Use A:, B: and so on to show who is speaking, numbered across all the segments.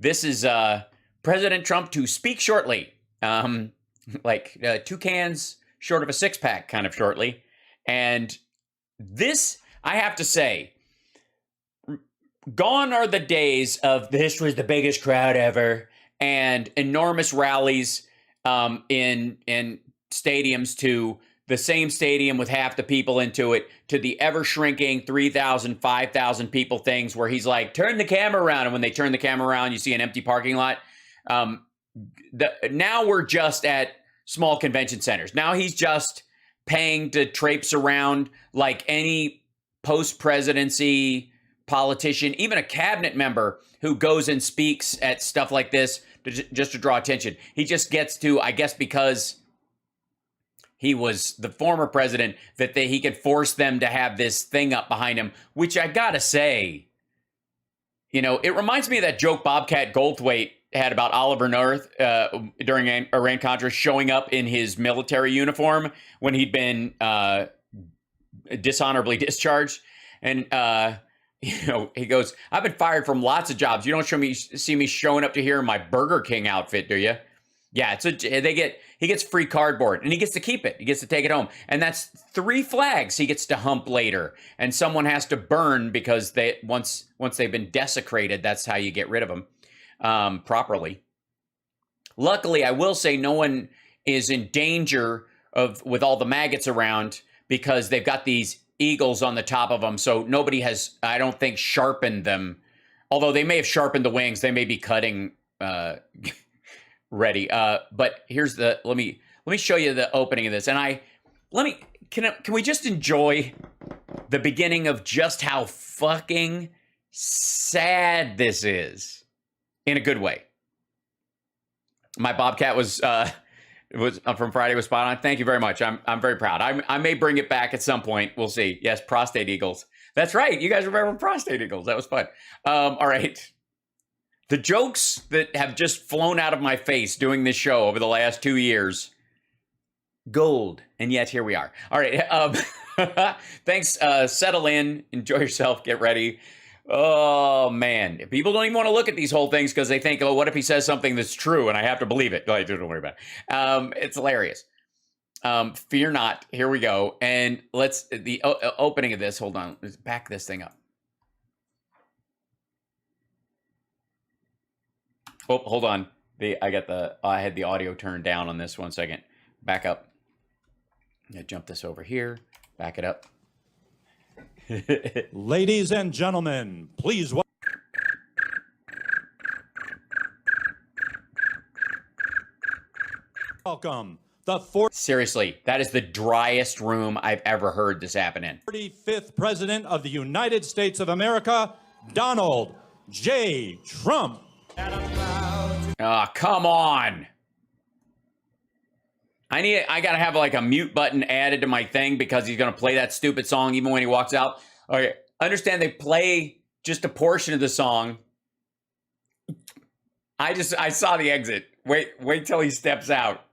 A: This is President Trump to speak shortly. Like 2 cans short of a 6-pack kind of shortly. And this, I have to say, gone are the days of this was the biggest crowd ever and enormous rallies in stadiums to the same stadium with half the people into it, to the ever shrinking 3,000, 5,000 people things where he's like, turn the camera around. And when they turn the camera around, you see an empty parking lot. Now we're just at small convention centers. Now he's just paying to traipse around like any post-presidency politician, even a cabinet member who goes and speaks at stuff like this just to draw attention. He just gets to, I guess, because he was the former president, that he could force them to have this thing up behind him, which I gotta say, you know, it reminds me of that joke Bobcat Goldthwait had about Oliver North during Iran-Contra showing up in his military uniform when he'd been dishonorably discharged. And, you know, he goes, I've been fired from lots of jobs. You don't see me showing up to here in my Burger King outfit, do you? Yeah, he gets free cardboard and he gets to keep it. He gets to take it home. And that's 3 flags he gets to hump later. And someone has to burn because once they've been desecrated, that's how you get rid of them properly. Luckily, I will say no one is in danger with all the maggots around because they've got these eagles on the top of them. So nobody has, I don't think, sharpened them. Although they may have sharpened the wings. They may be cutting ready. But here's let me show you the opening of this. And can we just enjoy the beginning of just how fucking sad this is in a good way. My Bobcat was from Friday was spot on. Thank you very much. I'm very proud. I may bring it back at some point. We'll see. Yes, prostate eagles. That's right. You guys remember prostate eagles. That was fun. All right. The jokes that have just flown out of my face doing this show over the last 2 years. Gold. And yet here we are. All right. Thanks. Settle in. Enjoy yourself. Get ready. Oh, man. People don't even want to look at these whole things because they think, oh, what if he says something that's true and I have to believe it? Don't worry about it. It's hilarious. Fear not. Here we go. And the opening of this. Hold on. Let's back this thing up. Oh, hold on. I had the audio turned down on this. 1 second. Back up. I'm gonna jump this over here. Back it up.
B: Ladies and gentlemen, please welcome the
A: Seriously, that is the driest room I've ever heard this happen in.
B: 45th President of the United States of America, Donald J. Trump.
A: Oh, come on. I gotta have like a mute button added to my thing because he's gonna play that stupid song even when he walks out. Okay, understand they play just a portion of the song. I saw the exit. Wait till he steps out.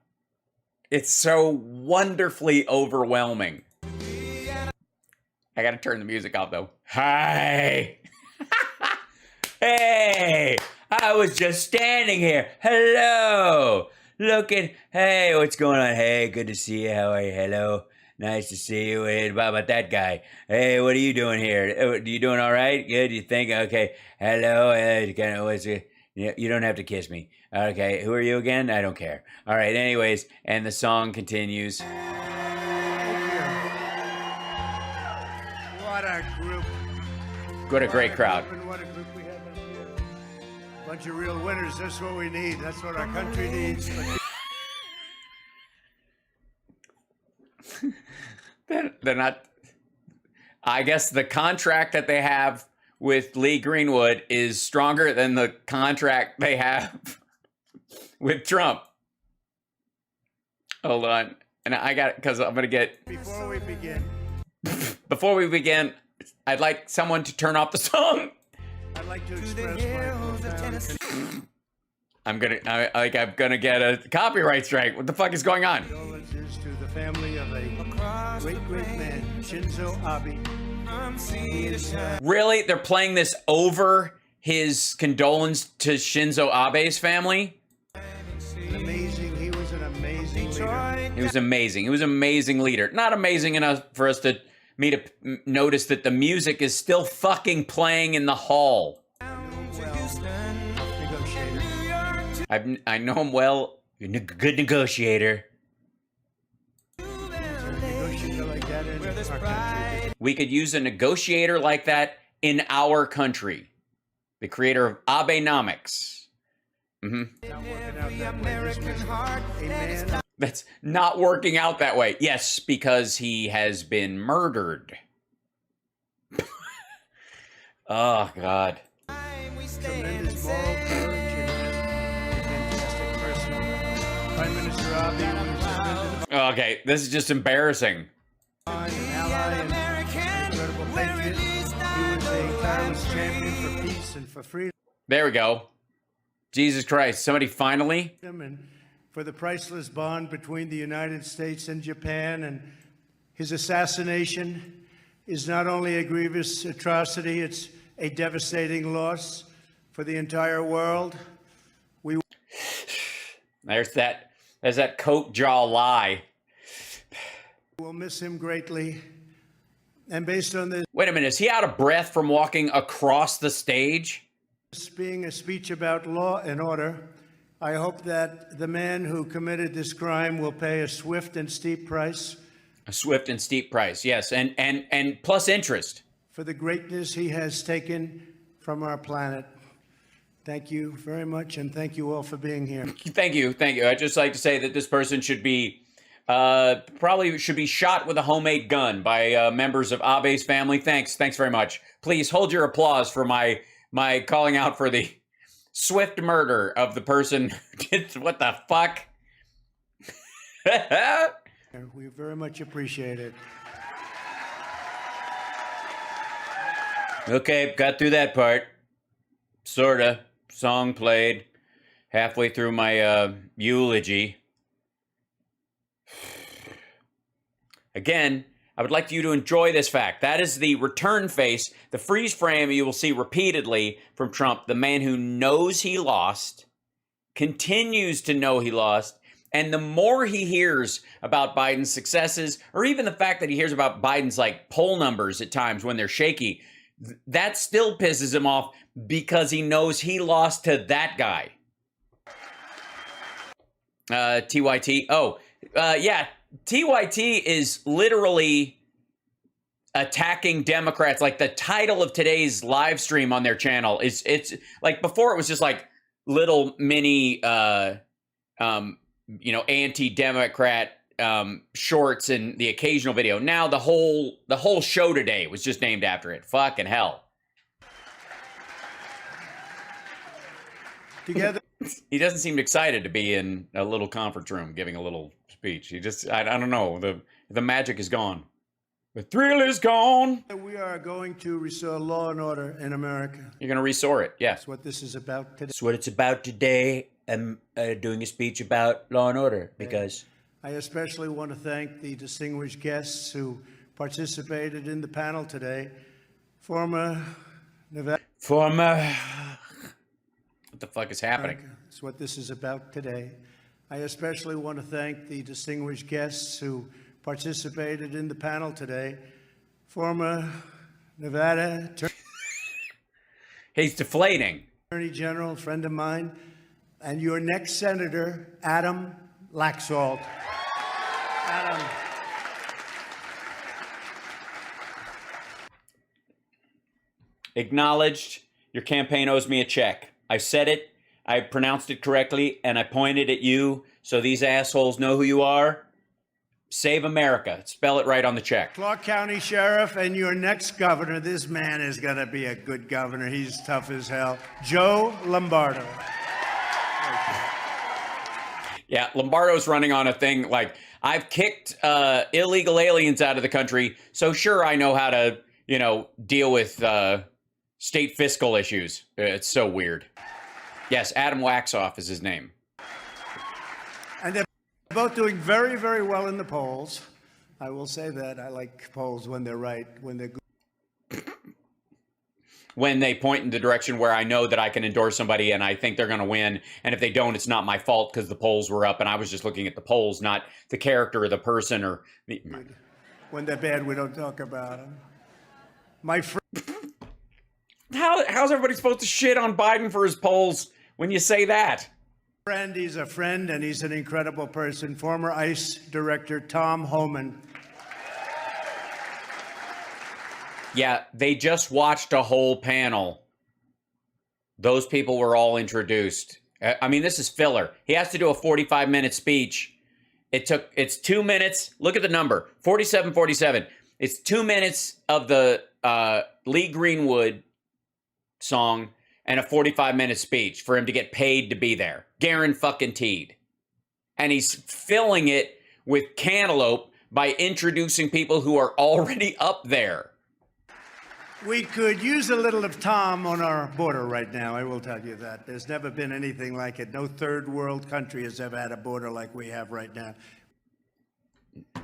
A: It's so wonderfully overwhelming. I gotta turn the music off though. Hi. Hey, I was just standing here. Hello. Hey, what's going on? Hey, good to see you. How are you? Hello. Nice to see you. Hey, about that guy. Hey, what are you doing here? You doing all right? Good, you think? Okay. Hello. You don't have to kiss me. Okay, who are you again? I don't care. All right, anyways, and the song continues.
C: What a group.
A: What a great crowd.
C: What a group we have up here. Bunch of real winners. That's what we need. That's what our country needs.
A: They're not. I guess the contract that they have with Lee Greenwood is stronger than the contract they have with Trump. Hold on. And I got it because I'm going to get.
C: Before we begin,
A: I'd like someone to turn off the song.
C: I'd like to express my
A: I'm gonna get a copyright strike. What the fuck is going on?
C: condolences to the family of a great man, Shinzo Abe.
A: Really? They're playing this over his condolence to Shinzo Abe's family.
C: Amazing. He was an amazing leader.
A: He was amazing. He was an amazing leader. Not amazing enough for us to me to notice that the music is still fucking playing in the hall. I know him well. You're a good negotiator. We could use a negotiator like that in our country. The creator of Abenomics. That's not working out that way. Yes, because he has been murdered. Oh, God.
C: Tremendous moral courage and a fantastic person. Prime Minister Abe was
A: Okay, this is just embarrassing.
C: an ally and an incredible patriot. He was a tireless champion for peace and for freedom.
A: There we go. Jesus Christ, somebody finally...
C: And for the priceless bond between the United States and Japan, and his assassination is not only a grievous atrocity, it's a devastating loss for the entire world.
A: There's that coat jaw lie.
C: We'll miss him greatly. And based on this
A: Wait a minute, is he out of breath from walking across the stage?
C: being a speech about law and order, I hope that the man who committed this crime will pay a swift and steep price.
A: A swift and steep price, yes, and plus interest.
C: For the greatness he has taken from our planet. Thank you very much, and thank you all for being here.
A: Thank you. I'd just like to say that this person should be, probably should be shot with a homemade gun by members of Abe's family. Thanks very much. Please hold your applause for my calling out for the swift murder of the person. What the fuck?
C: We very much appreciate it.
A: Okay, got through that part. Sorta. Song played. Halfway through my eulogy. Again, I would like you to enjoy this fact. That is the return face, the freeze frame you will see repeatedly from Trump, the man who knows he lost, continues to know he lost, and the more he hears about Biden's successes, or even the fact that he hears about Biden's like poll numbers at times when they're shaky, that still pisses him off because he knows he lost to that guy. TYT. Oh, yeah. TYT is literally attacking Democrats. Like the title of today's live stream on their channel is, it's like before it was just like little mini, anti-Democrat shorts and the occasional video. Now the whole show today was just named after it. Fucking hell.
C: Together,
A: He doesn't seem excited to be in a little conference room giving a little speech. He just, I don't know, the magic is gone. The thrill is gone.
C: we are going to restore law and order in America.
A: You're going to restore it, yeah.
C: That's what this is about today.
A: That's what it's about today. I'm doing a speech about law and order because...
C: I especially want to thank the distinguished guests who participated in the panel today. Former Nevada.
A: What the fuck is happening?
C: That's what this is about today. I especially want to thank the distinguished guests who participated in the panel today. Former Nevada
A: He's deflating.
C: Attorney General, friend of mine, and your next Senator, Adam Laxalt. Adam.
A: Acknowledged. Your campaign owes me a check. I said it, I pronounced it correctly, and I pointed at you so these assholes know who you are. Save America. Spell it right on the check.
C: Clark County Sheriff and your next governor. This man is going to be a good governor. He's tough as hell. Joe Lombardo.
A: Yeah, Lombardo's running on a thing like, I've kicked illegal aliens out of the country, so sure I know how to, deal with state fiscal issues. It's so weird. Yes, Adam Waxoff is his name.
C: And they're both doing very, very well in the polls. I will say that. I like polls when they're right, when they're good.
A: when they point in the direction where I know that I can endorse somebody and I think they're going to win. And if they don't, it's not my fault because the polls were up and I was just looking at the polls, not the character or the person or the...
C: When they're bad, we don't talk about them. My friend.
A: How's everybody supposed to shit on Biden for his polls when you say that?
C: He's a friend and he's an incredible person. Former ICE Director Tom Homan.
A: Yeah, they just watched a whole panel. Those people were all introduced. I mean, this is filler. He has to do a 45-minute speech. It's 2 minutes. Look at the number, 47:47. It's 2 minutes of the Lee Greenwood song and a 45-minute speech for him to get paid to be there. Guaranteed. And he's filling it with cantaloupe by introducing people who are already up there.
C: We could use a little of Tom on our border right now, I will tell you that. There's never been anything like it. No third world country has ever had a border like we have right now.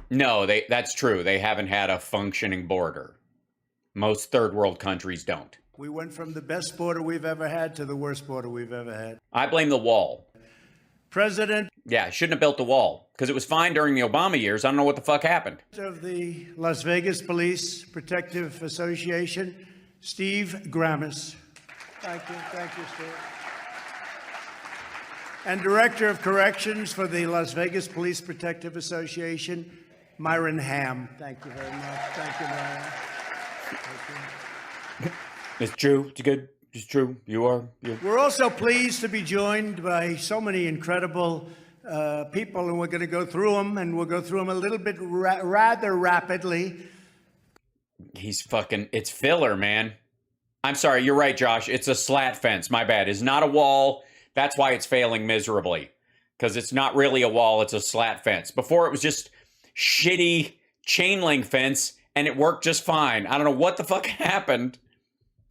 A: No, that's true. They haven't had a functioning border. Most third world countries don't.
C: We went from the best border we've ever had to the worst border we've ever had.
A: I blame the wall.
C: President.
A: Yeah, shouldn't have built the wall because it was fine during the Obama years. I don't know what the fuck happened.
C: Of the Las Vegas Police Protective Association, Steve Grammis. Thank you, Steve. And Director of Corrections for the Las Vegas Police Protective Association, Myron Ham. Thank you very much. Thank you, Myron. Thank you.
A: It's true. It's good. It's true. You are.
C: We're also pleased to be joined by so many incredible people, and we're going to go through them, and we'll go through them a little bit rather rapidly.
A: It's filler, man. I'm sorry. You're right, Josh. It's a slat fence. My bad. It's not a wall. That's why it's failing miserably. Because it's not really a wall. It's a slat fence. Before it was just shitty chain link fence, and it worked just fine. I don't know what the fuck happened.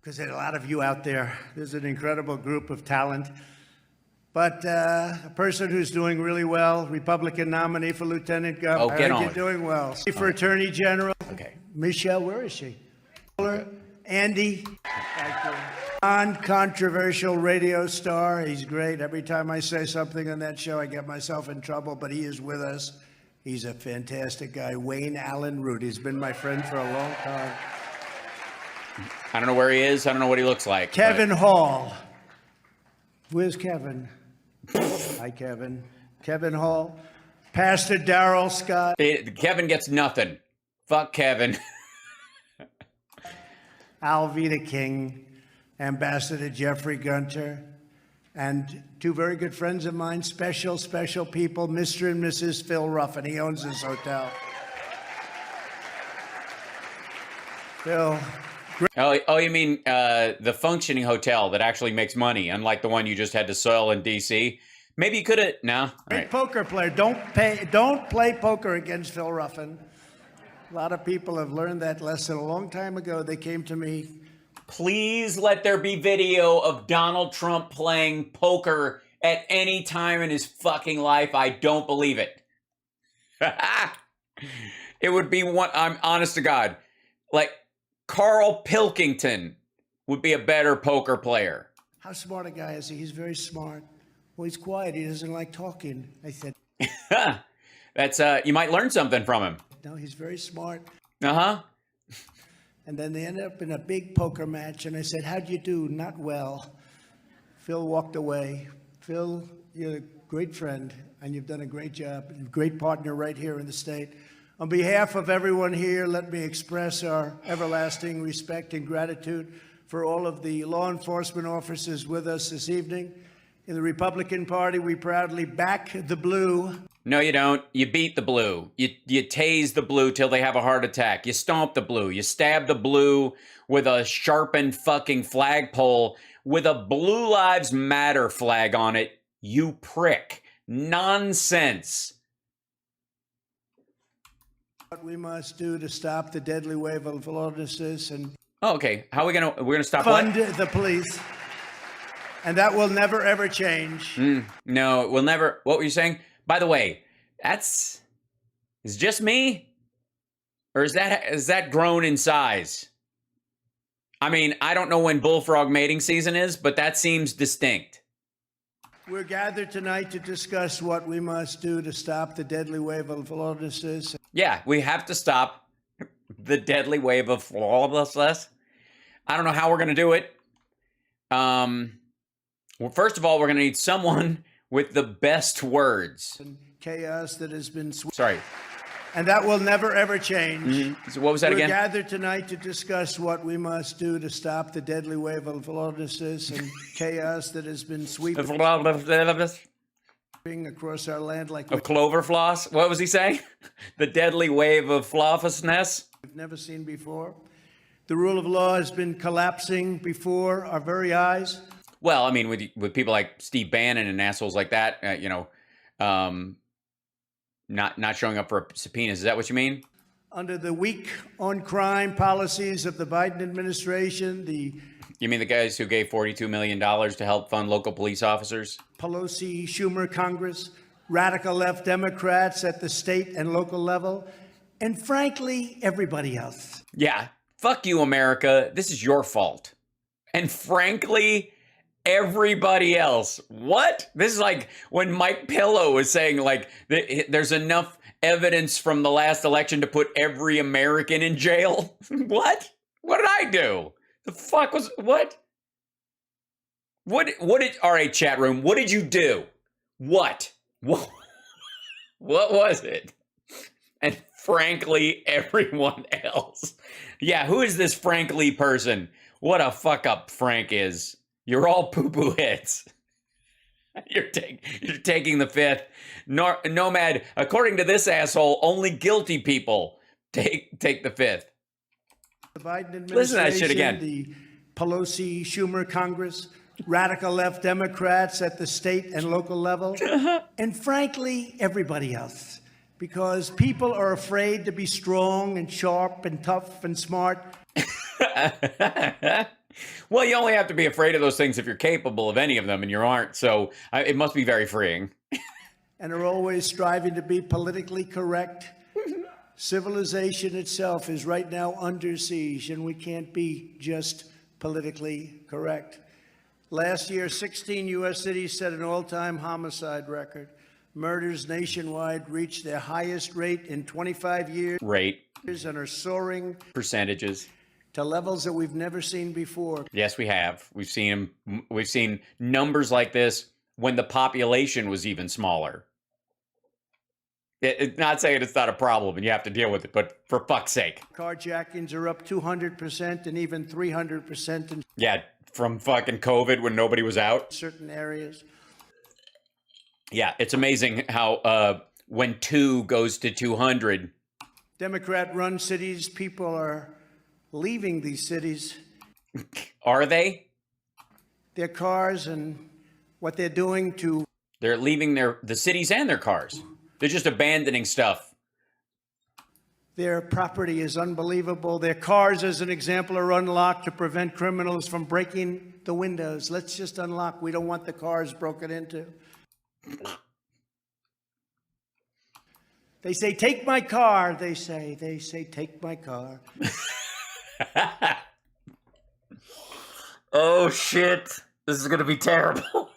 C: Because there are a lot of you out there. There's an incredible group of talent. But a person who's doing really well, Republican nominee for Lieutenant Governor.
A: Oh, get on.
C: You're doing well. For Attorney General.
A: Okay.
C: Michelle, where is she? Andy. Thank you. Non-controversial radio star. He's great. Every time I say something on that show, I get myself in trouble, but he is with us. He's a fantastic guy. Wayne Allen Root. He's been my friend for a long time.
A: I don't know where he is. I don't know what he looks like.
C: Kevin Hall. Where's Kevin? Hi, Kevin. Kevin Hall. Pastor Darrell Scott.
A: Kevin gets nothing. Fuck Kevin.
C: Alveda King. Ambassador Jeffrey Gunter. And two very good friends of mine, special people, Mr. and Mrs. Phil Ruffin. He owns this hotel. Phil.
A: Oh, you mean the functioning hotel that actually makes money, unlike the one you just had to sell in D.C.? Maybe you could have. No.
C: Great poker player. Don't play poker against Phil Ruffin. A lot of people have learned that lesson a long time ago. They came to me.
A: Please let there be video of Donald Trump playing poker at any time in his fucking life. I don't believe it. It would be one. I'm honest to God. Like, Carl Pilkington would be a better poker player.
C: How smart a guy is he? He's very smart. Well, he's quiet. He doesn't like talking. I said.
A: That's you might learn something from him.
C: No, he's very smart.
A: Uh-huh.
C: And then they ended up in a big poker match, and I said, how'd you do? Not well. Phil walked away. Phil, you're a great friend, and you've done a great job. You're a great partner right here in the state. On behalf of everyone here, let me express our everlasting respect and gratitude for all of the law enforcement officers with us this evening. In the Republican Party, we proudly back the blue.
A: No, you don't. You beat the blue. You tase the blue till they have a heart attack. You stomp the blue. You stab the blue with a sharpened fucking flagpole with a Blue Lives Matter flag on it. You prick. Nonsense.
C: What we must do to stop the deadly wave of lawlessness and
A: okay. How are we gonna? We're gonna stop
C: fund
A: what?
C: The police, and that will never ever change.
A: No, it will never. What were you saying? By the way, is just me, or is that grown in size? I mean, I don't know when bullfrog mating season is, but that seems distinct.
C: We're gathered tonight to discuss what we must do to stop the deadly wave of lawlessness.
A: Yeah, we have to stop the deadly wave of lawlessness. I don't know how we're going to do it. Well, first of all, we're going to need someone with the best words.
C: And chaos that has been
A: Sorry.
C: and that will never ever change.
A: So what was that
C: We're
A: again?
C: gathered tonight to discuss what we must do to stop the deadly wave of lawlessness and chaos that has been sweeping across our land like
A: Of clover floss? What was he saying? The deadly wave of flawlessness?
C: we've never seen before. The rule of law has been collapsing before our very eyes.
A: Well, I mean, with people like Steve Bannon and assholes like that, not showing up for subpoenas. Is that what you mean?
C: Under the weak on crime policies of the Biden administration, the
A: You mean the guys who gave $42 million to help fund local police officers?
C: Pelosi Schumer Congress, radical left Democrats at the state and local level, and frankly, everybody else.
A: Yeah. Fuck you, America. This is your fault. And frankly, everybody else. What? This is like when Mike Pillow was saying, like, there's enough evidence from the last election to put every American in jail. What? What did I do? The fuck was what? What did all right, chat room, what did you do? What was it? And frankly, everyone else. Yeah, who is this frankly person? What a fuck up Frank is. You're all poo-poo hits. You're taking the fifth. Nomad, according to this asshole, only guilty people take the fifth.
C: The Biden administration,
A: Listen to that shit again.
C: The Pelosi Schumer Congress, radical left Democrats at the state and local level, and frankly, everybody else. Because people are afraid to be strong and sharp and tough and smart.
A: Well, you only have to be afraid of those things if you're capable of any of them, and you aren't. So it must be very freeing.
C: And are always striving to be politically correct. Civilization itself is right now under siege, and we can't be just politically correct. Last year, 16 U.S. cities set an all-time homicide record. Murders nationwide reached their highest rate in 25 years.
A: Rate.
C: And are soaring
A: Percentages.
C: to levels that we've never seen before.
A: Yes, we have. We've seen numbers like this when the population was even smaller. It's not saying it's not a problem and you have to deal with it, but for fuck's sake.
C: Carjackings are up 200% and even 300% in
A: Yeah, from fucking COVID when nobody was out.
C: certain areas.
A: Yeah, it's amazing how when 2 goes to 200.
C: Democrat-run cities, people are leaving these cities.
A: Are they?
C: Their cars and what they're doing to
A: They're leaving the cities and their cars. They're just abandoning stuff.
C: their property is unbelievable. Their cars, as an example, are unlocked to prevent criminals from breaking the windows. Let's just unlock. We don't want the cars broken into. They say, take my car, they say, take my car.
A: Oh, shit. This is going to be terrible.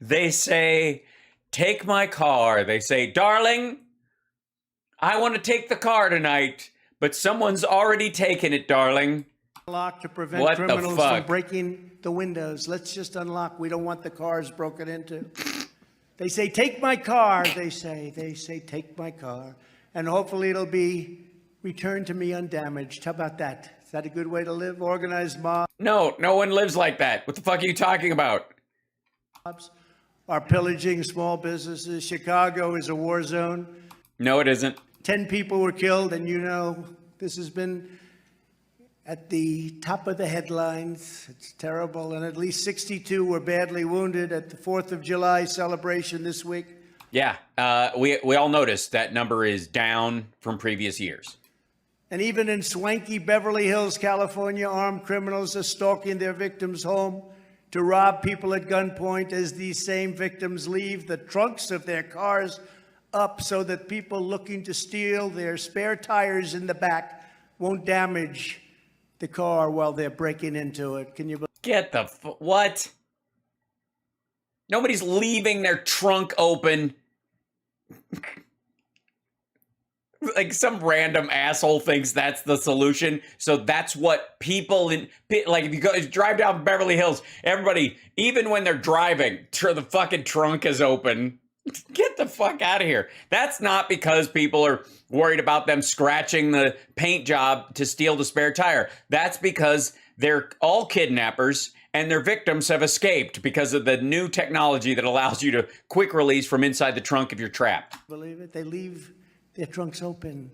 A: They say, take my car. They say, darling, I want to take the car tonight, but someone's already taken it, darling.
C: Unlock to prevent
A: What the
C: criminals
A: fuck?
C: from breaking the windows. Let's just unlock. We don't want the cars broken into. They say, take my car, they say, take my car. And hopefully it'll be returned to me undamaged. How about that? Is that a good way to live? Organized mobs
A: No, no one lives like that. What the fuck are you talking about?
C: are pillaging small businesses. Chicago is a war zone.
A: No, it isn't.
C: 10 people were killed, and you know, this has been at the top of the headlines. It's terrible. And at least 62 were badly wounded at the 4th of July celebration this week.
A: Yeah, we all noticed that number is down from previous years.
C: And even in swanky Beverly Hills, California, armed criminals are stalking their victims' home to rob people at gunpoint as these same victims leave the trunks of their cars up so that people looking to steal their spare tires in the back won't damage the car while they're breaking into it. Can you believe?
A: Get the what? Nobody's leaving their trunk open. Like some random asshole thinks that's the solution. So that's what people in, like, if you drive down Beverly Hills, everybody, even when they're driving, the fucking trunk is open. Get the fuck out of here. That's not because people are worried about them scratching the paint job to steal the spare tire. That's because they're all kidnappers and their victims have escaped because of the new technology that allows you to quick release from inside the trunk if you're trapped.
C: Believe it? They leave their trunks open.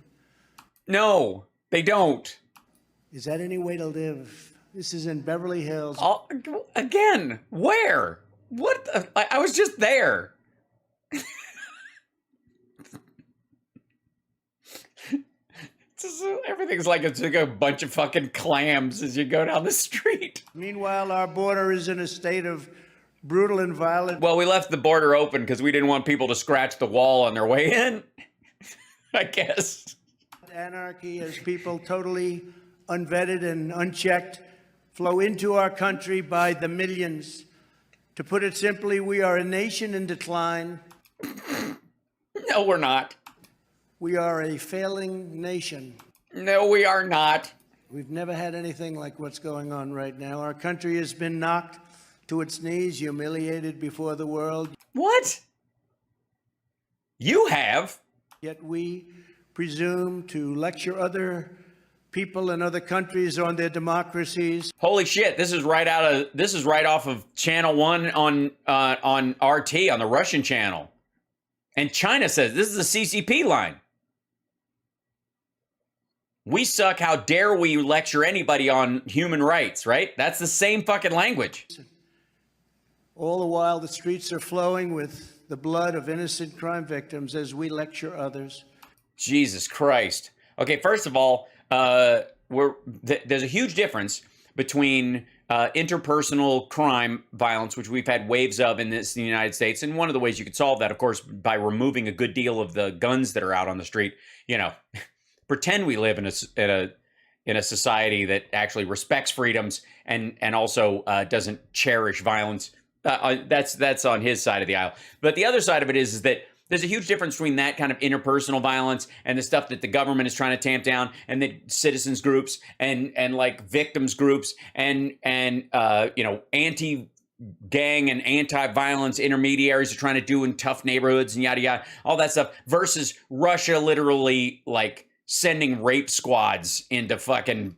A: No, they don't.
C: Is that any way to live? This is in Beverly Hills.
A: Again, where? What? I was just there. Everything's like it's like a bunch of fucking clams as you go down the street.
C: Meanwhile, our border is in a state of brutal and violent.
A: Well, we left the border open because we didn't want people to scratch the wall on their way in, I guess.
C: Anarchy as people totally unvetted and unchecked flow into our country by the millions. To put it simply, we are a nation in decline.
A: No, we're not.
C: We are a failing nation.
A: No, we are not.
C: We've never had anything like what's going on right now. Our country has been knocked to its knees, humiliated before the world.
A: What? You have?
C: Yet we presume to lecture other people in other countries on their democracies.
A: Holy shit! This is right off of Channel 1 on RT on the Russian channel, and China says this is a CCP line. We suck. How dare we lecture anybody on human rights? Right? That's the same fucking language.
C: All the while, the streets are flowing with the blood of innocent crime victims as we lecture others.
A: Jesus Christ. Okay, first of all, there's a huge difference between interpersonal crime violence, which we've had waves of in the United States. And one of the ways you could solve that, of course, by removing a good deal of the guns that are out on the street. You know, pretend we live in a society that actually respects freedoms and also doesn't cherish violence. That's on his side of the aisle. But the other side of it is that there's a huge difference between that kind of interpersonal violence and the stuff that the government is trying to tamp down, and the citizens groups and like victims groups and you know, anti-gang and anti-violence intermediaries are trying to do in tough neighborhoods and yada yada, all that stuff, versus Russia literally like sending rape squads into fucking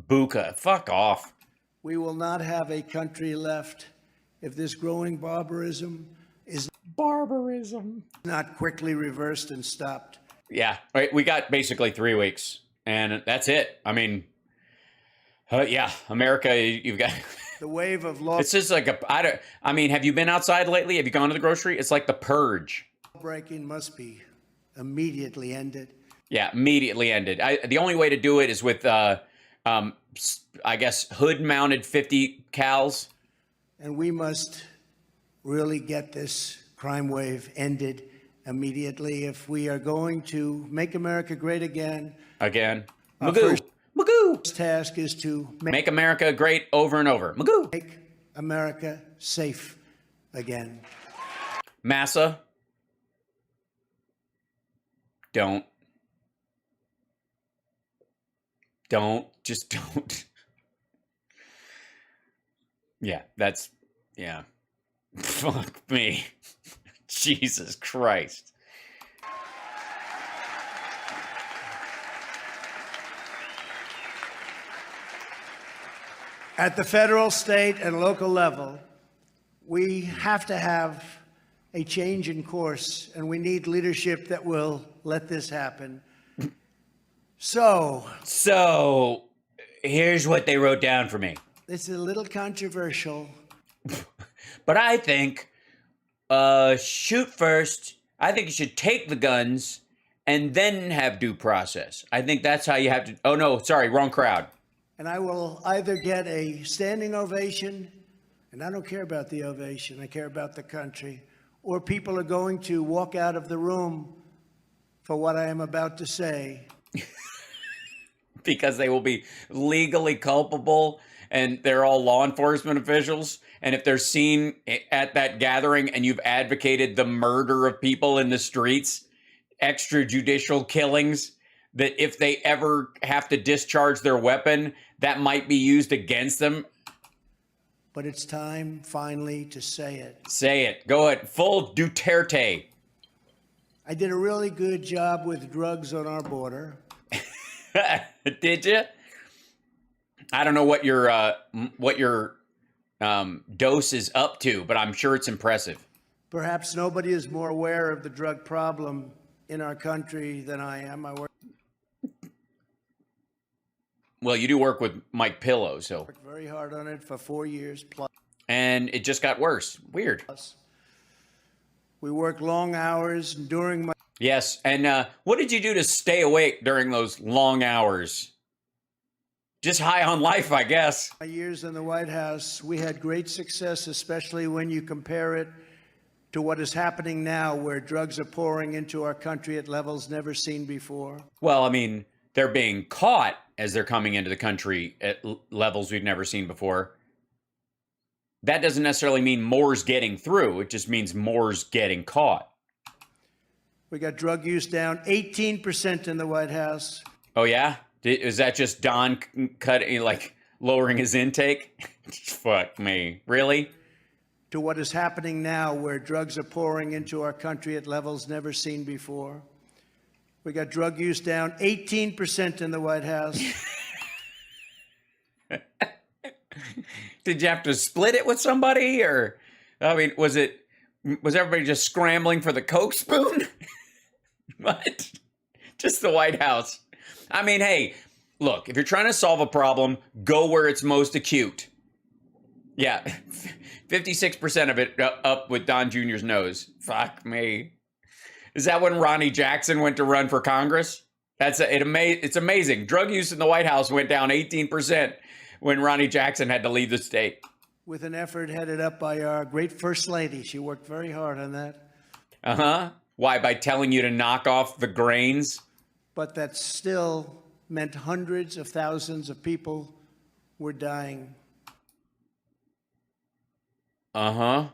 A: Bucha. Fuck off.
C: We will not have a country left if this growing barbarism is not quickly reversed and stopped.
A: Yeah, right. We got basically 3 weeks, and that's it. I mean, yeah, America, you've got
C: the wave of law.
A: It's just like I mean, have you been outside lately? Have you gone to the grocery? It's like the purge.
C: Breaking must be immediately ended.
A: Yeah, immediately ended. The only way to do it is with, I guess, hood-mounted 50 cals.
C: And we must really get this crime wave ended immediately if we are going to make America great again.
A: Again.
C: Our
A: Magoo. Magoo.
C: first task is to
A: Make America great over and over. Magoo.
C: make America safe again.
A: Massa. Don't. Just don't. Yeah, yeah. Fuck me. Jesus Christ.
C: At the federal, state, and local level, we have to have a change in course, and we need leadership that will let this happen. So,
A: here's what they wrote down for me.
C: it's a little controversial.
A: But I think, shoot first. I think you should take the guns and then have due process. I think that's how you have to. Oh, no, sorry, wrong crowd.
C: And I will either get a standing ovation, and I don't care about the ovation, I care about the country, or people are going to walk out of the room for what I am about to say.
A: because they will be legally culpable and they're all law enforcement officials. And if they're seen at that gathering and you've advocated the murder of people in the streets, extrajudicial killings, that if they ever have to discharge their weapon, that might be used against them.
C: But it's time finally to say it.
A: Say it. Go ahead. Full Duterte.
C: I did a really good job with drugs on our border.
A: Did you? I don't know what your dose is up to, but I'm sure it's impressive.
C: Perhaps nobody is more aware of the drug problem in our country than I am. I work
A: Well, you do work with Mike Pillow, so.
C: worked very hard on it for 4 years plus.
A: And it just got worse. Weird.
C: We work long hours and during my
A: Yes. And what did you do to stay awake during those long hours? Just high on life, I guess.
C: years in the White House. We had great success, especially when you compare it to what is happening now, where drugs are pouring into our country at levels never seen before.
A: Well, I mean, they're being caught as they're coming into the country at levels we've never seen before. That doesn't necessarily mean more's getting through. It just means more's getting caught.
C: We got drug use down 18% in the White House.
A: Oh, yeah? Is that just Don lowering his intake? Fuck me. Really?
C: To what is happening now, where drugs are pouring into our country at levels never seen before. We got drug use down 18% in the White House.
A: Did you have to split it with somebody? Or, I mean, was everybody just scrambling for the Coke spoon? What? Just the White House. I mean, hey, look, if you're trying to solve a problem, go where it's most acute. Yeah, 56% of it up with Don Jr.'s nose. Fuck me. Is that when Ronnie Jackson went to run for Congress? It's amazing. Drug use in the White House went down 18% when Ronnie Jackson had to leave the state.
C: With an effort headed up by our great First Lady. She worked very hard on that.
A: Uh-huh. Why? By telling you to knock off the grains?
C: But that still meant hundreds of thousands of people were dying.
A: Uh-huh.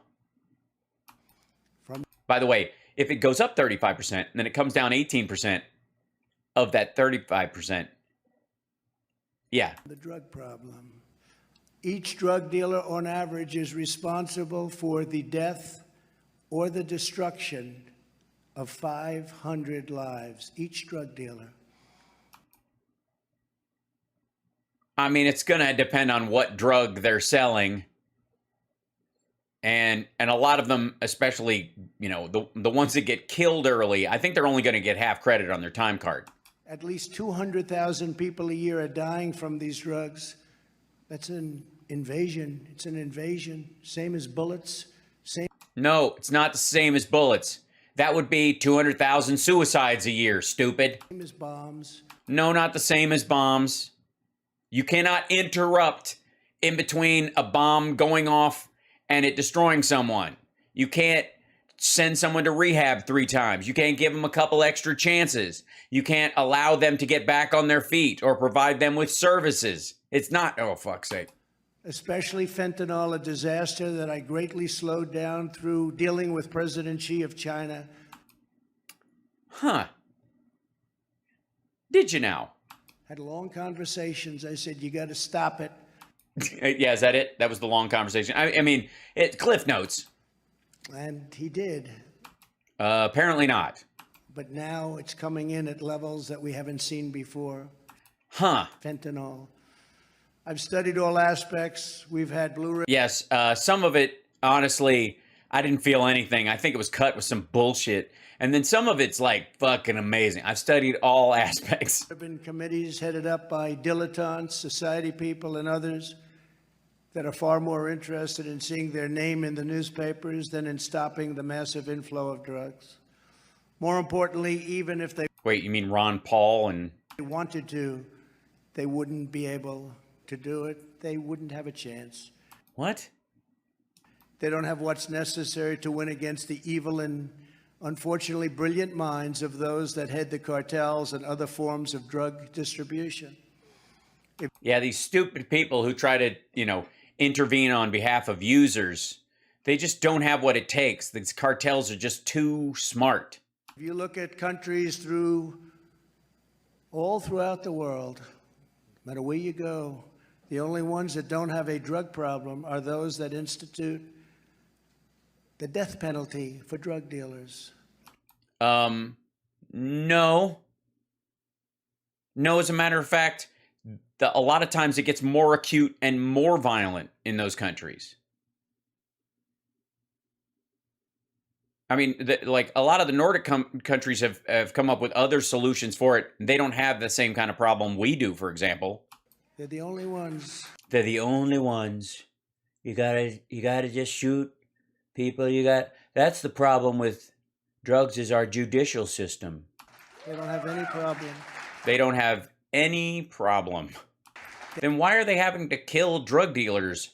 A: By the way, if it goes up 35% and then it comes down 18% of that 35%, yeah.
C: The drug problem. Each drug dealer on average is responsible for the death or the destruction of 500 lives. Each drug dealer.
A: I mean, it's going to depend on what drug they're selling. And a lot of them, especially, you know, the ones that get killed early, I think they're only going to get half credit on their time card.
C: At least 200,000 people a year are dying from these drugs. That's an invasion. It's an invasion. Same as bullets.
A: No, it's not the same as bullets. That would be 200,000 suicides a year, stupid.
C: Same as bombs.
A: No, not the same as bombs. You cannot interrupt in between a bomb going off and it destroying someone. You can't send someone to rehab 3 times. You can't give them a couple extra chances. You can't allow them to get back on their feet or provide them with services. It's not, oh, fuck's sake.
C: Especially fentanyl, a disaster that I greatly slowed down through dealing with President Xi of China.
A: Huh. Did you now?
C: Had long conversations. I said, you got to stop it.
A: Yeah, is that it? That was the long conversation. I mean, Cliff Notes.
C: And he did.
A: Apparently not.
C: But now it's coming in at levels that we haven't seen before.
A: Huh.
C: Fentanyl. I've studied all aspects. We've had Blu-ray.
A: Yes, some of it, honestly, I didn't feel anything. I think it was cut with some bullshit. And then some of it's like fucking amazing. I've studied all aspects.
C: There have been committees headed up by dilettantes, society people, and others that are far more interested in seeing their name in the newspapers than in stopping the massive inflow of drugs. More importantly, even if they
A: Wait, you mean Ron Paul and...
C: wanted to, they wouldn't be able to do it. They wouldn't have a chance.
A: What?
C: They don't have what's necessary to win against the evil and unfortunately brilliant minds of those that head the cartels and other forms of drug distribution.
A: Yeah, these stupid people who try to, intervene on behalf of users, they just don't have what it takes. These cartels are just too smart.
C: If you look at countries all throughout the world, no matter where you go, the only ones that don't have a drug problem are those that institute the death penalty for drug dealers.
A: No. No, as a matter of fact, a lot of times it gets more acute and more violent in those countries. I mean, like a lot of the Nordic countries have come up with other solutions for it. They don't have the same kind of problem we do, for example.
C: They're the only ones.
A: They're the only ones. You gotta just shoot people. That's the problem with drugs is our judicial system.
C: They don't have any problem.
A: They don't have any problem. Then why are they having to kill drug dealers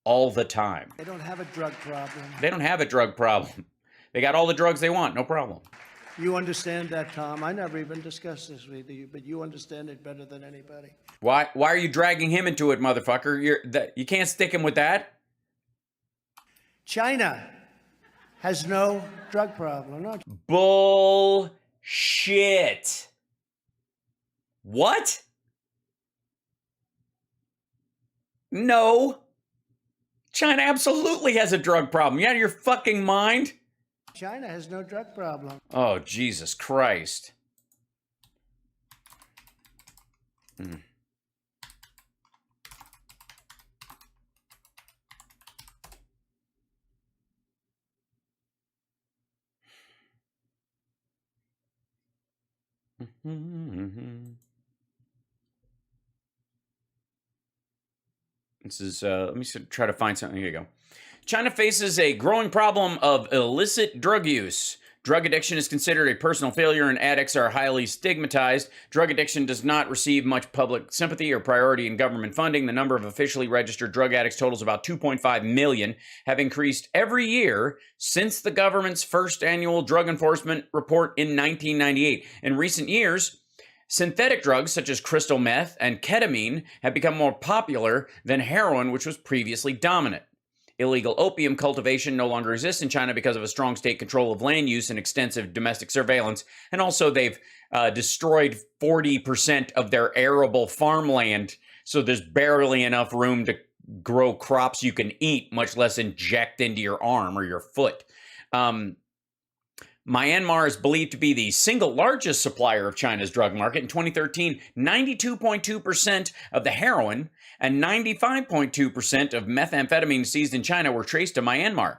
A: all the time?
C: They don't have a drug problem.
A: They don't have a drug problem. They got all the drugs they want, no problem.
C: You understand that, Tom. I never even discussed this with you, but you understand it better than anybody.
A: Why are you dragging him into it, motherfucker? You can't stick him with that.
C: China has no drug problem. No.
A: Bullshit. What? No. China absolutely has a drug problem. You out of your fucking mind?
C: China has no drug problem.
A: Oh, Jesus Christ. Mm. This is, let me try to find something. Here you go. China faces a growing problem of illicit drug use. Drug addiction is considered a personal failure and addicts are highly stigmatized. Drug addiction does not receive much public sympathy or priority in government funding. The number of officially registered drug addicts totals about 2.5 million, have increased every year since the government's first annual drug enforcement report in 1998. In recent years, synthetic drugs such as crystal meth and ketamine have become more popular than heroin, which was previously dominant. Illegal opium cultivation no longer exists in China because of a strong state control of land use and extensive domestic surveillance. And also they've destroyed 40% of their arable farmland, so there's barely enough room to grow crops you can eat, much less inject into your arm or your foot. Myanmar is believed to be the single largest supplier of China's drug market. In 2013, 92.2% of the heroin and 95.2% of methamphetamine seized in China were traced to Myanmar.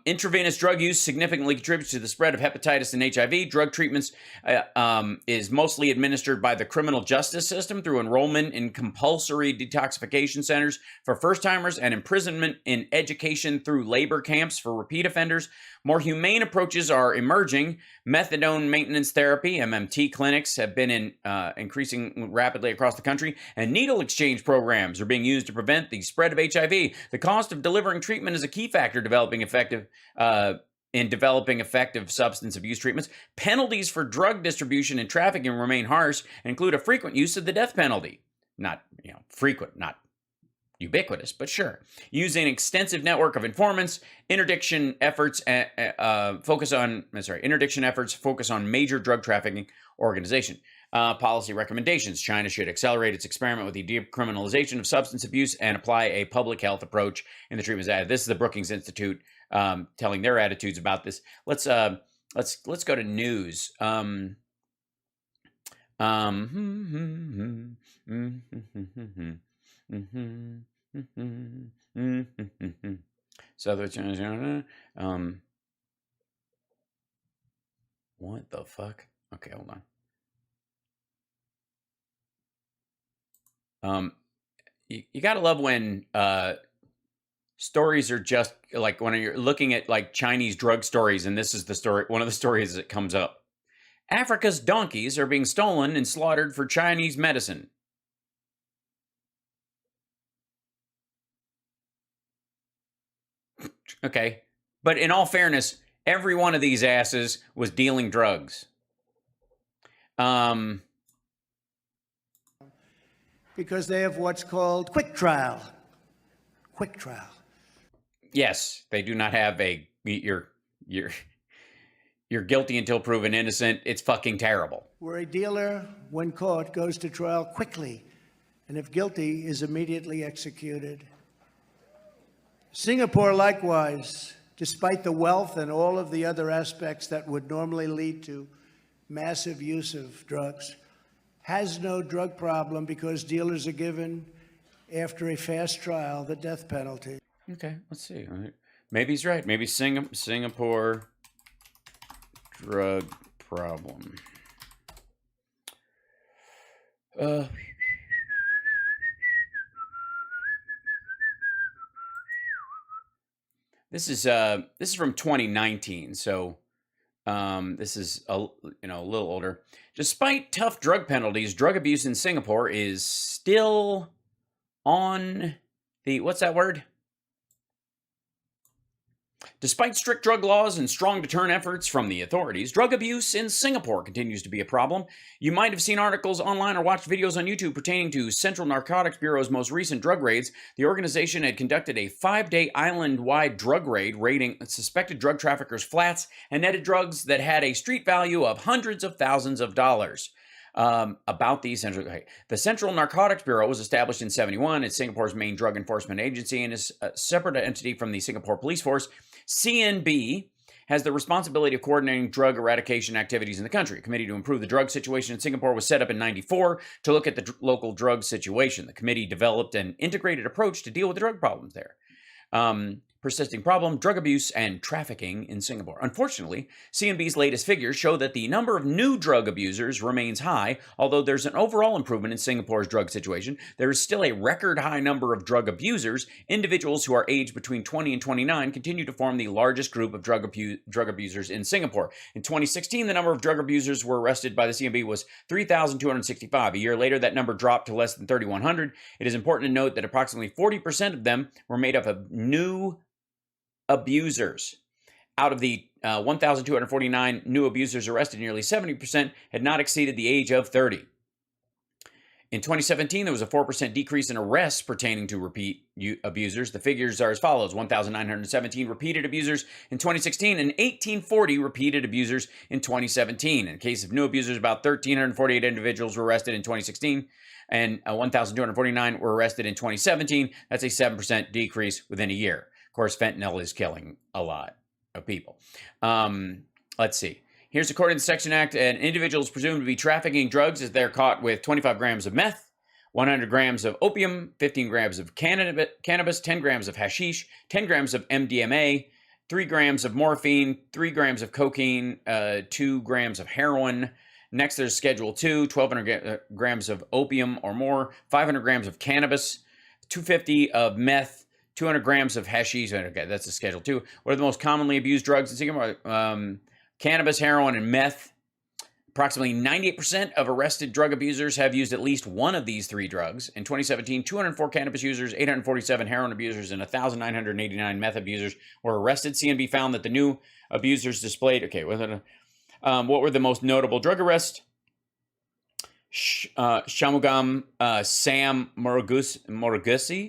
A: Intravenous drug use significantly contributes to the spread of hepatitis and HIV. Drug treatments is mostly administered by the criminal justice system through enrollment in compulsory detoxification centers for first-timers and imprisonment in education through labor camps for repeat offenders. More humane approaches are emerging. Methadone maintenance therapy, MMT clinics, have been increasing rapidly across the country, and needle exchange programs are being used to prevent the spread of HIV. The cost of delivering treatment is a key factor in developing effective substance abuse treatments. Penalties for drug distribution and trafficking remain harsh and include a frequent use of the death penalty. Not, frequent, not ubiquitous, but sure. Using an extensive network of informants, interdiction efforts focus on major drug trafficking organization. Policy recommendations. China should accelerate its experiment with the decriminalization of substance abuse and apply a public health approach in the treatment. This is the Brookings Institute telling their attitudes about this. Let's go to news. Southern China. What the fuck? Okay, hold on. You gotta love when stories are just like when you're looking at like Chinese drug stories, and this is the story. One of the stories that comes up: Africa's donkeys are being stolen and slaughtered for Chinese medicine. Okay, but in all fairness, every one of these asses was dealing drugs.
C: because they have what's called quick trial. Quick trial.
A: Yes, they do not have a you're guilty until proven innocent. It's fucking terrible.
C: Where a dealer, when caught, goes to trial quickly, and if guilty, is immediately executed. Singapore, likewise, despite the wealth and all of the other aspects that would normally lead to massive use of drugs, has no drug problem because dealers are given, after a fast trial, the death penalty.
A: Okay, let's see. Maybe he's right. Maybe Singapore drug problem. This is from 2019, so this is a little older. Despite tough drug penalties, drug abuse in Singapore is still on the what's that word? Despite strict drug laws and strong deterrent efforts from the authorities, drug abuse in Singapore continues to be a problem. You might have seen articles online or watched videos on YouTube pertaining to Central Narcotics Bureau's most recent drug raids. The organization had conducted a 5-day island-wide drug raid, raiding suspected drug traffickers' flats and netted drugs that had a street value of hundreds of thousands of dollars. The Central Narcotics Bureau was established in 1971. It's Singapore's main drug enforcement agency and is a separate entity from the Singapore Police Force. CNB has the responsibility of coordinating drug eradication activities in the country. A committee to improve the drug situation in Singapore was set up in 1994 to look at the local drug situation. The committee developed an integrated approach to deal with the drug problems there. Persisting problem, drug abuse, and trafficking in Singapore. Unfortunately, CNB's latest figures show that the number of new drug abusers remains high. Although there's an overall improvement in Singapore's drug situation, there is still a record high number of drug abusers. Individuals who are aged between 20 and 29 continue to form the largest group of drug abusers in Singapore. In 2016, the number of drug abusers who were arrested by the CNB was 3,265. A year later, that number dropped to less than 3,100. It is important to note that approximately 40% of them were made up of new abusers. Out of the 1,249 new abusers arrested, nearly 70% had not exceeded the age of 30. In 2017, there was a 4% decrease in arrests pertaining to repeat abusers. The figures are as follows: 1,917 repeated abusers in 2016 and 1,840 repeated abusers in 2017. In the case of new abusers, about 1,348 individuals were arrested in 2016 and 1,249 were arrested in 2017. That's a 7% decrease within a year. Of course, fentanyl is killing a lot of people. Let's see. Here's according to the Section Act, an individual is presumed to be trafficking drugs if they're caught with 25 grams of meth, 100 grams of opium, 15 grams of cannabis, 10 grams of hashish, 10 grams of MDMA, 3 grams of morphine, 3 grams of cocaine, 2 grams of heroin. Next, there's Schedule 2, 1,200 grams of opium or more, 500 grams of cannabis, 250 of meth, 200 grams of hashish. Okay, that's a Schedule 2. What are the most commonly abused drugs in Singapore? Cannabis, heroin, and meth. Approximately 98% of arrested drug abusers have used at least one of these 3 drugs. In 2017, 204 cannabis users, 847 heroin abusers, and 1,989 meth abusers were arrested. CNB found that the new abusers displayed... Okay, what were the most notable drug arrests? Shamugam Sam Morugusi,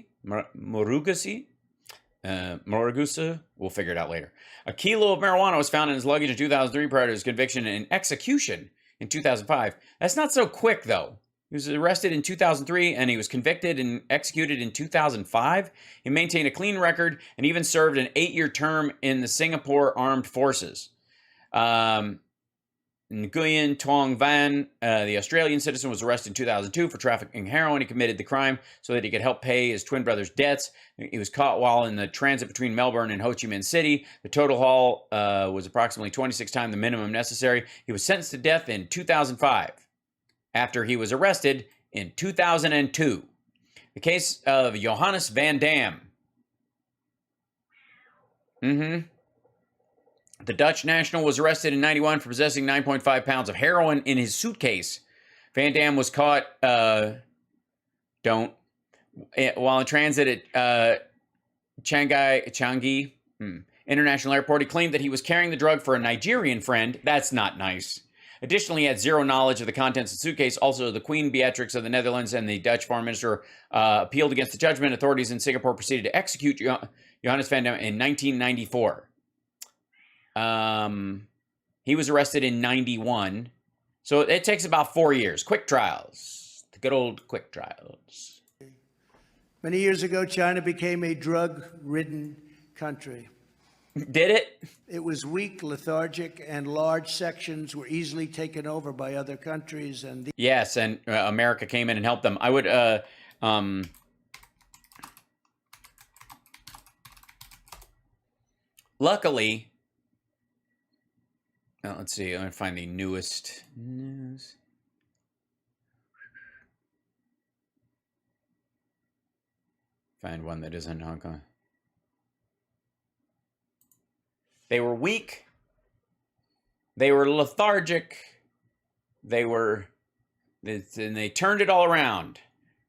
A: we'll figure it out later. A kilo of marijuana was found in his luggage in 2003 prior to his conviction and execution in 2005. That's not so quick, though. He was arrested in 2003 and he was convicted and executed in 2005. He maintained a clean record and even served an 8-year term in the Singapore Armed Forces. Nguyen Tuong Van, the Australian citizen, was arrested in 2002 for trafficking heroin. He committed the crime so that he could help pay his twin brother's debts. He was caught while in the transit between Melbourne and Ho Chi Minh City. The total haul was approximately 26 times the minimum necessary. He was sentenced to death in 2005 after he was arrested in 2002. The case of Johannes Van Dam. The Dutch national was arrested in 1991 for possessing 9.5 pounds of heroin in his suitcase. Van Dam was caught while in transit at Changi International Airport. He claimed that he was carrying the drug for a Nigerian friend. That's not nice. Additionally, he had zero knowledge of the contents of the suitcase. Also, the Queen Beatrix of the Netherlands and the Dutch foreign minister appealed against the judgment. Authorities in Singapore proceeded to execute Johannes van Dam in 1994. He was arrested in 91. So it takes about 4 years. Quick trials. The good old quick trials.
C: Many years ago, China became a drug-ridden country.
A: Did it?
C: It was weak, lethargic, and large sections were easily taken over by other countries. And
A: yes, and America came in and helped them. I would, luckily, let's see, let me find the newest news. Find one that isn't Hong Kong. They were weak. They were lethargic. And they turned it all around.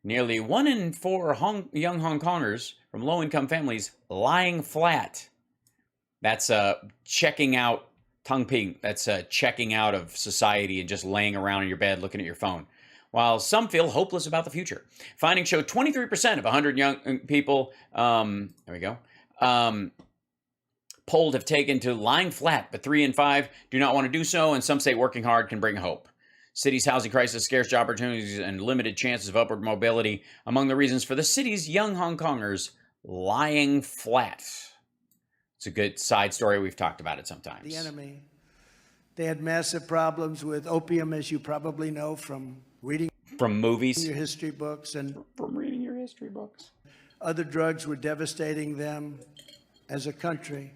A: Nearly 1 in 4 young Hong Kongers from low-income families lying flat. That's checking out, tongue ping. That's checking out of society and just laying around in your bed looking at your phone. While some feel hopeless about the future. Findings show 23% of 100 young people, there we go, polled have taken to lying flat, but 3 in 5 do not want to do so, and some say working hard can bring hope. City's housing crisis, scarce job opportunities, and limited chances of upward mobility among the reasons for the city's young Hong Kongers lying flat. It's a good side story. We've talked about it sometimes.
C: the enemy. They had massive problems with opium, as you probably know from reading
A: From movies.
C: your history books, and
A: From reading your history books.
C: other drugs were devastating them as a country.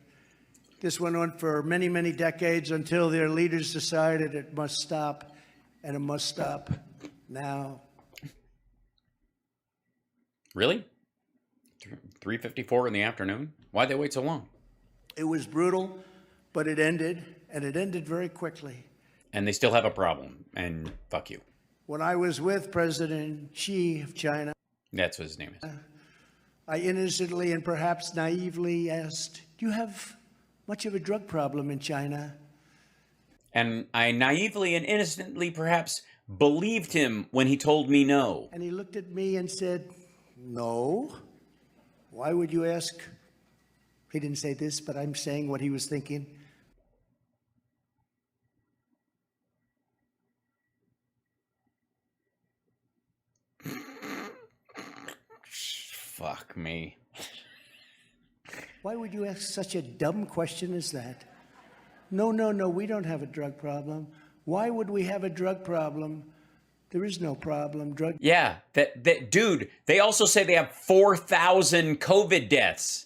C: This went on for many, many decades until their leaders decided it must stop, and it must stop now.
A: Really? 3:54 in the afternoon? Why'd they wait so long?
C: It was brutal, but it ended, and it ended very quickly.
A: And they still have a problem, and fuck you.
C: When I was with President Xi of China,
A: That's what his name is.
C: I innocently and perhaps naively asked, "Do you have much of a drug problem in China?"
A: And I naively and innocently perhaps believed him when he told me no.
C: And he looked at me and said, "No. Why would you ask?" He didn't say this, but I'm saying what he was thinking.
A: Fuck me.
C: Why would you ask such a dumb question as that? No, we don't have a drug problem. Why would we have a drug problem? There is no problem.
A: Yeah, that dude, they also say they have 4,000 COVID deaths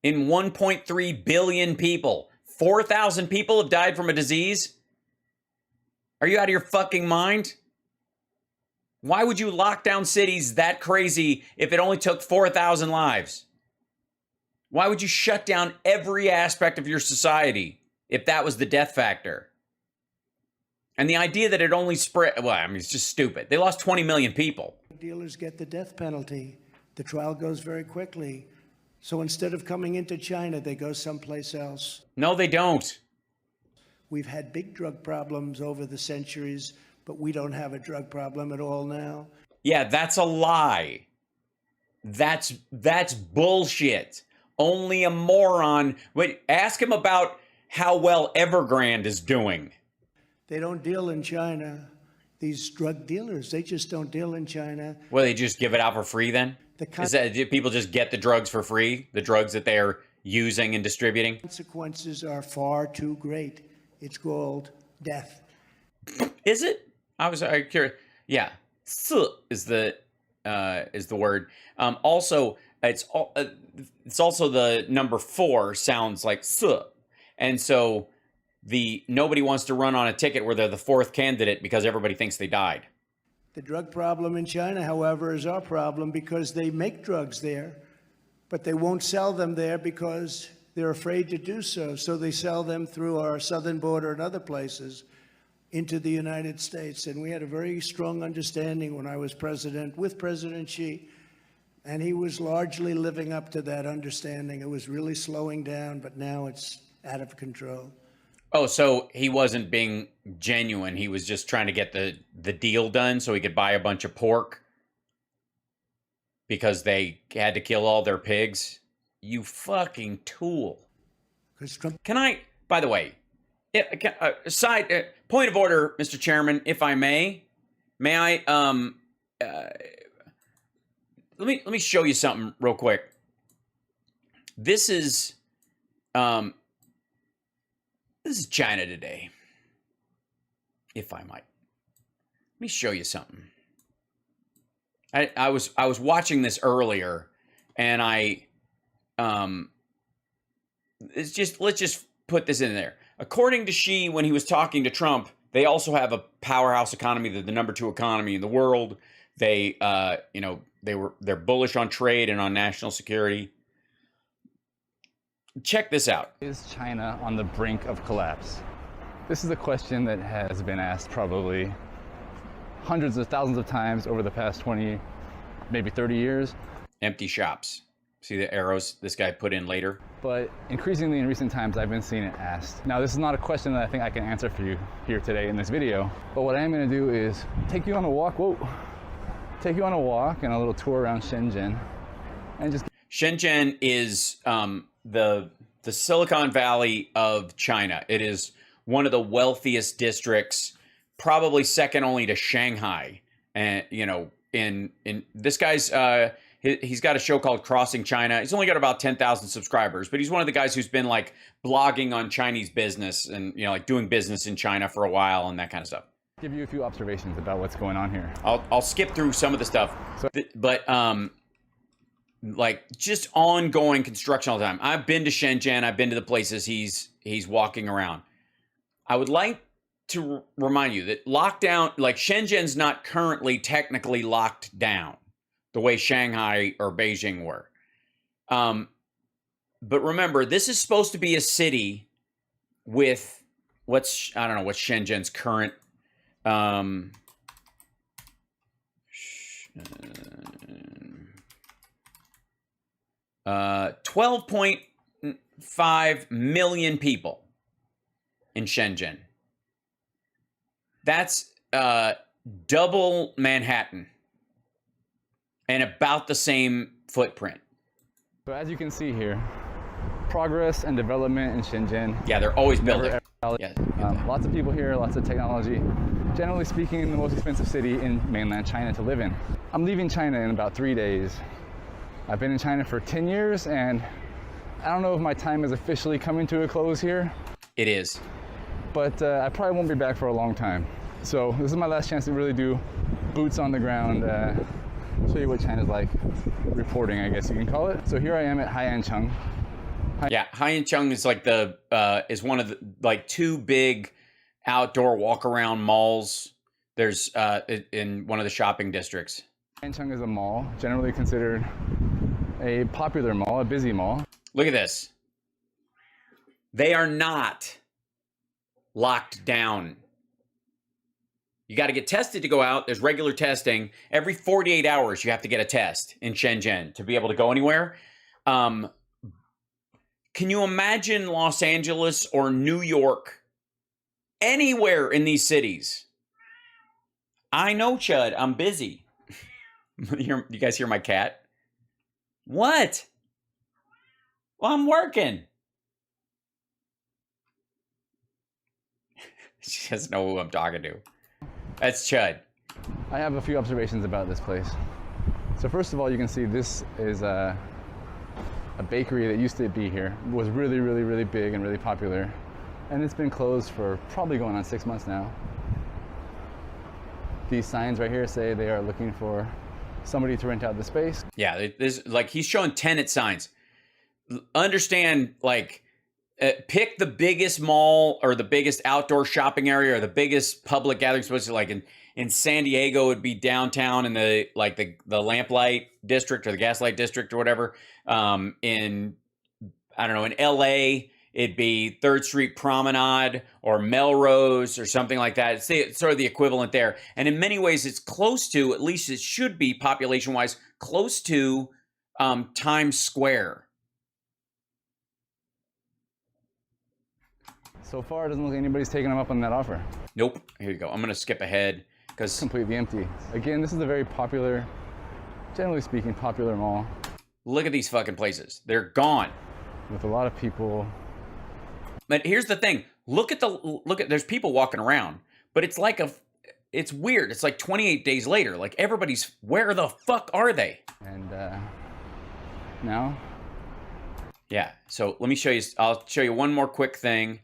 A: in 1.3 billion people. 4,000 people have died from a disease? Are you out of your fucking mind? Why would you lock down cities that crazy if it only took 4,000 lives? Why would you shut down every aspect of your society if that was the death factor? And the idea that it only spread, well, I mean, it's just stupid. They lost 20 million people.
C: Dealers get the death penalty. The trial goes very quickly. So instead of coming into China, they go someplace else.
A: No, they don't.
C: We've had big drug problems over the centuries, but we don't have a drug problem at all now.
A: Yeah, that's a lie. That's bullshit. Only a moron. Wait, ask him about how well Evergrande is doing.
C: They don't deal in China. These drug dealers, they just don't deal in China.
A: Well, they just give it out for free then? Do people just get the drugs for free? The drugs that they're using and distributing?
C: Consequences are far too great. It's called death.
A: Is it? I was curious. Yeah, is the word. Also, it's also the number 4 sounds like and so nobody wants to run on a ticket where they're the 4th candidate because everybody thinks they died.
C: The drug problem in China, however, is our problem because they make drugs there, but they won't sell them there because they're afraid to do so. So they sell them through our southern border and other places into the United States. And we had a very strong understanding when I was president with President Xi, and he was largely living up to that understanding. It was really slowing down, but now it's out of control.
A: Oh, so he wasn't being genuine. He was just trying to get the deal done so he could buy a bunch of pork because they had to kill all their pigs. You fucking tool. Can I, by the way, point of order, Mr. Chairman, if I may I, let me show you something real quick. This is China today, if I might. Let me show you something. I was watching this earlier, and let's just put this in there. According to Xi, when he was talking to Trump, they also have a powerhouse economy. They're the #2 economy in the world. They're bullish on trade and on national security. Check this out.
D: Is China on the brink of collapse? This is a question that has been asked probably hundreds of thousands of times over the past 20, maybe 30 years.
A: Empty shops. See the arrows this guy put in later?
D: But increasingly in recent times, I've been seeing it asked. Now, this is not a question that I think I can answer for you here today in this video, but what I am gonna do is take you on a walk, take you on a walk and a little tour around Shenzhen, and just...
A: Shenzhen is the Silicon Valley of China. It is one of the wealthiest districts, probably second only to Shanghai. And in this guy's he's got a show called Crossing China. He's only got about 10,000 subscribers, but he's one of the guys who's been like blogging on Chinese business and like doing business in China for a while and that kind of stuff.
D: Give you a few observations about what's going on here.
A: I'll skip through some of the stuff, but like just ongoing construction all the time. I've been to Shenzhen. I've been to the places he's walking around. I would like to remind you that lockdown, like Shenzhen's not currently technically locked down the way Shanghai or Beijing were. But remember, this is supposed to be a city with I don't know what's Shenzhen's current 12.5 million people in Shenzhen. That's double Manhattan and about the same footprint.
D: So as you can see here, progress and development in Shenzhen.
A: Yeah, they're always building.
D: Lots of people here, lots of technology. Generally speaking, the most expensive city in mainland China to live in. I'm leaving China in about 3 days. I've been in China for 10 years, and I don't know if my time is officially coming to a close here.
A: It is.
D: But I probably won't be back for a long time. So this is my last chance to really do boots on the ground, show you what China's like, reporting, I guess you can call it. So here I am at Haiyancheng.
A: Yeah, Haiyancheng is like is one of the like two big outdoor walk-around malls. There's in one of the shopping districts.
D: Haiyancheng is a mall, generally considered a popular mall, a busy mall.
A: Look at this. They are not locked down. You got to get tested to go out. There's regular testing. Every 48 hours, you have to get a test in Shenzhen to be able to go anywhere. Can you imagine Los Angeles or New York, anywhere in these cities? I know, Chud. I'm busy. You guys hear my cat? What? Well, I'm working. She doesn't know who I'm talking to. That's Chud.
D: I have a few observations about this place. So first of all, you can see this is a bakery that used to be here. It was really, really, really big and really popular. And it's been closed for probably going on 6 months now. These signs right here say they are looking for somebody to rent out the space.
A: Yeah, there's like he's showing tenant signs. Understand, like, pick the biggest mall or the biggest outdoor shopping area or the biggest public gathering space. Like in San Diego, it'd be downtown in the lamplight district or the gaslight district or whatever. In I don't know, in LA, it'd be 3rd Street Promenade or Melrose or something like that. It's sort of the equivalent there. And in many ways, it's close to, at least it should be population-wise, close to Times Square.
D: So far, it doesn't look like anybody's taking them up on that offer.
A: Nope. Here you go. I'm gonna skip ahead because
D: Completely empty. Again, this is a very popular, generally speaking, popular mall
A: look at these fucking places. They're gone.
D: with a lot of people.
A: But here's the thing. Look at there's people walking around, but it's like it's weird. It's like 28 days later. Like everybody's, where the fuck are they?
D: And now,
A: Yeah. So let me show you. I'll show you one more quick thing.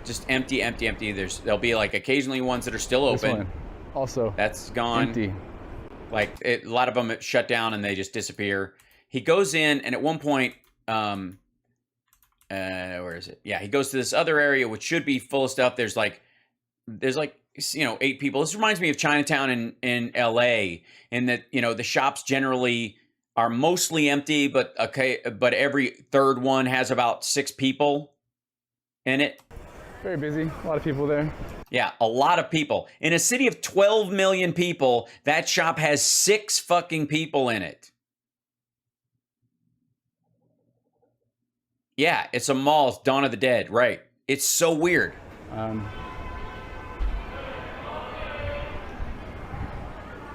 A: Just empty, empty, empty. There'll be like occasionally ones that are still
D: this
A: open.
D: one also
A: That's gone.
D: empty.
A: Like a lot of them shut down and they just disappear. He goes in and at one point, where is it? Yeah, he goes to this other area which should be full of stuff. There's like 8 people. This reminds me of Chinatown in LA, in that the shops generally are mostly empty, but every third one has about 6 people in it.
D: Very busy. A lot of people there.
A: Yeah, a lot of people. In a city of 12 million people, that shop has 6 fucking people in it. Yeah, it's a mall. It's Dawn of the Dead, right? It's so weird.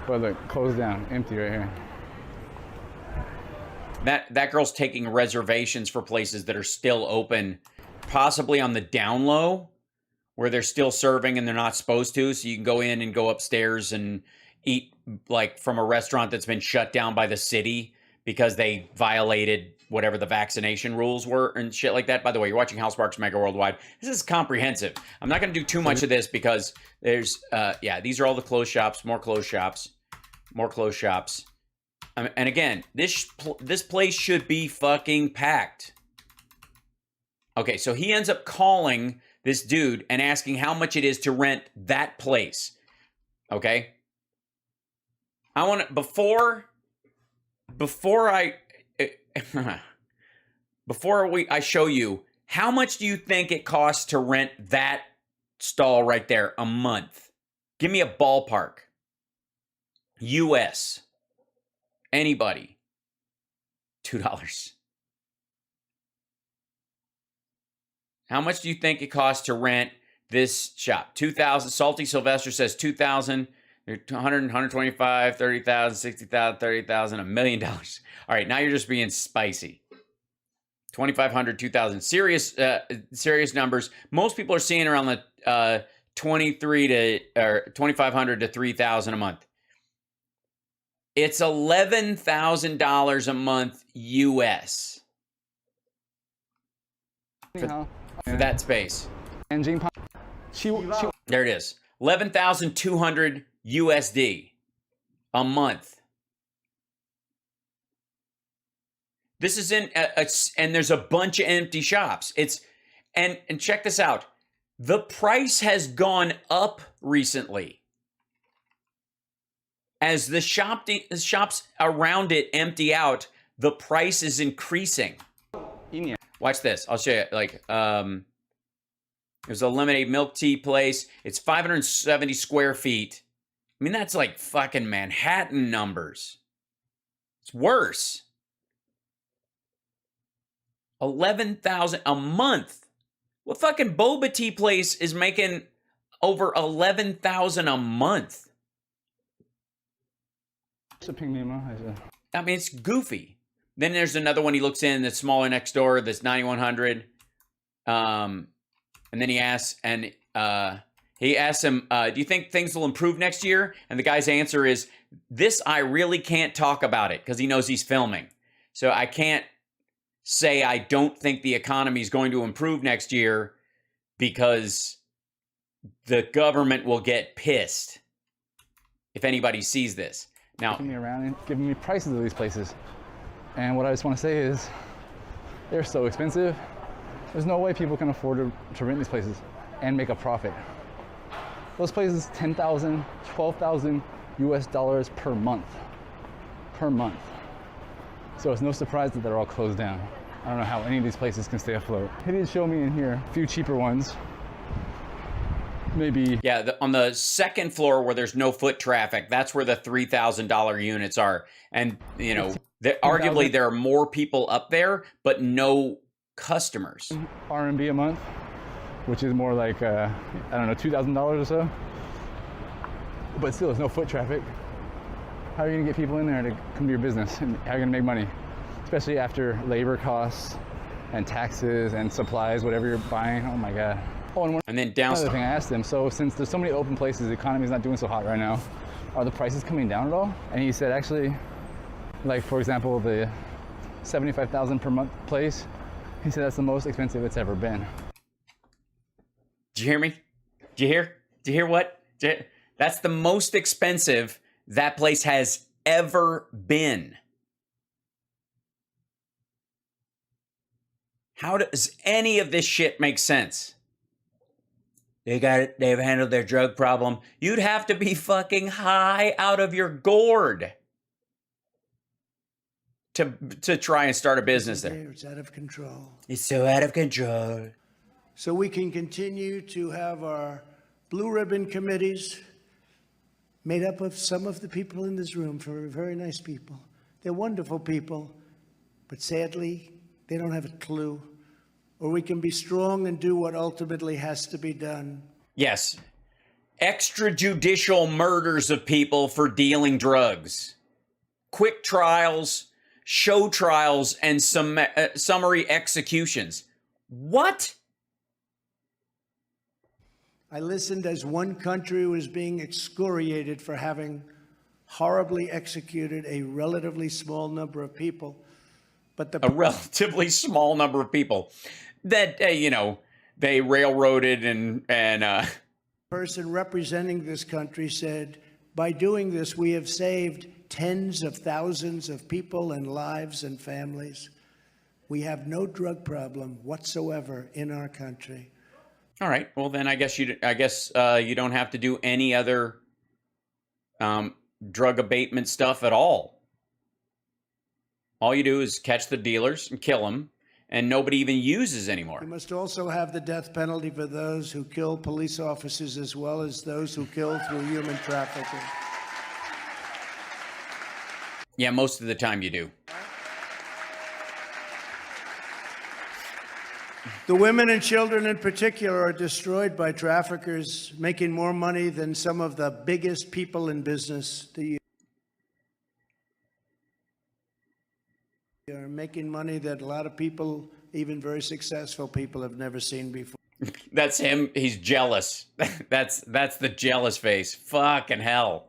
D: But look, closed down, empty right here.
A: That girl's taking reservations for places that are still open, possibly on the down low, where they're still serving and they're not supposed to. So you can go in and go upstairs and eat like from a restaurant that's been shut down by the city because they violated whatever the vaccination rules were and shit like that. By the way, you're watching House Sparks Mega Worldwide. This is comprehensive. I'm not going to do too much of this because there's, these are all the closed shops, more closed shops, more closed shops. And again, this place should be fucking packed. Okay, so he ends up calling this dude and asking how much it is to rent that place. Okay? I want to, before I show you, how much do you think it costs to rent that stall right there a month? Give me a ballpark. US. Anybody. $2. How much do you think it costs to rent this shop? 2,000. Salty Sylvester says 2,000. 100, 125, 30,000, 60,000, 30,000, $1 million. All right, now you're just being spicy. 2,500, 2,000. Serious numbers. Most people are seeing around the 2,500 to 3,000 a month. It's $11,000 a month US for that space.
D: And Jing Pong,
A: There it is. 11,200 USD a month. This is in and there's a bunch of empty shops. And check this out. The price has gone up recently. As the shops around it empty out, the price is increasing. Watch this. I'll show you. Like, there's a lemonade milk tea place. It's 570 square feet. I mean, that's like fucking Manhattan numbers. It's worse. 11,000 a month. What fucking boba tea place is making over 11,000 a month? I mean, it's goofy. Then there's another one he looks in that's smaller next door. That's 9,100. And then he asks him, do you think things will improve next year? And the guy's answer is, this I really can't talk about it, because he knows he's filming. So I can't say I don't think the economy is going to improve next year because the government will get pissed if anybody sees this. Now,
D: taking me around and giving me prices of these places. And what I just want to say is, they're so expensive. There's no way people can afford to rent these places and make a profit. Those places, 10,000, 12,000 US dollars per month. Per month. So it's no surprise that they're all closed down. I don't know how any of these places can stay afloat. He did show me in here a few cheaper ones. Maybe.
A: Yeah, on the second floor where there's no foot traffic, that's where the $3,000 units are. And, Arguably, there are more people up there, but no customers.
D: RMB a month, which is more like, I don't know, $2,000 or so. But still, there's no foot traffic. How are you gonna get people in there to come to your business? And how are you gonna make money? Especially after labor costs and taxes and supplies, whatever you're buying. Oh my God. Oh,
A: and then down.
D: Another thing I asked him, so since there's so many open places, the economy's not doing so hot right now, are the prices coming down at all? And he said, actually, like for example, the 75,000 per month place, he said that's the most expensive it's ever been.
A: Did you hear me? Did you hear? Did you hear what? That's the most expensive that place has ever been. How does any of this shit make sense? They got it. They've handled their drug problem. You'd have to be fucking high out of your gourd to try and start a business there.
C: It's out of control.
A: It's so out of control.
C: So we can continue to have our blue ribbon committees made up of some of the people in this room, for very nice people. They're wonderful people, but sadly, they don't have a clue. Or we can be strong and do what ultimately has to be done.
A: Yes. Extrajudicial murders of people for dealing drugs. Quick trials, show trials, and summary executions. What?
C: I listened as one country was being excoriated for having horribly executed a relatively small number of people. But a
A: relatively small number of people that, they railroaded and
C: person representing this country said, by doing this, we have saved tens of thousands of people and lives and families. We have no drug problem whatsoever in our country.
A: All right. Well, then I guess you don't have to do any other drug abatement stuff at all. All you do is catch the dealers and kill them, and nobody even uses anymore.
C: We must also have the death penalty for those who kill police officers as well as those who kill through human trafficking.
A: Yeah, most of the time you do.
C: The women and children in particular are destroyed by traffickers, making more money than some of the biggest people in business. Are making money that a lot of people, even very successful people, have never seen before.
A: That's him. He's jealous. That's the jealous face. Fucking hell.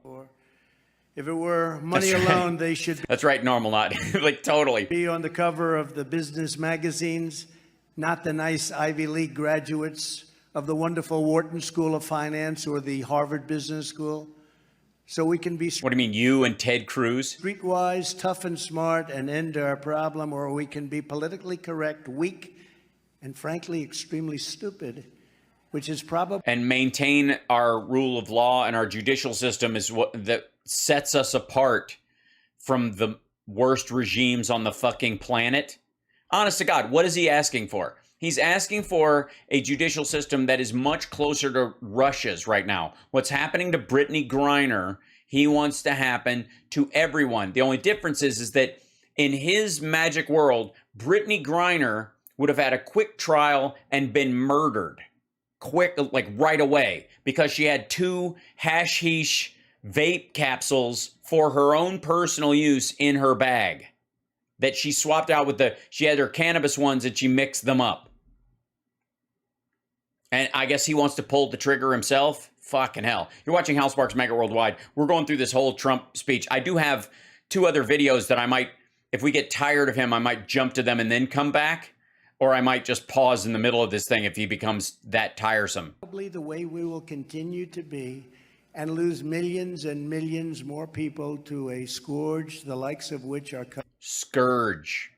C: If it were money alone, they should
A: That's right, normal, not like totally
C: be on the cover of the business magazines, not the nice Ivy League graduates of the wonderful Wharton School of Finance or the Harvard Business School. So we can be
A: What do you mean, you and Ted Cruz?
C: Streetwise, tough and smart, and end our problem, or we can be politically correct, weak, and frankly, extremely stupid, which is probably...
A: And maintain our rule of law and our judicial system is what that sets us apart from the worst regimes on the fucking planet. Honest to God, what is he asking for? He's asking for a judicial system that is much closer to Russia's right now. What's happening to Brittany Griner, he wants to happen to everyone. The only difference is that in his magic world, Brittany Griner would have had a quick trial and been murdered. Quick, like right away, because she had 2 hashish vape capsules for her own personal use in her bag that she swapped out with she had her cannabis ones and she mixed them up. And I guess he wants to pull the trigger himself. Fucking hell. You're watching Hal Sparks Mega Worldwide. We're going through this whole Trump speech. I do have 2 other videos that I might, if we get tired of him, I might jump to them and then come back. Or I might just pause in the middle of this thing if he becomes that tiresome.
C: Probably the way we will continue to be and lose millions and millions more people to a scourge, the likes of which are...
A: Scourge.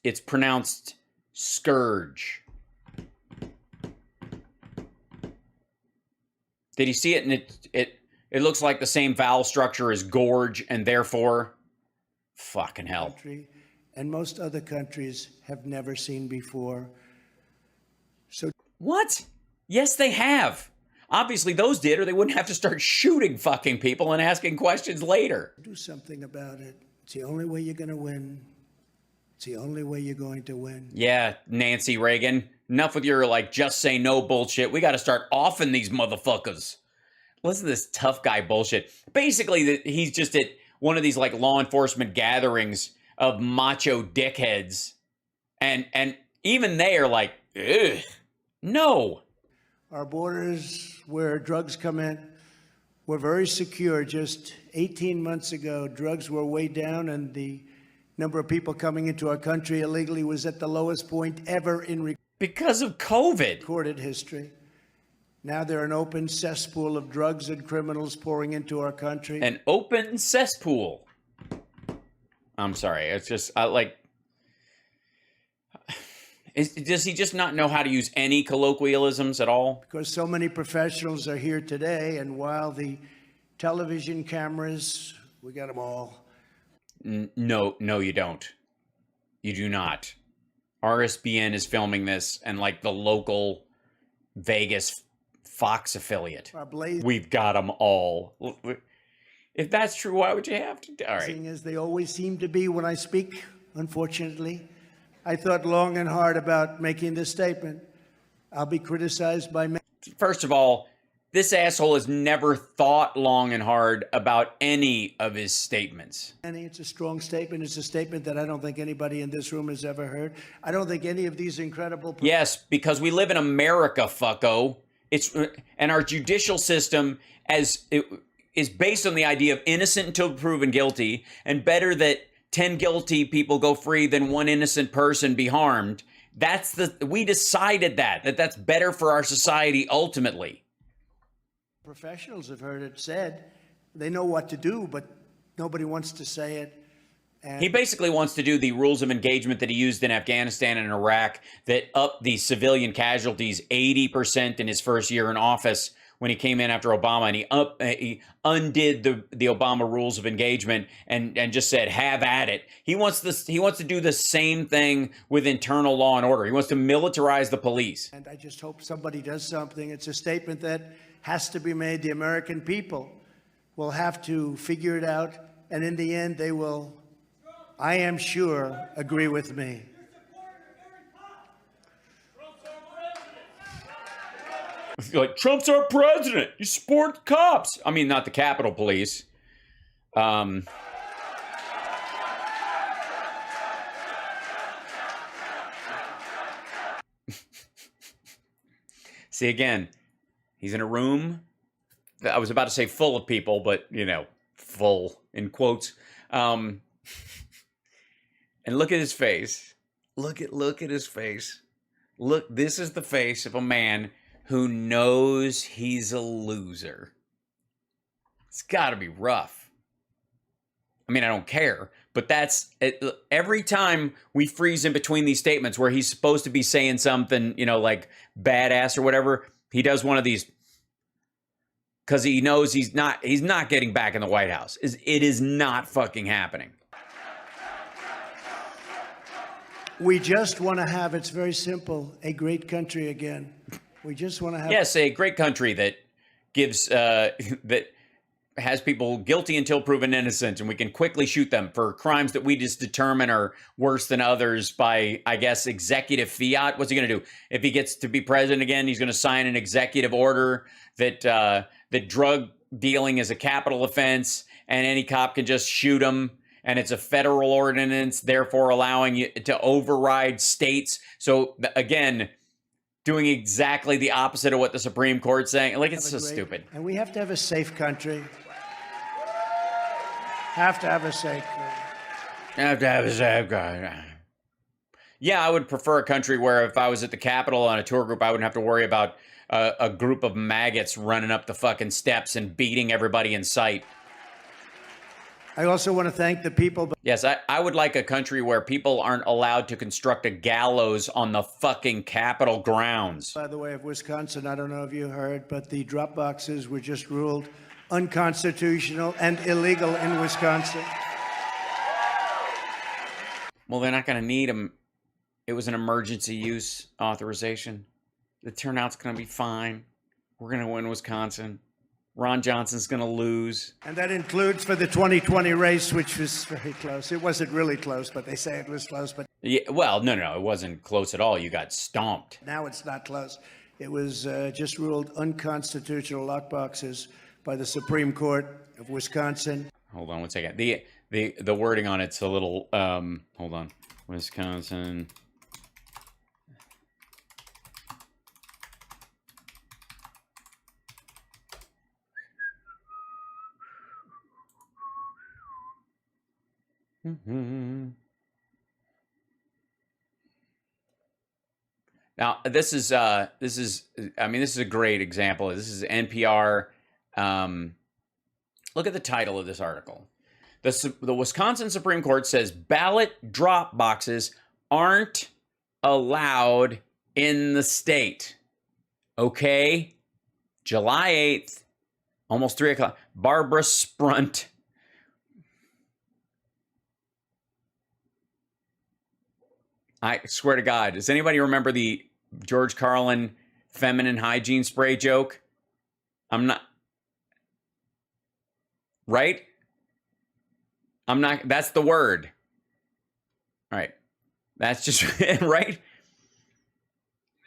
A: It's pronounced scourge. Did you see it? And it looks like the same vowel structure as gorge, and therefore, fucking hell.
C: And most other countries have never seen before. So
A: what? Yes, they have. Obviously those did, or they wouldn't have to start shooting fucking people and asking questions later.
C: Do something about it. It's the only way you're going to win. It's the only way you're going to win.
A: Yeah, Nancy Reagan. Enough with your, like, just say no bullshit. We got to start offing these motherfuckers. Listen to this tough guy bullshit. Basically, he's just at one of these, like, law enforcement gatherings of macho dickheads. And even they are like, ugh, no.
C: Our borders where drugs come in were very secure. Just 18 months ago, drugs were way down, and the number of people coming into our country illegally was at the lowest point ever in
A: because of COVID.
C: Recorded history. Now they're an open cesspool of drugs and criminals pouring into our country.
A: An open cesspool. I'm sorry. It's just, does he just not know how to use any colloquialisms at all?
C: Because so many professionals are here today, and while the television cameras, we got them all.
A: No, you don't. You do not. RSBN is filming this, and like the local Vegas Fox affiliate. We've got them all. If that's true, why would you have to? All right.
C: As they always seem to be when I speak, unfortunately. I thought long and hard about making this statement. I'll be criticized by many.
A: First of all, this asshole has never thought long and hard about any of his statements.
C: It's a strong statement. It's a statement that I don't think anybody in this room has ever heard. I don't think any of these incredible...
A: Yes, because we live in America, fucko. And our judicial system is based on the idea of innocent until proven guilty, and better that 10 guilty people go free than one innocent person be harmed. We decided that's better for our society ultimately.
C: Professionals have heard it said. They know what to do, but nobody wants to say it. And
A: he basically wants to do the rules of engagement that he used in Afghanistan and Iraq that upped the civilian casualties 80% in his first year in office when he came in after Obama, and he undid the Obama rules of engagement and just said, have at it. He wants to do the same thing with internal law and order. He wants to militarize the police.
C: And I just hope somebody does something. It's a statement that has to be made. The American people will have to figure it out, and in the end, they will, I am sure, agree with me.
A: Like, Trump's our president. You support cops. I mean, not the Capitol Police. See, again, he's in a room. I was about to say full of people, but, full in quotes. And look at his face. Look at his face. Look, this is the face of a man who knows he's a loser. It's got to be rough. I mean, I don't care, but that's it. Every time we freeze in between these statements where he's supposed to be saying something, like badass or whatever, he does one of these because he knows he's not getting back in the White House. It is not fucking happening.
C: We just want to have, it's very simple, a great country again. We just want to have...
A: Yes, a great country that gives, that has people guilty until proven innocent, and we can quickly shoot them for crimes that we just determine are worse than others by, I guess, executive fiat. What's he going to do? If he gets to be president again, he's going to sign an executive order that that drug dealing is a capital offense, and any cop can just shoot him, and it's a federal ordinance, therefore allowing you to override states. So, again, doing exactly the opposite of what the Supreme Court's saying. Like, it's so stupid.
C: And we have to have a safe country. Have to have a safe country.
A: Yeah, I would prefer a country where if I was at the Capitol on a tour group, I wouldn't have to worry about a group of maggots running up the fucking steps and beating everybody in sight.
C: I also want to thank the people.
A: Yes, I would like a country where people aren't allowed to construct a gallows on the fucking Capitol grounds.
C: By the way, of Wisconsin, I don't know if you heard, but the drop boxes were just ruled unconstitutional and illegal in Wisconsin.
A: Well, they're not going to need them. It was an emergency use authorization. The turnout's going to be fine. We're going to win Wisconsin. Ron Johnson's going to lose.
C: And that includes for the 2020 race, which was very close. It wasn't really close, but they say it was close. But
A: Yeah, well, no. It wasn't close at all. You got stomped.
C: now it's not close. It was just ruled unconstitutional lockboxes by the Supreme Court of Wisconsin.
A: Hold on one second. The wording on it's a little, hold on. Wisconsin. Now, this is a great example. This is NPR. Look at the title of this article. The Wisconsin Supreme Court says ballot drop boxes aren't allowed in the state. Okay? July 8th, almost 3 o'clock. Barbara Sprunt. I swear to God, does anybody remember the George Carlin feminine hygiene spray joke? I'm not. Right? I'm not. That's the word. All right. That's just right.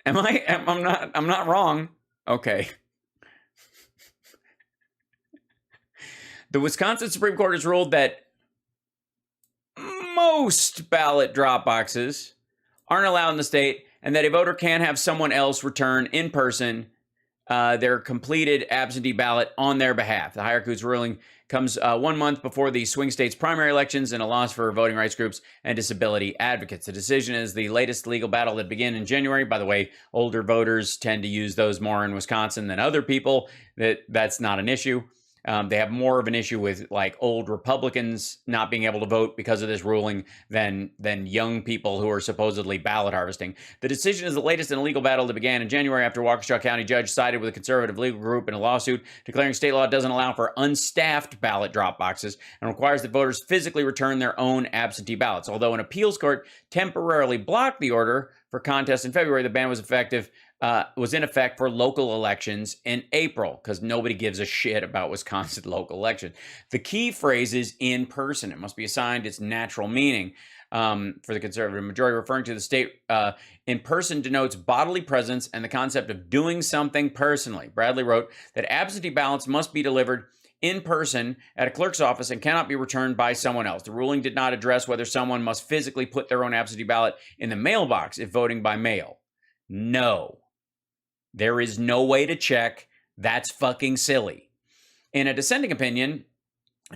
A: I'm not wrong. Okay. The Wisconsin Supreme Court has ruled that most ballot drop boxes aren't allowed in the state, and that a voter can have someone else return in person their completed absentee ballot on their behalf. The higher court's ruling comes 1 month before the swing state's primary elections and a loss for voting rights groups and disability advocates. The decision is the latest legal battle that began in January. By the way, older voters tend to use those more in Wisconsin than other people. That's not an issue. They have more of an issue with like old Republicans not being able to vote because of this ruling than young people who are supposedly ballot harvesting. The decision is the latest in a legal battle that began in January after Waukesha County judge sided with a conservative legal group in a lawsuit declaring state law doesn't allow for unstaffed ballot drop boxes and requires that voters physically return their own absentee ballots. Although an appeals court temporarily blocked the order for contest in February, the ban was in effect for local elections in April because nobody gives a shit about Wisconsin local elections. The key phrase is in person. It must be assigned its natural meaning. For the conservative majority, referring to the state in person denotes bodily presence and the concept of doing something personally. Bradley wrote that absentee ballots must be delivered in person at a clerk's office and cannot be returned by someone else. The ruling did not address whether someone must physically put their own absentee ballot in the mailbox if voting by mail. No. There is no way to check. That's fucking silly. In a dissenting opinion,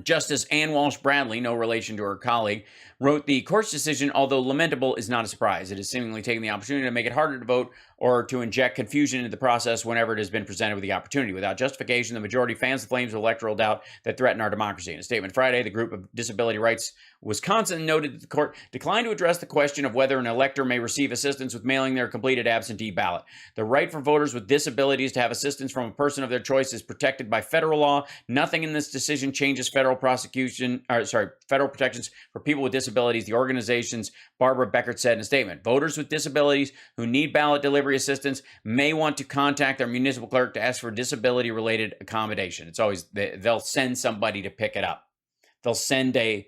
A: Justice Ann Walsh Bradley, no relation to her colleague, wrote the court's decision, although lamentable, is not a surprise. It has seemingly taken the opportunity to make it harder to vote or to inject confusion into the process whenever it has been presented with the opportunity. Without justification, the majority fans the flames of electoral doubt that threaten our democracy. In a statement Friday, the group of Disability Rights Wisconsin noted that the court declined to address the question of whether an elector may receive assistance with mailing their completed absentee ballot. The right for voters with disabilities to have assistance from a person of their choice is protected by federal law. Nothing in this decision changes federal protections for people with disabilities, the organization's Barbara Beckert said in a statement. Voters with disabilities who need ballot delivery assistance may want to contact their municipal clerk to ask for disability-related accommodation. It's always, they'll send somebody to pick it up. They'll send an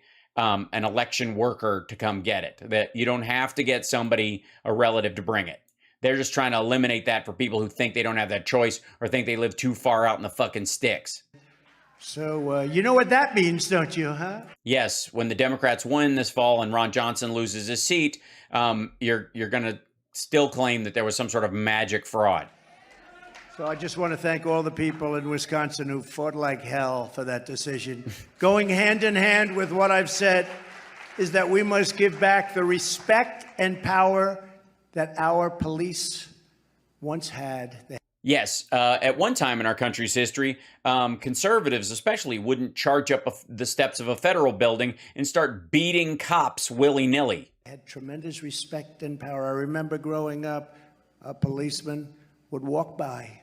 A: election worker to come get it. That you don't have to get somebody, a relative, to bring it. They're just trying to eliminate that for people who think they don't have that choice or think they live too far out in the fucking sticks.
C: So you know what that means, don't you, huh?
A: Yes, when the Democrats win this fall and Ron Johnson loses his seat, you're going to still claim that there was some sort of magic fraud.
C: So I just want to thank all the people in Wisconsin who fought like hell for that decision. Going hand in hand with what I've said is that we must give back the respect and power that our police once had.
A: Yes, at one time in our country's history, conservatives especially wouldn't charge up the steps of a federal building and start beating cops willy-nilly.
C: Had tremendous respect and power. I remember growing up, a policeman would walk by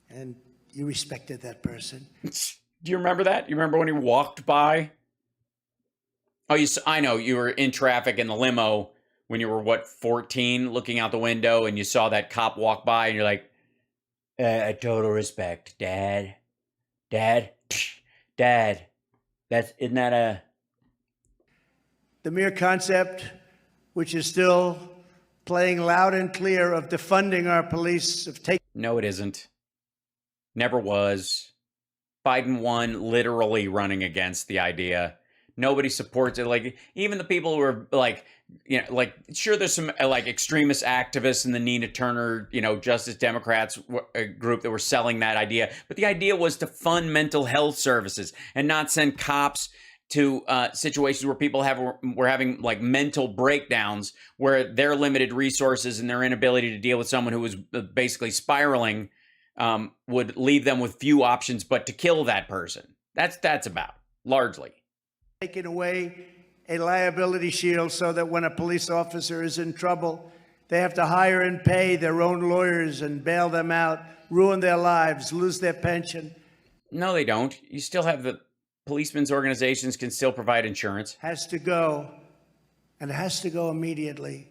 C: and you respected that person.
A: Do you remember that? You remember when he walked by? Oh, I know. You were in traffic in the limo when you were, 14, looking out the window, and you saw that cop walk by, and you're like, Total respect, Dad. Dad? Psh, Dad. Isn't that a...
C: The mere concept, which is still playing loud and clear, of defunding our police, of taking...
A: No, it isn't. Never was. Biden won literally running against the idea. Nobody supports it. Like, even the people who are like, you know, like, sure, there's some like extremist activists in the Nina Turner, you know, Justice Democrats group that were selling that idea. But the idea was to fund mental health services and not send cops to situations where people were having like mental breakdowns, where their limited resources and their inability to deal with someone who was basically spiraling would leave them with few options but to kill that person. That's about, largely.
C: Taking away a liability shield so that when a police officer is in trouble, they have to hire and pay their own lawyers and bail them out, ruin their lives, lose their pension.
A: No, they don't. You still have the policemen's organizations can still provide insurance.
C: Has to go, and it has to go immediately.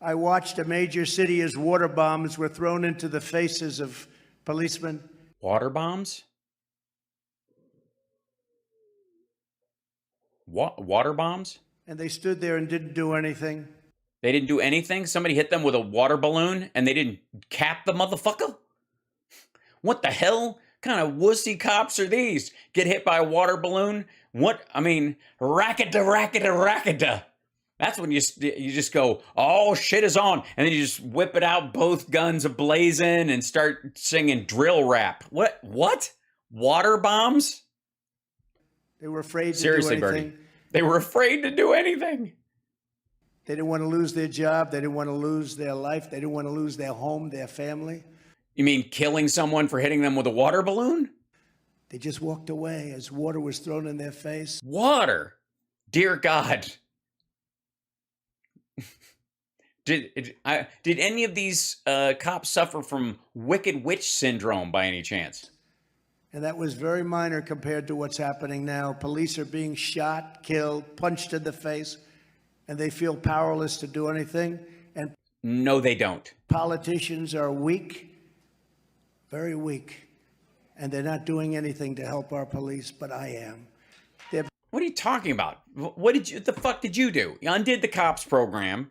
C: I watched a major city as water bombs were thrown into the faces of policemen.
A: Water bombs? Water bombs?
C: And they stood there and didn't do anything.
A: They didn't do anything? Somebody hit them with a water balloon and they didn't cap the motherfucker? What the hell kind of wussy cops are these? Get hit by a water balloon? What? I mean, racketa, racketa, racketa. That's when you just go, oh, shit is on. And then you just whip it out, both guns ablazing, and start singing drill rap. What? Water bombs?
C: They were afraid to
A: Seriously,
C: do anything.
A: Bertie. They were afraid to do anything.
C: They didn't want to lose their job. They didn't want to lose their life. They didn't want to lose their home, their family.
A: You mean killing someone for hitting them with a water balloon?
C: They just walked away as water was thrown in their face.
A: Water? Dear God. Did any of these cops suffer from Wicked Witch syndrome by any chance?
C: And that was very minor compared to what's happening now. Police are being shot, killed, punched in the face, and they feel powerless to do anything. And
A: no, they don't.
C: Politicians are weak, very weak, and they're not doing anything to help our police, but I am.
A: What are you talking about? What the fuck did you do? You undid the cops program.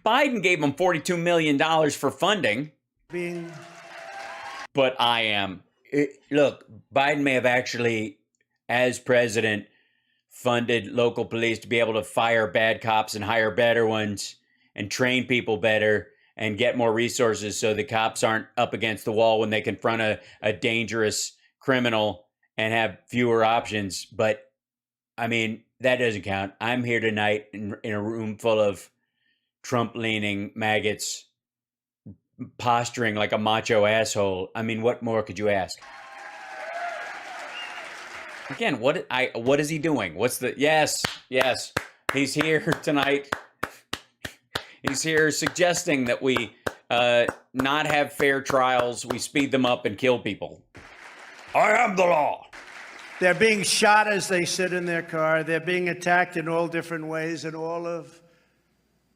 A: Biden gave them $42 million for funding. But I am. Look, Biden may have actually, as president, funded local police to be able to fire bad cops and hire better ones and train people better and get more resources so the cops aren't up against the wall when they confront a dangerous criminal and have fewer options. But, I mean, that doesn't count. I'm here tonight in a room full of Trump-leaning maggots posturing like a macho asshole. I mean, what more could you ask? Again, what is he doing? What's the... Yes. He's here tonight. He's here suggesting that we not have fair trials. We speed them up and kill people. I am the law.
C: They're being shot as they sit in their car. They're being attacked in all different ways, and all of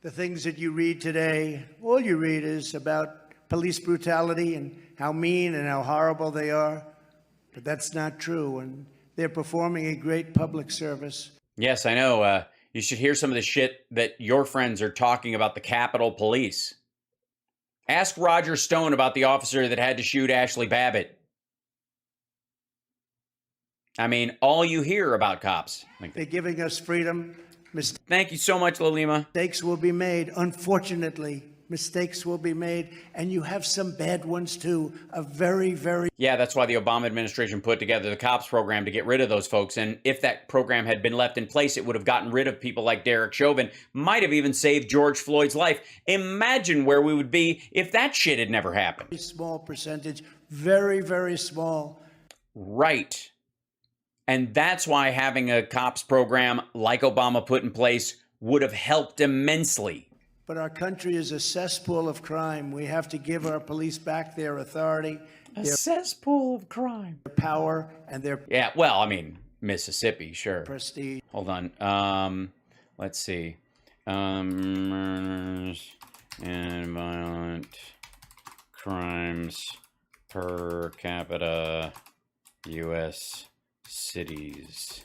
C: the things that you read today, all you read is about police brutality and how mean and how horrible they are. But that's not true, and they're performing a great public service.
A: Yes, I know. You should hear some of the shit that your friends are talking about the Capitol Police. Ask Roger Stone about the officer that had to shoot Ashley Babbitt. I mean, all you hear about cops.
C: They're giving us freedom.
A: Thank you so much, Lolima.
C: Mistakes will be made. Unfortunately, mistakes will be made. And you have some bad ones, too. A very, very...
A: Yeah, that's why the Obama administration put together the COPS program to get rid of those folks. And if that program had been left in place, it would have gotten rid of people like Derek Chauvin. Might have even saved George Floyd's life. Imagine where we would be if that shit had never happened.
C: Small percentage. Very, very small.
A: Right. And that's why having a COPS program like Obama put in place would have helped immensely.
C: But our country is a cesspool of crime. We have to give our police back their authority.
A: A cesspool of crime.
C: Their power and their...
A: Yeah, well, I mean, Mississippi, sure.
C: Prestige.
A: Hold on. Let's see. Murders and violent crimes per capita U.S. cities.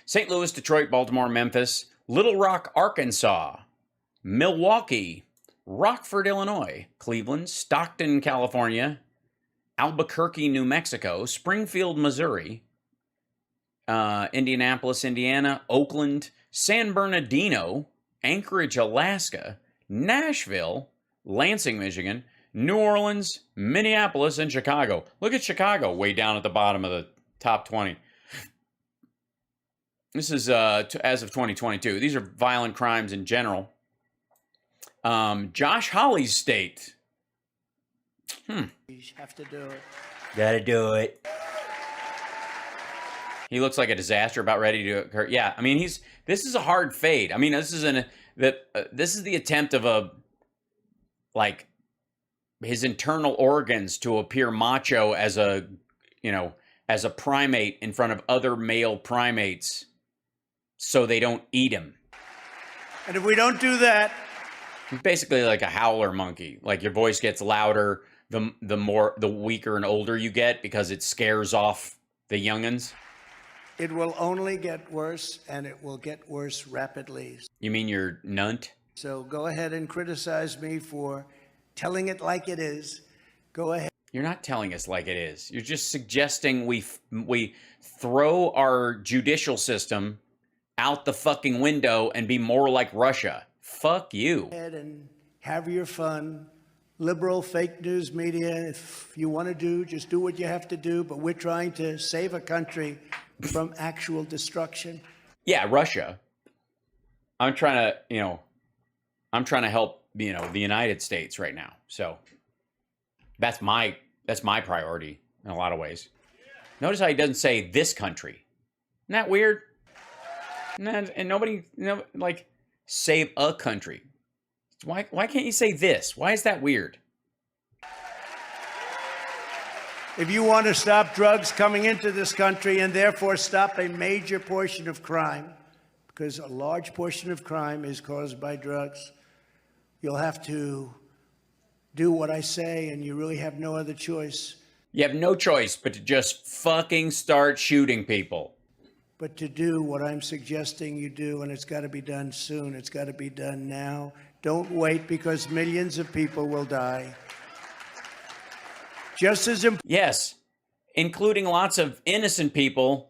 A: St. Louis, Detroit, Baltimore, Memphis, Little Rock, Arkansas, Milwaukee, Rockford, Illinois, Cleveland, Stockton, California, Albuquerque, New Mexico, Springfield, Missouri, Indianapolis, Indiana, Oakland, San Bernardino, Anchorage, Alaska, Nashville, Lansing, Michigan, New Orleans, Minneapolis, and Chicago. Look at Chicago way down at the bottom of the top 20. This is as of 2022. These are violent crimes in general. Josh Hawley's state.
C: You have to do it.
A: Gotta do it. He looks like a disaster about ready to occur. Yeah, I mean, this is a hard fade. I mean, this is this is the attempt of his internal organs to appear macho as a primate in front of other male primates so they don't eat him.
C: And if we don't do that,
A: He's basically like a howler monkey. Like your voice gets louder the weaker and older you get because it scares off the youngins.
C: it will only get worse, and it will get worse rapidly.
A: You mean your nunt?
C: So go ahead and criticize me for telling it like it is. Go ahead.
A: You're not telling us like it is. You're just suggesting we throw our judicial system out the fucking window and be more like Russia. Fuck you.
C: Go ahead and have your fun. Liberal fake news media, if you want to do, just do what you have to do. But we're trying to save a country from actual destruction.
A: Yeah, Russia. I'm trying to help, the United States right now. So that's my priority in a lot of ways. Notice how he doesn't say this country. Isn't that weird? And nobody, save a country. Why can't you say this? Why is that weird?
C: If you want to stop drugs coming into this country and therefore stop a major portion of crime, because a large portion of crime is caused by drugs, you'll have to do what I say, and you really have no other choice.
A: You have no choice but to just fucking start shooting people.
C: But to do what I'm suggesting you do, and it's got to be done soon. It's got to be done now. Don't wait, because millions of people will die. Just as important.
A: Yes, including lots of innocent people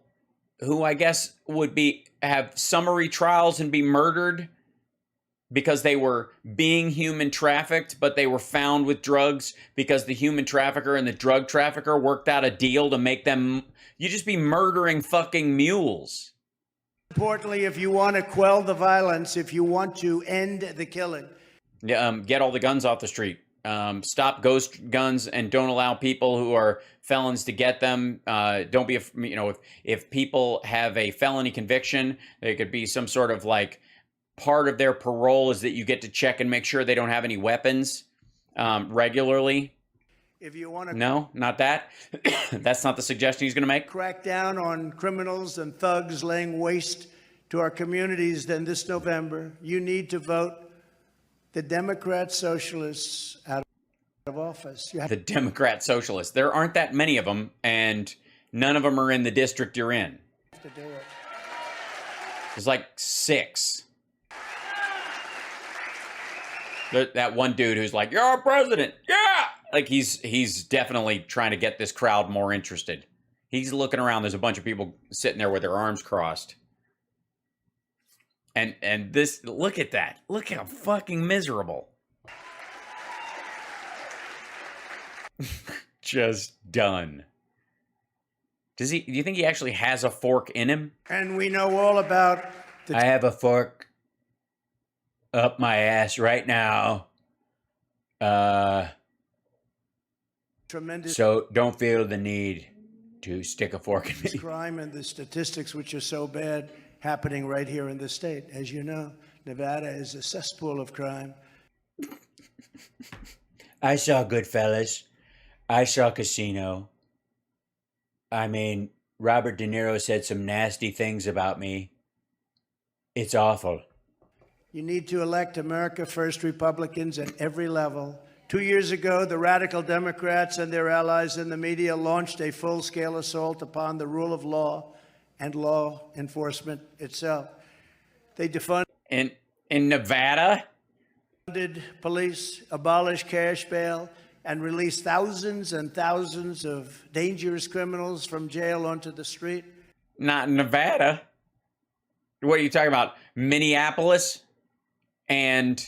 A: who I guess would have summary trials and be murdered because they were being human trafficked, but they were found with drugs because the human trafficker and the drug trafficker worked out a deal to make them. You just be murdering fucking mules.
C: Importantly, if you want to quell the violence, if you want to end the killing.
A: Get all the guns off the street. Stop ghost guns and don't allow people who are felons to get them. Don't be, if people have a felony conviction, there could be some sort of part of their parole is that you get to check and make sure they don't have any weapons regularly.
C: If you want to
A: No, not that. That's not the suggestion he's going to make.
C: crack down on criminals and thugs laying waste to our communities, then this November, you need to vote the Democrat Socialists out of office. You have
A: The Democrat Socialists. There aren't that many of them, and none of them are in the district you're in.
C: to do it.
A: There's like 6. That one dude who's like, "You're our president." Yeah. He's definitely trying to get this crowd more interested. He's looking around. There's a bunch of people sitting there with their arms crossed. And this, look at that. Look how fucking miserable. Just done. Do you think he actually has a fork in him?
C: And we know all about the
A: I have a fork up my ass right now.
C: tremendous
A: So don't feel the need to stick a fork in me.
C: crime and the statistics, which are so bad, happening right here in the state. As you know, Nevada is a cesspool of crime.
A: I saw Goodfellas. I saw Casino. I mean, Robert De Niro said some nasty things about me. It's awful.
C: You need to elect America First Republicans at every level. 2 years ago, the radical Democrats and their allies in the media launched a full-scale assault upon the rule of law and law enforcement itself. They defunded
A: In Nevada?
C: police, abolished cash bail, and released thousands and thousands of dangerous criminals from jail onto the street.
A: Not in Nevada. What are you talking about? Minneapolis and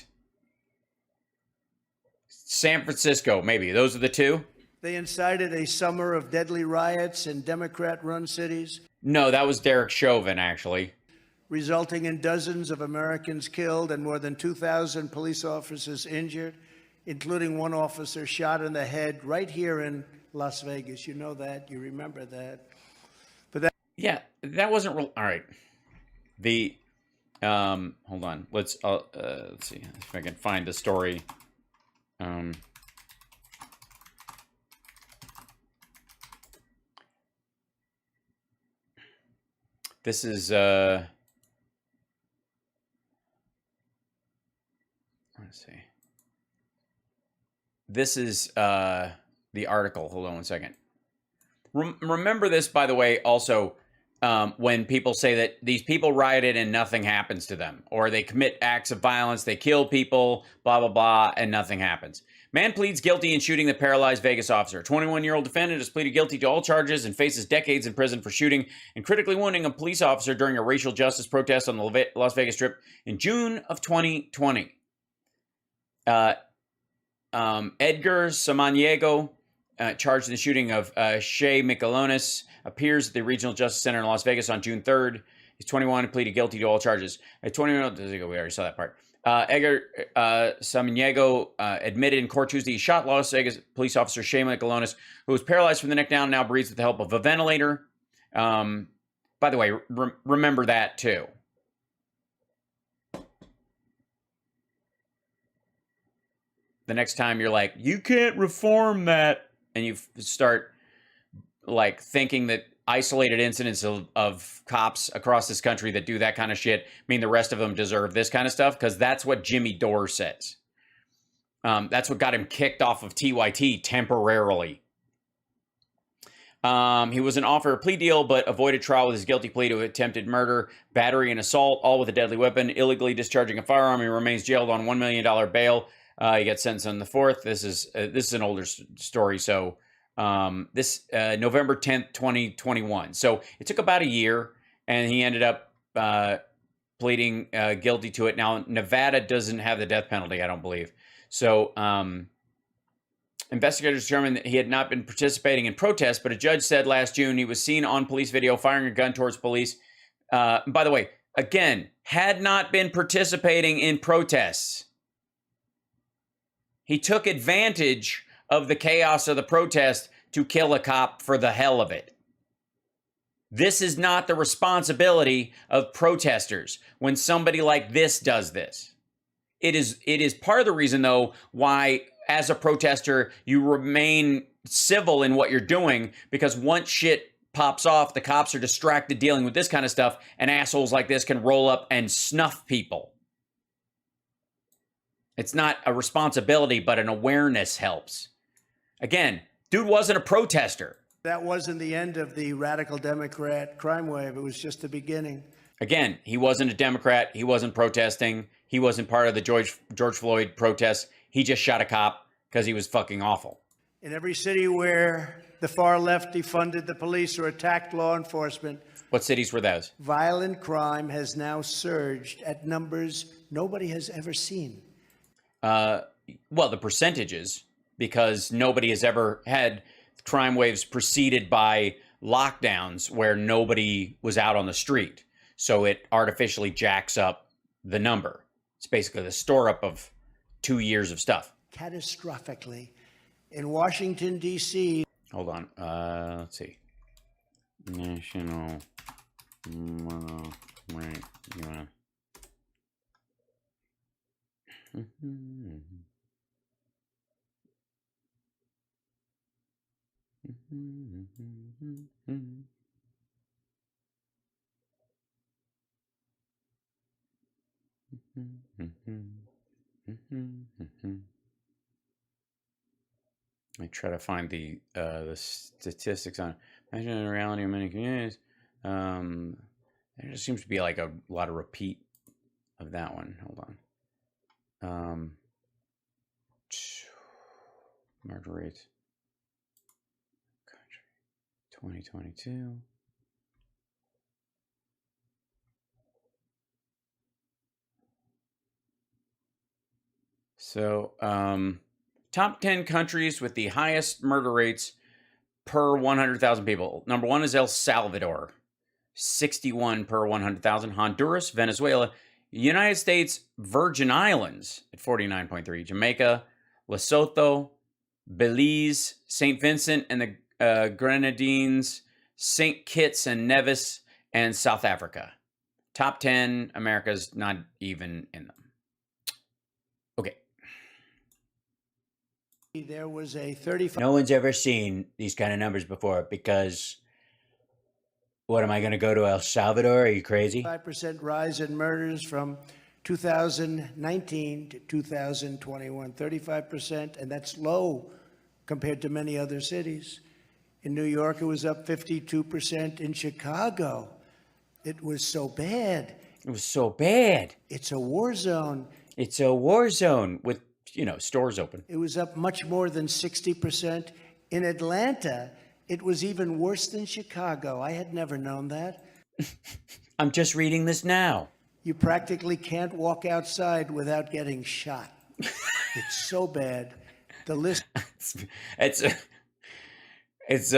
A: San Francisco, maybe. Those are the two?
C: They incited a summer of deadly riots in Democrat-run cities,
A: No, that was Derek Chauvin, actually.
C: resulting in dozens of Americans killed and more than 2,000 police officers injured, including one officer shot in the head right here in Las Vegas. You know that. You remember that.
A: Yeah, that wasn't real. All right. Hold on. Let's see if I can find the story. This is, let's see. This is, the article. Hold on one second. Remember this, by the way, also, when people say that these people rioted and nothing happens to them, or they commit acts of violence, they kill people, blah, blah, blah, and nothing happens. Man pleads guilty in shooting the paralyzed Vegas officer. 21-year-old defendant has pleaded guilty to all charges and faces decades in prison for shooting and critically wounding a police officer during a racial justice protest on the Las Vegas Strip in June of 2020. Edgar Samaniego, charged in the shooting of Shea Michelonis, appears at the Regional Justice Center in Las Vegas on June 3rd. He's 21 and pleaded guilty to all charges. At 21, we already saw that part. Edgar Samaniego admitted in court Tuesday he shot Las Vegas police officer Shea Michelonis, who was paralyzed from the neck down and now breathes with the help of a ventilator. By the way, remember that too. The next time you're like, you can't reform that, and you start like thinking that isolated incidents of cops across this country that do that kind of shit mean the rest of them deserve this kind of stuff, because that's what Jimmy Dore says. That's what got him kicked off of TYT temporarily. He was an offer a plea deal, but avoided trial with his guilty plea to attempted murder, battery, and assault, all with a deadly weapon, illegally discharging a firearm. He remains jailed on $1 million bail. He gets sentenced on the 4th. This is an older story, so this November 10th, 2021. So it took about a year, and he ended up pleading guilty to it. Now, Nevada doesn't have the death penalty, I don't believe. So investigators determined that he had not been participating in protests, but a judge said last June he was seen on police video firing a gun towards police. By the way, again, had not been participating in protests. He took advantage of the chaos of the protest to kill a cop for the hell of it. This is not the responsibility of protesters when somebody like this does this. It is part of the reason, though, why, as a protester, you remain civil in what you're doing, because once shit pops off, the cops are distracted dealing with this kind of stuff, and assholes like this can roll up and snuff people. It's not a responsibility, but an awareness helps. Again, dude wasn't a protester.
C: That wasn't the end of the radical Democrat crime wave. It was just the beginning.
A: Again, he wasn't a Democrat. He wasn't protesting. He wasn't part of the George Floyd protests. He just shot a cop because he was fucking awful.
C: In every city where the far left defunded the police or attacked law enforcement,
A: What cities were those?
C: violent crime has now surged at numbers nobody has ever seen.
A: Well, the percentages, because nobody has ever had crime waves preceded by lockdowns where nobody was out on the street. So it artificially jacks up the number. It's basically the store up of 2 years of stuff.
C: Catastrophically. In Washington, D.C.
A: Hold on. Let's see. National. Right. You wanna... I try to find the statistics on imagine in reality in many communities. There just seems to be like a lot of repeat of that one. Hold on. Murder rates. Country. 2022. So, top 10 countries with the highest murder rates per 100,000 people. Number 1 is El Salvador, 61 per 100,000. Honduras, Venezuela, United States Virgin Islands at 49.3. Jamaica, Lesotho, Belize, St. Vincent and the Grenadines, St. Kitts and Nevis, and South Africa. Top 10, America's not even in them. Okay.
C: There was a 35.
A: No one's ever seen these kind of numbers before because what am I going to go to El Salvador? Are you crazy?
C: 5% rise in murders from 2019 to 2021. 35%, and that's low compared to many other cities. In New York, it was up 52%. In Chicago, it was so bad.
A: It was so bad.
C: It's a war zone.
A: It's a war zone with, stores open.
C: It was up much more than 60%. In Atlanta, it was even worse than Chicago. I had never known that.
A: I'm just reading this now.
C: You practically can't walk outside without getting shot. It's so bad. The list.
A: Does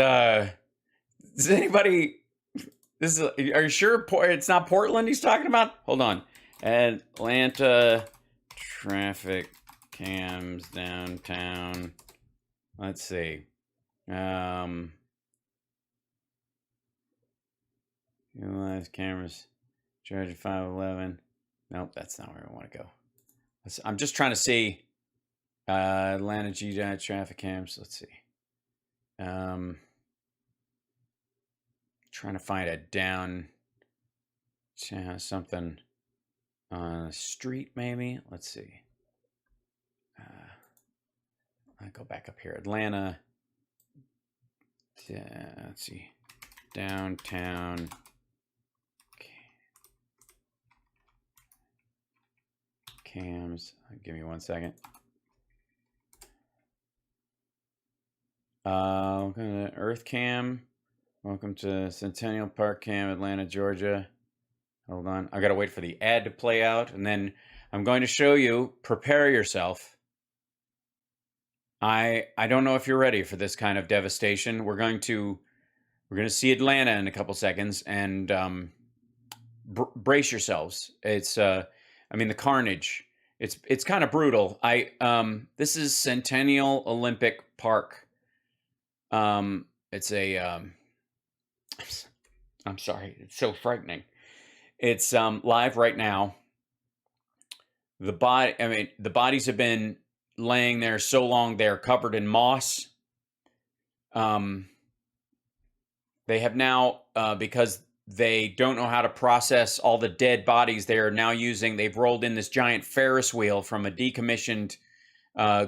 A: anybody, are you sure it's not Portland he's talking about? Hold on. Atlanta traffic cams downtown. Let's see. Utilize cameras. Charge at 511. Nope, that's not where I want to go. I'm just trying to see Atlanta GDI traffic cams. Let's see. Trying to find a down something on a street, maybe. Let's see. I go back up here. Atlanta. Let's see. Downtown. Cams. Give me 1 second. Welcome to Earth Cam. Welcome to Centennial Park Cam, Atlanta, Georgia. Hold on. I gotta wait for the ad to play out, and then I'm going to show you. Prepare yourself. I don't know if you're ready for this kind of devastation. We're going to see Atlanta in a couple seconds, and brace yourselves. It's the carnage. It's kind of brutal. This is Centennial Olympic Park. It's a I'm sorry, it's so frightening. It's live right now. The bodies have been laying there so long they're covered in moss. They have now because they don't know how to process all the dead bodies. They've rolled in this giant Ferris wheel from a decommissioned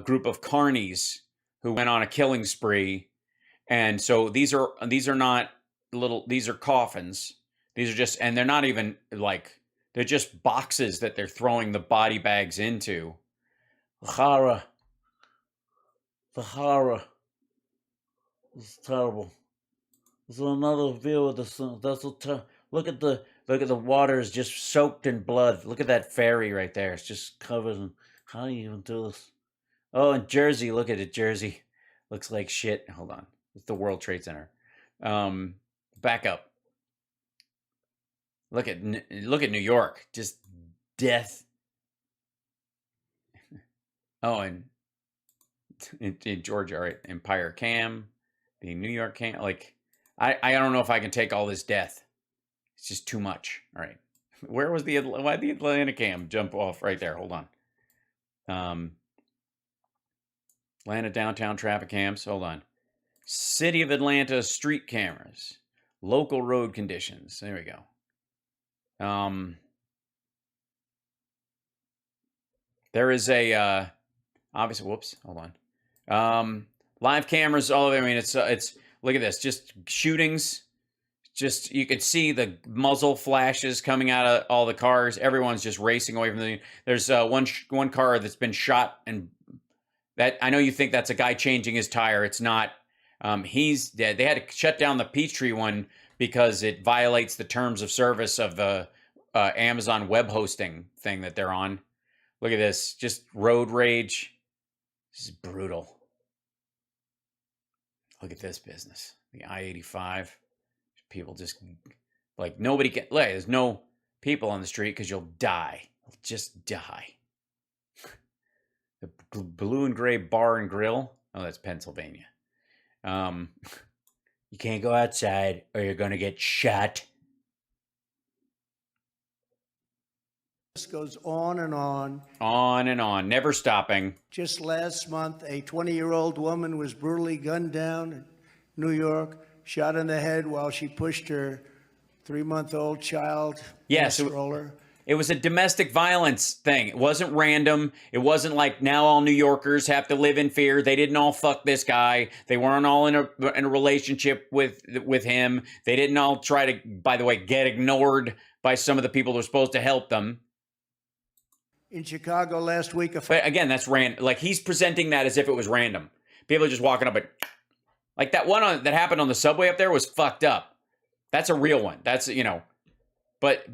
A: group of carnies who went on a killing spree. And so these are not these are coffins. These are just, and they're not even they're just boxes that they're throwing the body bags into. The horror. It's terrible. There's another view of the sun. Look at the water is just soaked in blood. Look at that ferry right there. It's just covered in. How do you even do this? Oh, and Jersey. Look at it, Jersey. Looks like shit. Hold on. It's the World Trade Center. Back up. Look at New York. Just death. Oh, and in Georgia, all right. Empire Cam, the New York Cam. I don't know if I can take all this death. It's just too much. All right. Why'd the Atlanta Cam jump off right there? Hold on. Atlanta downtown traffic cams. Hold on. City of Atlanta street cameras. Local road conditions. There we go. There is a obviously. Whoops. Hold on. Live cameras all over. I mean, it's look at this. Just shootings. Just you could see the muzzle flashes coming out of all the cars. Everyone's just racing away from the. There's one car that's been shot, and that I know you think that's a guy changing his tire. It's not. He's dead. They had to shut down the Peachtree one because it violates the terms of service of the Amazon web hosting thing that they're on. Look at this. Just road rage. This is brutal. Look at this business. The I-85. People just, like, nobody can, like, there's no people on the street because you'll die. You'll just die. The blue and gray bar and grill. Oh, that's Pennsylvania. You can't go outside or you're going to get shot.
C: This goes on and on.
A: On and on, never stopping.
C: Just last month, a 20-year-old woman was brutally gunned down in New York, shot in the head while she pushed her 3-month-old child in a stroller.
A: It was a domestic violence thing. It wasn't random. It wasn't like now all New Yorkers have to live in fear. They didn't all fuck this guy. They weren't all in a relationship with him. They didn't all try to, by the way, get ignored by some of the people who are supposed to help them.
C: In Chicago last week,
A: but again, that's random. Like, he's presenting that as if it was random. People are just walking up and like that one that happened on the subway up there was fucked up. That's a real one. That's, you know, but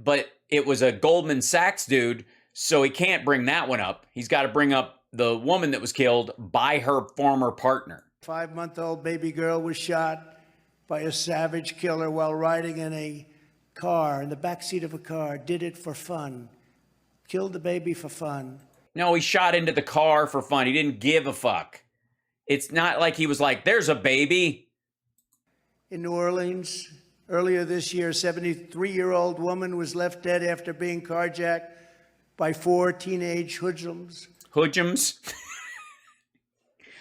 A: it was a Goldman Sachs dude, so he can't bring that one up. He's got to bring up the woman that was killed by her former partner.
C: 5-month-old baby girl was shot by a savage killer while riding in a car, in the backseat of a car. Did it for fun. Killed the baby for fun.
A: No, he shot into the car for fun. He didn't give a fuck. It's not like he was like, there's a baby.
C: In New Orleans, earlier this year, a 73-year-old woman was left dead after being carjacked by 4 teenage hoodlums.
A: Hoodlums?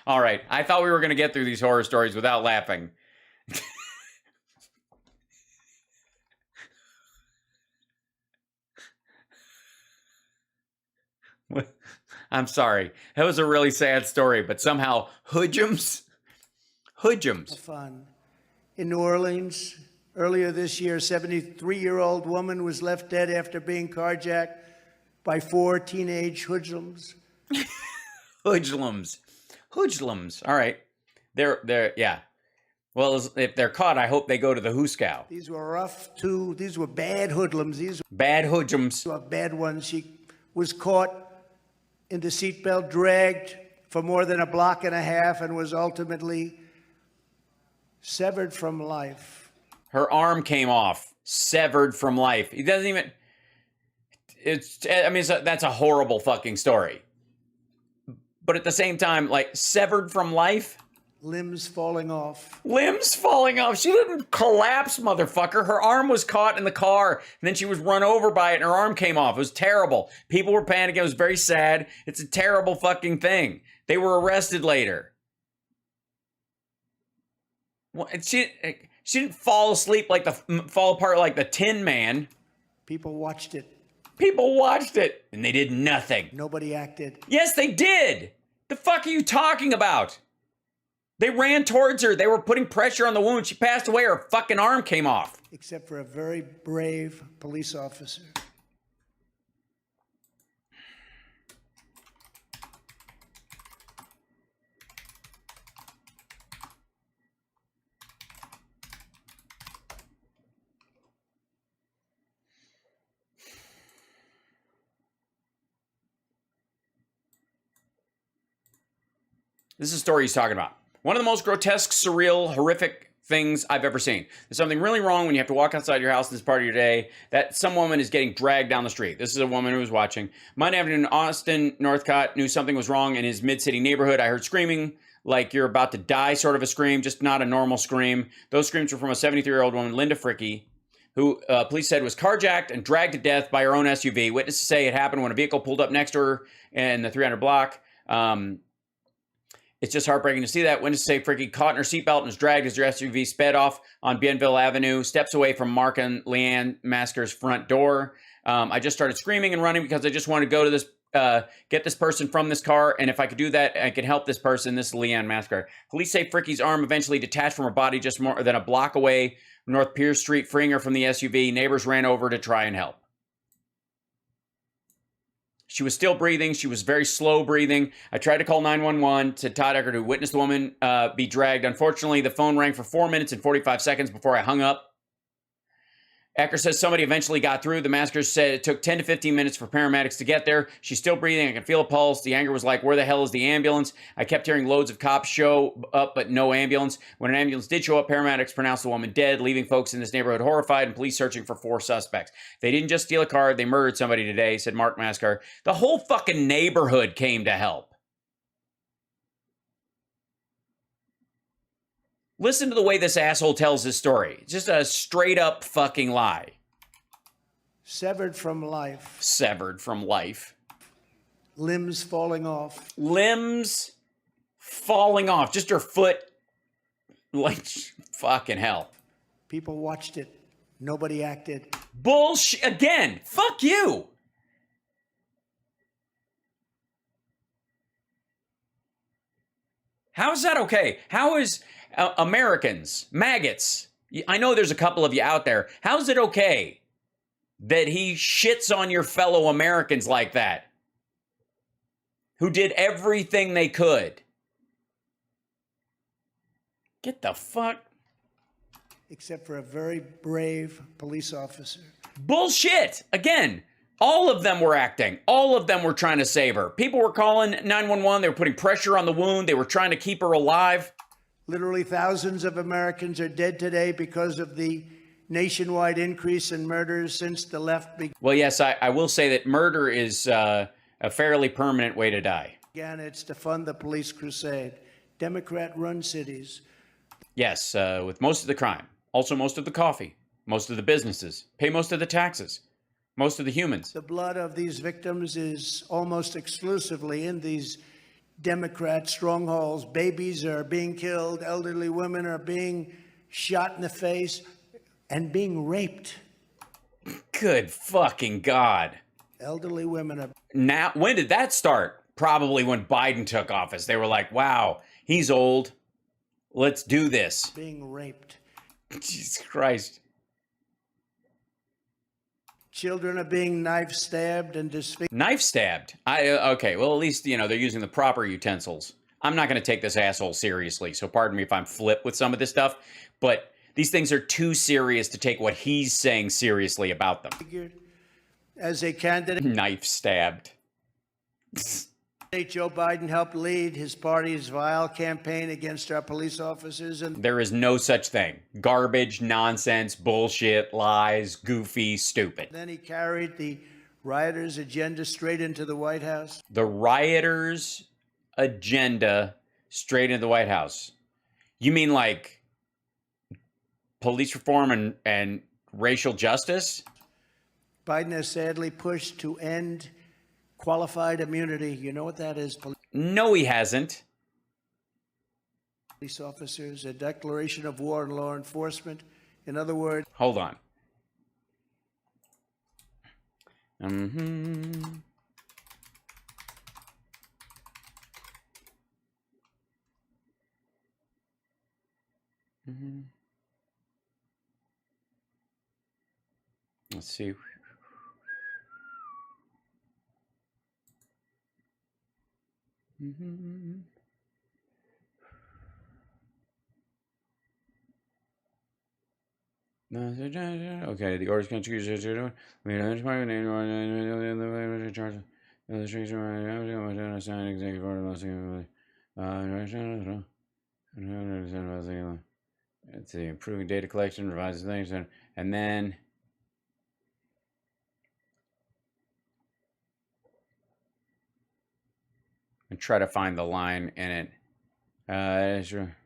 A: All right. I thought we were going to get through these horror stories without laughing. I'm sorry. That was a really sad story, but somehow hoodlums? Hoodlums.
C: Fun. In New Orleans, earlier this year, a 73-year-old woman was left dead after being carjacked by 4 teenage hoodlums.
A: Hoodlums. Hoodlums. All right. They're, yeah. Well, if they're caught, I hope they go to the Hooskow.
C: These were rough, too. These were bad hoodlums.
A: Bad hoodlums.
C: Were bad ones. She was caught in the seatbelt, dragged for more than a block and a half, and was ultimately severed from life.
A: Her arm came off, severed from life. He doesn't even, that's a horrible fucking story. But at the same time, like, severed from life?
C: Limbs falling off.
A: Limbs falling off. She didn't collapse, motherfucker. Her arm was caught in the car, and then she was run over by it, and her arm came off. It was terrible. People were panicking. It was very sad. It's a terrible fucking thing. They were arrested later. Well, she didn't fall apart like the Tin Man.
C: People watched it.
A: People watched it, and they did nothing.
C: Nobody acted.
A: Yes, they did. The fuck are you talking about? They ran towards her. They were putting pressure on the wound. She passed away. Her fucking arm came off.
C: Except for a very brave police officer.
A: This is a story he's talking about. One of the most grotesque, surreal, horrific things I've ever seen. There's something really wrong when you have to walk outside your house this part of your day, that some woman is getting dragged down the street. This is a woman who was watching. Monday afternoon in Austin, Northcott, knew something was wrong in his mid-city neighborhood. I heard screaming like you're about to die sort of a scream, just not a normal scream. Those screams were from a 73-year-old woman, Linda Fricky, who police said was carjacked and dragged to death by her own SUV. Witnesses say it happened when a vehicle pulled up next to her in the 300 block. It's just heartbreaking to see that. Witnesses say Fricky caught in her seatbelt and was dragged as her SUV sped off on Bienville Avenue, steps away from Mark and Leanne Masker's front door. I just started screaming and running because I just wanted to go to this, get this person from this car. And if I could do that, I could help this person. This is Leanne Masker. Police say Fricky's arm eventually detached from her body just more than a block away, North Pierce Street, freeing her from the SUV. Neighbors ran over to try and help. She was still breathing. She was very slow breathing. I tried to call 911 to Todd Eckert, who witnessed the woman be dragged. Unfortunately, the phone rang for 4 minutes and 45 seconds before I hung up. Eckert says somebody eventually got through. The maskers said it took 10 to 15 minutes for paramedics to get there. She's still breathing. I can feel a pulse. The anger was like, where the hell is the ambulance? I kept hearing loads of cops show up, but no ambulance. When an ambulance did show up, paramedics pronounced the woman dead, leaving folks in this neighborhood horrified and police searching for 4 suspects. They didn't just steal a car. They murdered somebody today, said Mark Maskar. The whole fucking neighborhood came to help. Listen to the way this asshole tells his story. Just a straight up fucking lie.
C: Severed from life.
A: Severed from life.
C: Limbs falling off.
A: Limbs falling off. Just her foot. Like, fucking hell.
C: People watched it. Nobody acted.
A: Bullshit. Again, fuck you. How is that okay? How is Americans, maggots, I know there's a couple of you out there. How's it okay that he shits on your fellow Americans like that? Who did everything they could? Get the fuck.
C: Except for a very brave police officer.
A: Bullshit. Again, all of them were acting. All of them were trying to save her. People were calling 911. They were putting pressure on the wound. They were trying to keep her alive.
C: Literally thousands of Americans are dead today because of the nationwide increase in murders since the left began.
A: Well, yes, I will say that murder is a fairly permanent way to die.
C: It's to fund the police crusade. Democrat-run cities.
A: Yes, with most of the crime. Also most of the coffee. Most of the businesses. Pay most of the taxes. Most of the humans.
C: The blood of these victims is almost exclusively in these Democrat strongholds. Babies are being killed. Elderly women are being shot in the face and being raped.
A: Good fucking God.
C: Elderly women are...
A: Now, when did that start? Probably when Biden took office. They were like, wow, he's old. Let's do this.
C: Being raped.
A: Jesus Christ.
C: Children are being knife stabbed and disfigured.
A: Knife stabbed? Okay, well, at least, you know, they're using the proper utensils. I'm not going to take this asshole seriously, so pardon me if I'm flip with some of this stuff, but these things are too serious to take what he's saying seriously about them.
C: As a candidate,
A: Knife stabbed.
C: Joe Biden helped lead his party's vile campaign against our police officers. And
A: there is no such thing. Garbage, nonsense, bullshit, lies, goofy, stupid.
C: Then he carried the rioters' agenda straight into the White House.
A: The rioters' agenda straight into the White House. You mean like police reform and racial justice?
C: Biden has sadly pushed to end qualified immunity. You know what that is?
A: No, he hasn't.
C: Police officers, a declaration of war on law enforcement. In other words...
A: Hold on. Mm-hmm. Let's see. Okay, the orders can choose let's see, improving data collection, revising things, and then and try to find the line in it. Sure.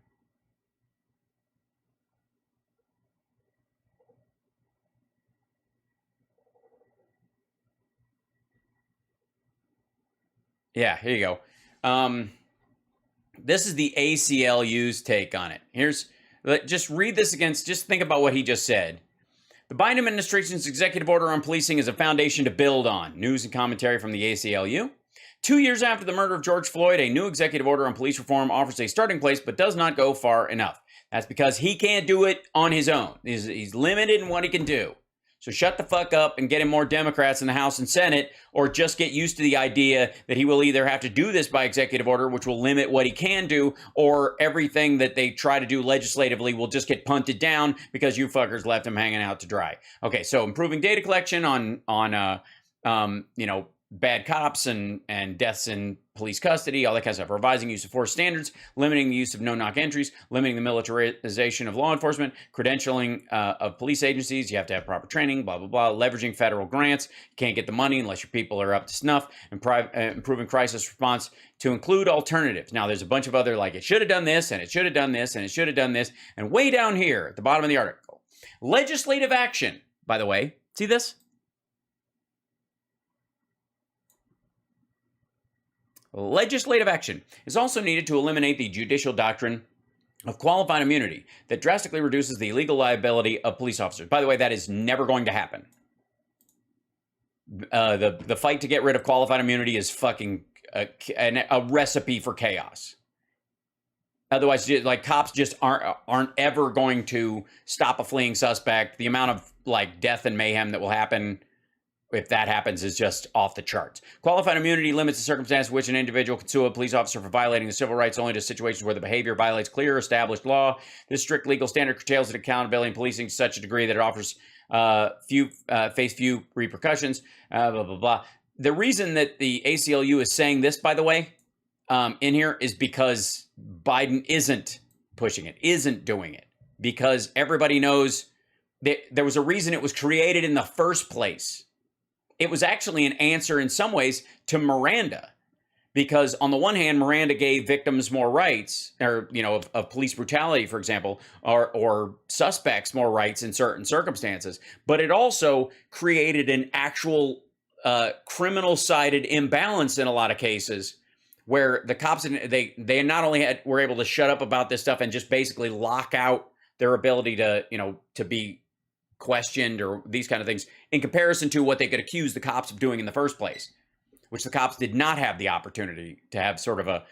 A: Yeah, here you go. This is the ACLU's take on it. Just read this against, just think about what he just said. The Biden administration's executive order on policing is a foundation to build on. News and commentary from the ACLU. 2 years after the murder of George Floyd, a new executive order on police reform offers a starting place, but does not go far enough. That's because he can't do it on his own. He's limited in what he can do. So shut the fuck up and get him more Democrats in the House and Senate, or just get used to the idea that he will either have to do this by executive order, which will limit what he can do, or everything that they try to do legislatively will just get punted down because you fuckers left him hanging out to dry. Okay, so improving data collection on bad cops and deaths in police custody, all that kind of stuff. Revising use of force standards, limiting the use of no-knock entries, limiting the militarization of law enforcement, credentialing of police agencies. You have to have proper training, blah, blah, blah. Leveraging federal grants. You can't get the money unless your people are up to snuff. Improving crisis response to include alternatives. Now, there's a bunch of other, like, it should have done this, and it should have done this, and it should have done this. And way down here at the bottom of the article, legislative action, by the way. See this? Legislative action is also needed to eliminate the judicial doctrine of qualified immunity that drastically reduces the legal liability of police officers. By the way, that is never going to happen. The fight to get rid of qualified immunity is fucking a recipe for chaos. Otherwise, like, cops just aren't ever going to stop a fleeing suspect. The amount of, like, death and mayhem that will happen if that happens is just off the charts. Qualified immunity limits the circumstance in which an individual can sue a police officer for violating the civil rights only to situations where the behavior violates clear established law. This strict legal standard curtails the accountability in policing to such a degree that it offers few repercussions, blah, blah, blah. The reason that the ACLU is saying this, by the way, in here is because Biden isn't pushing it, isn't doing it, because everybody knows that there was a reason it was created in the first place. It was actually an answer in some ways to Miranda, because on the one hand, Miranda gave victims more rights, or, of police brutality, for example, or suspects more rights in certain circumstances. But it also created an actual criminal-sided imbalance in a lot of cases, where the cops, they not only were able to shut up about this stuff and just basically lock out their ability to be questioned or these kind of things, in comparison to what they could accuse the cops of doing in the first place, which the cops did not have the opportunity to have sort of a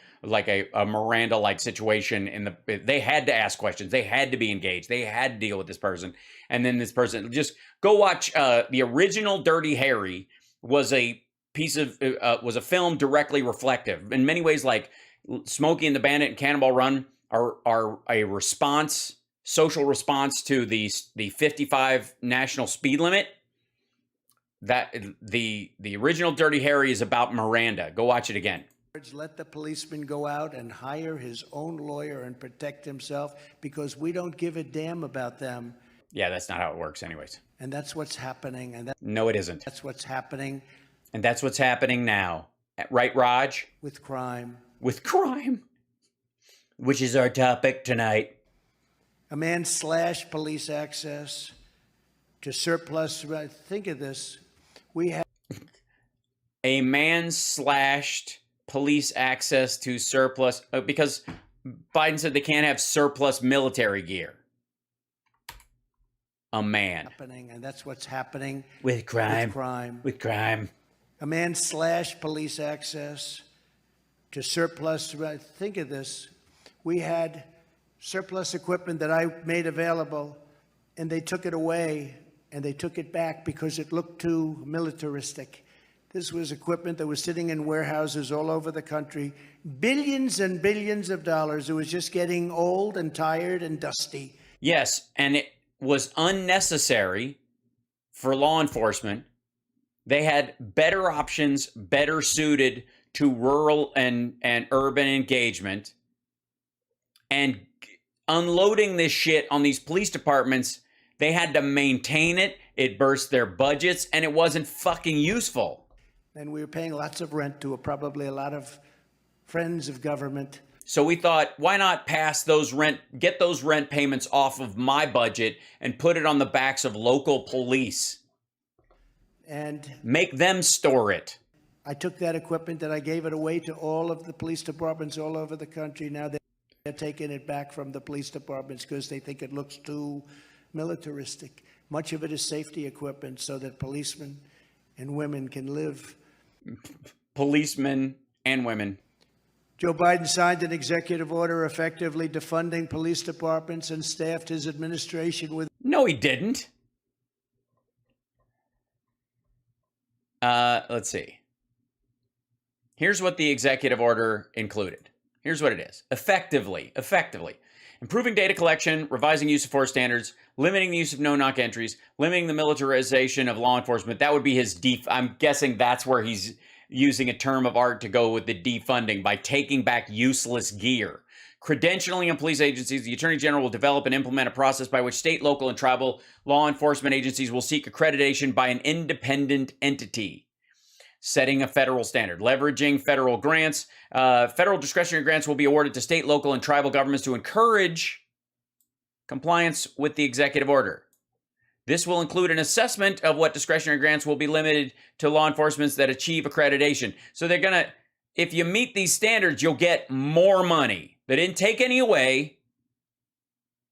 A: Miranda-like situation. They had to ask questions. They had to be engaged. They had to deal with this person. And then this person, just go watch the original Dirty Harry was a film directly reflective. In many ways, like Smokey and the Bandit and Cannonball Run are a response, social response to the 55 national speed limit. That the original Dirty Harry is about Miranda. Go watch it again.
C: Let the policeman go out and hire his own lawyer and protect himself, because we don't give a damn about them.
A: Yeah, that's not how it works anyways.
C: And that's what's happening.
A: No, it isn't.
C: That's what's happening.
A: And that's what's happening now. Right, Raj?
C: With crime.
A: With crime. Which is our topic tonight.
C: A man slashed police access to surplus. Think of this.
A: A man slashed police access to surplus because Biden said they can't have surplus military gear. A man.
C: And that's what's happening.
A: With crime.
C: With crime.
A: With crime.
C: A man slashed police access to surplus. Think of this. We had surplus equipment that I made available, and they took it away, and they took it back because it looked too militaristic. This was equipment that was sitting in warehouses all over the country, billions and billions of dollars. It was just getting old and tired and dusty.
A: Yes, and it was unnecessary for law enforcement. They had better options, better suited to rural and urban engagement. And unloading this shit on these police departments, they had to maintain it. It burst their budgets, and it wasn't fucking useful.
C: And we were paying lots of rent to probably a lot of friends of government.
A: So we thought, why not get those rent payments off of my budget and put it on the backs of local police?
C: And
A: make them store it.
C: I took that equipment and I gave it away to all of the police departments all over the country. Now they're taking it back from the police departments because they think it looks too militaristic. Much of it is safety equipment so that policemen and women can live.
A: Policemen and women.
C: Joe Biden signed an executive order effectively defunding police departments and staffed his administration with...
A: No, he didn't. Let's see. Here's what the executive order included. Here's what it is. Effectively. Improving data collection, revising use of force standards, limiting the use of no-knock entries, limiting the militarization of law enforcement. That would be his I'm guessing that's where he's using a term of art to go with the defunding, by taking back useless gear. Credentialing in police agencies, the Attorney General will develop and implement a process by which state, local, and tribal law enforcement agencies will seek accreditation by an independent entity. Setting a federal standard, leveraging federal grants. Federal discretionary grants will be awarded to state, local, and tribal governments to encourage compliance with the executive order. This will include an assessment of what discretionary grants will be limited to law enforcement that achieve accreditation. So they're going to, if you meet these standards, you'll get more money. They didn't take any away.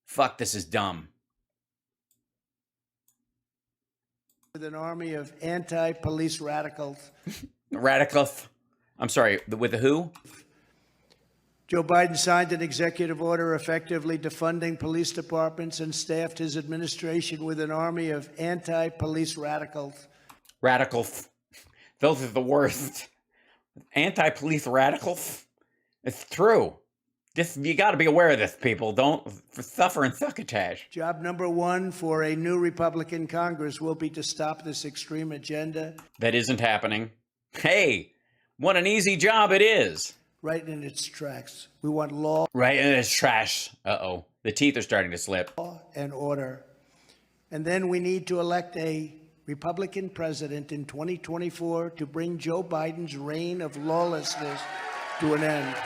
A: Fuck, this is dumb.
C: With an army of anti-police radicals.
A: I'm sorry, with the who?
C: Joe Biden signed an executive order effectively defunding police departments and staffed his administration with an army of anti-police radicals.
A: Radicals. Those are the worst. Anti-police radicals. It's true. You got to be aware of this, people. Don't suffer and succotash.
C: Job number one for a new Republican Congress will be to stop this extreme agenda.
A: That isn't happening. Hey, what an easy job it is.
C: Right in its tracks. We want law.
A: Right in its trash. Uh-oh. The teeth are starting to slip.
C: Law and order. And then we need to elect a Republican president in 2024 to bring Joe Biden's reign of lawlessness to an end.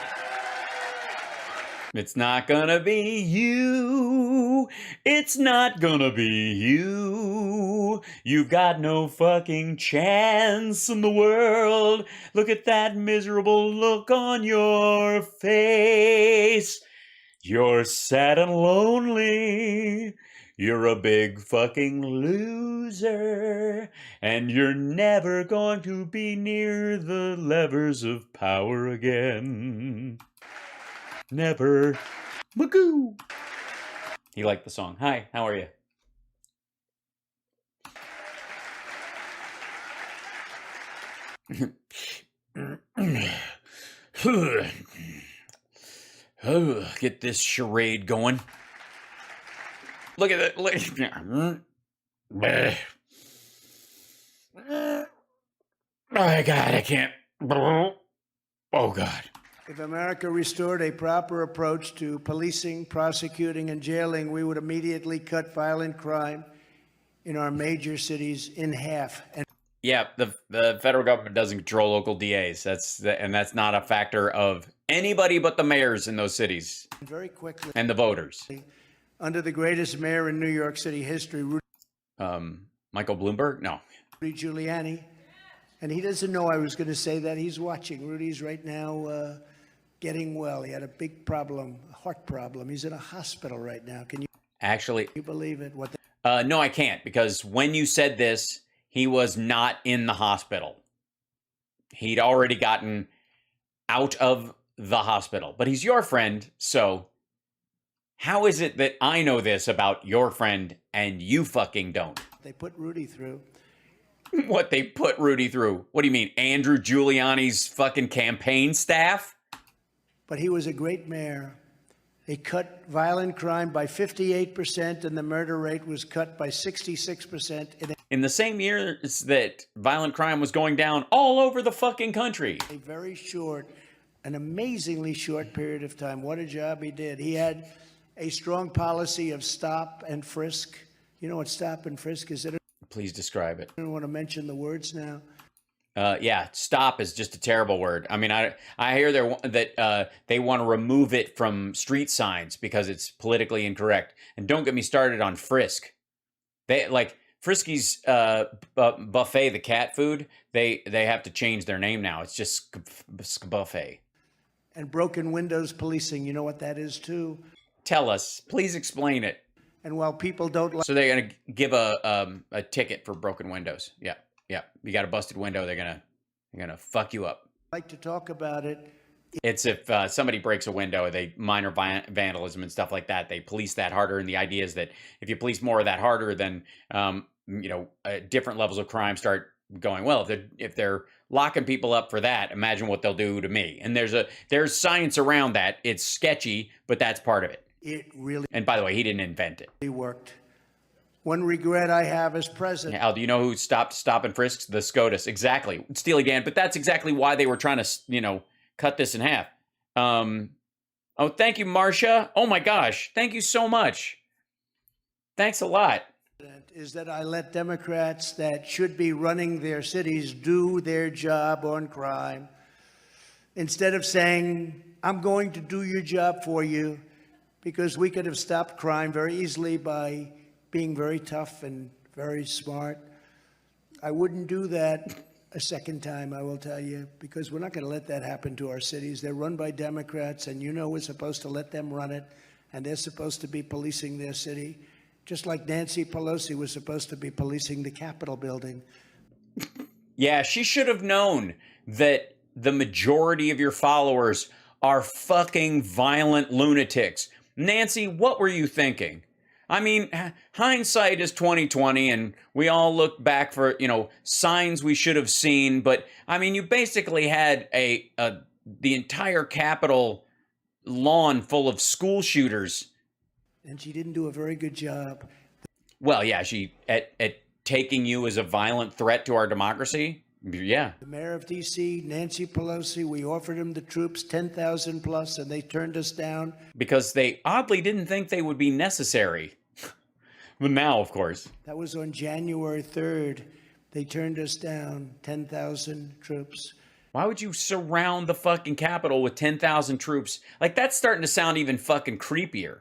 A: It's not gonna be you. It's not gonna be you. You've got no fucking chance in the world. Look at that miserable look on your face. You're sad and lonely. You're a big fucking loser. And you're never going to be near the levers of power again. Never. Magoo. He liked the song. Hi, how are you? Get this charade going. Look at that. Oh, God, I can't. Oh, God.
C: If America restored a proper approach to policing, prosecuting, and jailing, we would immediately cut violent crime in our major cities in half. And
A: yeah, the federal government doesn't control local DAs. And that's not a factor of anybody but the mayors in those cities.
C: Very quickly.
A: And the voters.
C: Under the greatest mayor in New York City history,
A: Michael Bloomberg? No.
C: Rudy Giuliani. And he doesn't know I was going to say that. He's watching. Rudy's right now getting well. He had a big problem, a heart problem. He's in a hospital right now. Can you
A: actually
C: believe it?
A: No, I can't, because when you said this, he was not in the hospital. He'd already gotten out of the hospital. But he's your friend, so how is it that I know this about your friend and you fucking don't?
C: They put Rudy through.
A: What they put Rudy through? What do you mean? Andrew Giuliani's fucking campaign staff?
C: But he was a great mayor. He cut violent crime by 58%, and the murder rate was cut by 66%.
A: In the same year that violent crime was going down all over the fucking country.
C: A very short, an amazingly short period of time. What a job he did. He had a strong policy of stop and frisk. You know what stop and frisk is?
A: Please describe it.
C: I don't want to mention the words now.
A: Yeah, stop is just a terrible word. I mean, I hear that they want to remove it from street signs because it's politically incorrect. And don't get me started on frisk. Frisky's buffet, the cat food, they have to change their name now. It's just buffet.
C: And broken windows policing, you know what that is too?
A: Tell us, please explain it.
C: And while people don't like...
A: So they're gonna give a ticket for broken windows. Yeah. You got a busted window, they're gonna fuck you up.
C: like to talk about it.
A: It's if somebody breaks a window, they minor vandalism and stuff like that. They police that harder, and the idea is that if you police more of that harder, then different levels of crime start going. Well, if they're locking people up for that, imagine what they'll do to me. And there's science around that. It's sketchy, but that's part of it.
C: It really
A: And by the way, he didn't invent it.
C: worked. One regret I have as president.
A: Al, do you know who stopped stop and frisks? The SCOTUS. Exactly. Steely Dan. But that's exactly why they were trying to, cut this in half. Oh, thank you, Marcia. Oh my gosh. Thank you so much. Thanks a lot.
C: Is that I let Democrats that should be running their cities do their job on crime. Instead of saying, I'm going to do your job for you, because we could have stopped crime very easily by being very tough and very smart. I wouldn't do that a second time, I will tell you, because we're not going to let that happen to our cities. They're run by Democrats, and we're supposed to let them run it, and they're supposed to be policing their city, just like Nancy Pelosi was supposed to be policing the Capitol building.
A: Yeah, she should have known that the majority of your followers are fucking violent lunatics. Nancy, what were you thinking? I mean, hindsight is 20/20, and we all look back for, signs we should have seen. But I mean, you basically had the entire Capitol lawn full of school shooters.
C: And she didn't do a very good job.
A: Well, yeah, she at taking you as a violent threat to our democracy. Yeah.
C: The mayor of D.C., Nancy Pelosi, we offered them the troops, 10,000 plus, and they turned us down.
A: Because they oddly didn't think they would be necessary. But now, of course.
C: That was on January 3rd. They turned us down, 10,000 troops.
A: Why would you surround the fucking Capitol with 10,000 troops? Like, that's starting to sound even fucking creepier.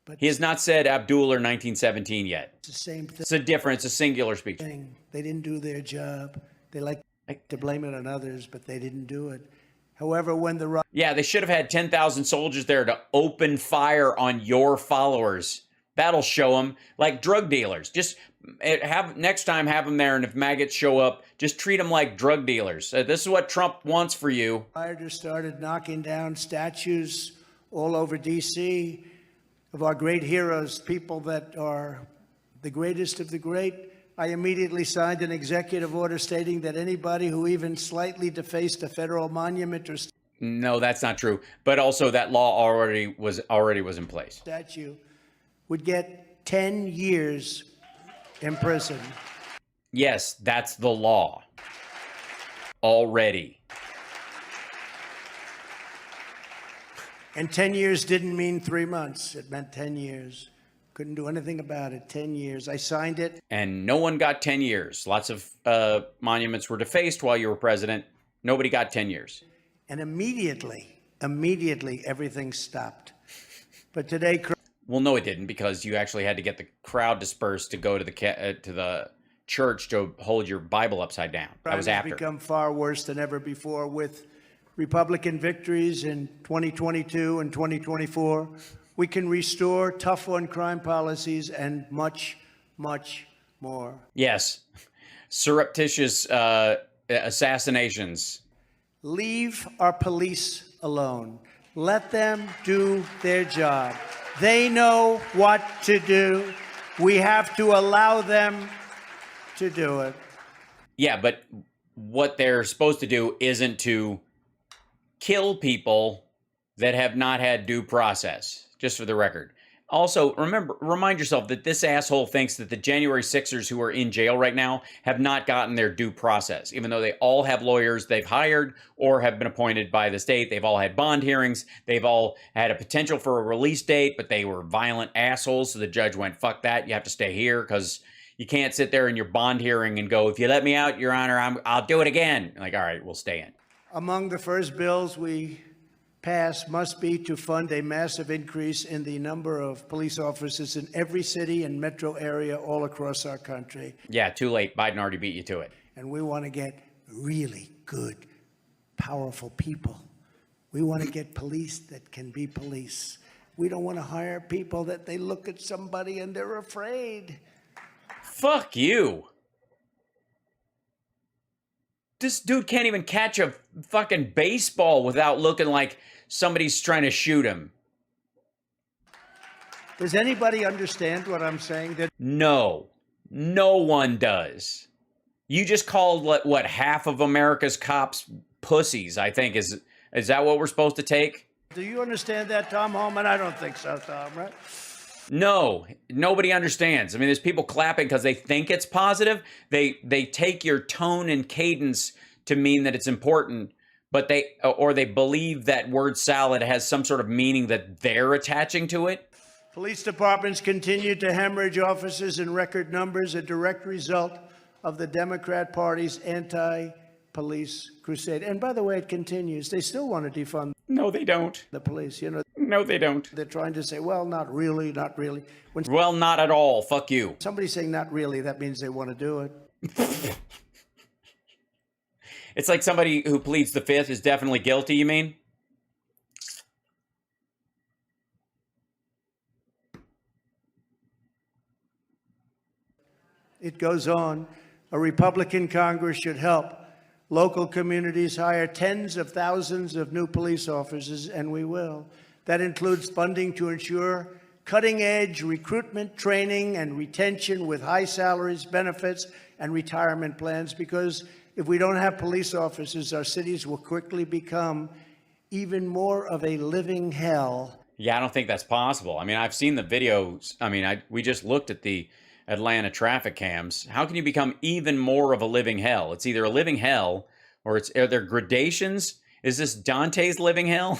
A: But he has not said Abdul or 1917 yet.
C: It's the same thing.
A: It's a different, it's a singular speech.
C: They didn't do their job. They like to blame it on others, but they didn't do it. However, when the...
A: Yeah, they should have had 10,000 soldiers there to open fire on your followers. That'll show them, like drug dealers. Just next time have them there, and if maggots show up, just treat them like drug dealers. This is what Trump wants for you.
C: Rioters started knocking down statues all over D.C. of our great heroes, people that are the greatest of the great. I immediately signed an executive order stating that anybody who even slightly defaced a federal monument or
A: no, that's not true. But also that law already was in place.
C: Statue would get 10 years in prison.
A: Yes, that's the law. Already.
C: And 10 years didn't mean 3 months. It meant 10 years. Couldn't do anything about it. 10 years. I signed it.
A: And no one got 10 years. Lots of monuments were defaced while you were president. Nobody got 10 years.
C: And immediately, everything stopped. But today...
A: Well, no, it didn't, because you actually had to get the crowd dispersed to go to the church to hold your Bible upside down. That was after.
C: It's become far worse than ever before with Republican victories in 2022 and 2024. We can restore tough on crime policies and much, much more.
A: Yes. Surreptitious assassinations.
C: Leave our police alone. Let them do their job. They know what to do. We have to allow them to do it.
A: Yeah, but what they're supposed to do isn't to kill people that have not had due process, just for the record. Also, remind yourself that this asshole thinks that the January 6ers who are in jail right now have not gotten their due process, even though they all have lawyers they've hired or have been appointed by the state. They've all had bond hearings. They've all had a potential for a release date, but they were violent assholes. So the judge went, fuck that. You have to stay here, because you can't sit there in your bond hearing and go, if you let me out, Your Honor, I'll do it again. Like, all right, we'll stay in.
C: Among the first bills we pass must be to fund a massive increase in the number of police officers in every city and metro area all across our country.
A: Yeah, too late. Biden already beat you to it.
C: And we want to get really good, powerful people. We want to get police that can be police. We don't want to hire people that they look at somebody and they're afraid.
A: Fuck you. This dude can't even catch a fucking baseball without looking like somebody's trying to shoot him.
C: Does anybody understand what I'm saying? That
A: No. No one does. You just called what half of America's cops pussies, I think. Is that what we're supposed to take?
C: Do you understand that, Tom Holman? I don't think so, Tom, right?
A: No, nobody understands. I mean, there's people clapping because they think it's positive. They take your tone and cadence to mean that it's important, but they believe that word salad has some sort of meaning that they're attaching to it.
C: Police departments continue to hemorrhage officers in record numbers, a direct result of the Democrat Party's anti-police crusade. And by the way, it continues. They still want to defund
A: No, they don't.
C: the police. You know,
A: No, they don't.
C: they're trying to say, well, not really, not really. When
A: Well, not at all. Fuck you.
C: somebody's saying not really, that means they want to do it.
A: It's like somebody who pleads the fifth is definitely guilty, you mean?
C: It goes on. A Republican Congress should help local communities hire tens of thousands of new police officers, and we will. That includes funding to ensure cutting-edge recruitment, training, and retention with high salaries, benefits, and retirement plans, because if we don't have police officers, our cities will quickly become even more of a living hell.
A: Yeah, I don't think that's possible. I mean, I've seen the videos. I mean, we just looked at the Atlanta traffic cams. How can you become even more of a living hell? It's either a living hell or are there gradations? Is this Dante's living hell?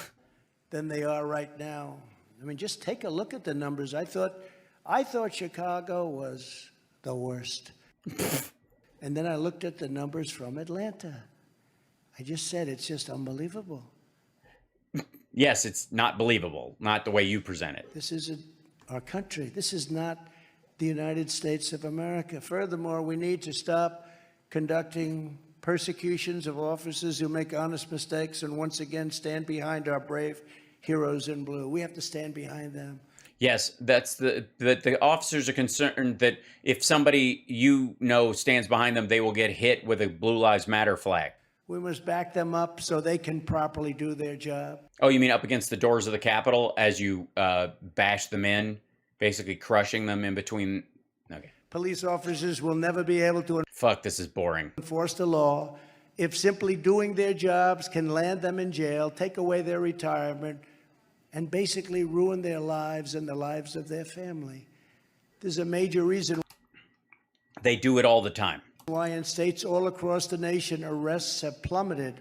C: Than they are right now. I mean, just take a look at the numbers. I thought Chicago was the worst. And then I looked at the numbers from Atlanta. I just said, it's just unbelievable.
A: Yes, it's not believable. Not the way you present it.
C: This isn't our country. This is not the United States of America. Furthermore, we need to stop conducting persecutions of officers who make honest mistakes and once again stand behind our brave heroes in blue. We have to stand behind them.
A: Yes, that's the officers are concerned that if somebody stands behind them, they will get hit with a Blue Lives Matter flag.
C: We must back them up so they can properly do their job.
A: Oh, you mean up against the doors of the Capitol as you bash them in, basically crushing them in between? Okay.
C: Police officers will never be able to
A: Fuck, this is boring.
C: enforce the law if simply doing their jobs can land them in jail, take away their retirement, and basically ruin their lives and the lives of their family. There's a major reason
A: They do it all the time.
C: why in states all across the nation arrests have plummeted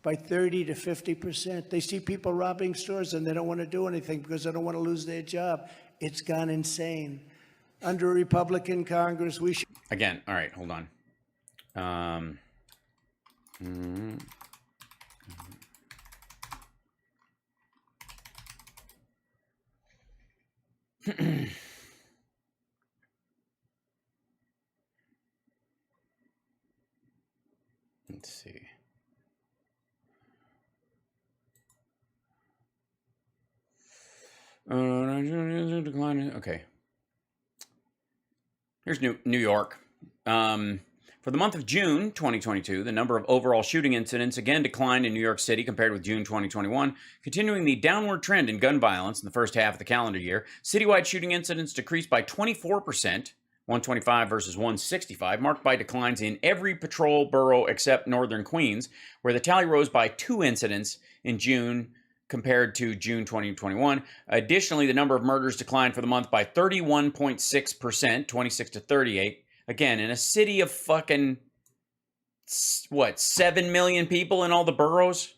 C: by 30 to 50%. They see people robbing stores and they don't want to do anything because they don't want to lose their job. It's gone insane. Under a Republican Congress, we should...
A: Again, all right, hold on. Let's see. Okay. Here's New York. For the month of June 2022, the number of overall shooting incidents again declined in New York City compared with June 2021, continuing the downward trend in gun violence in the first half of the calendar year. Citywide shooting incidents decreased by 24%, 125 versus 165, marked by declines in every patrol borough except northern Queens, where the tally rose by 2 incidents in June compared to June 2021. Additionally, the number of murders declined for the month by 31.6%, 26 to 38. Again, in a city of fucking, 7 million people in all the boroughs?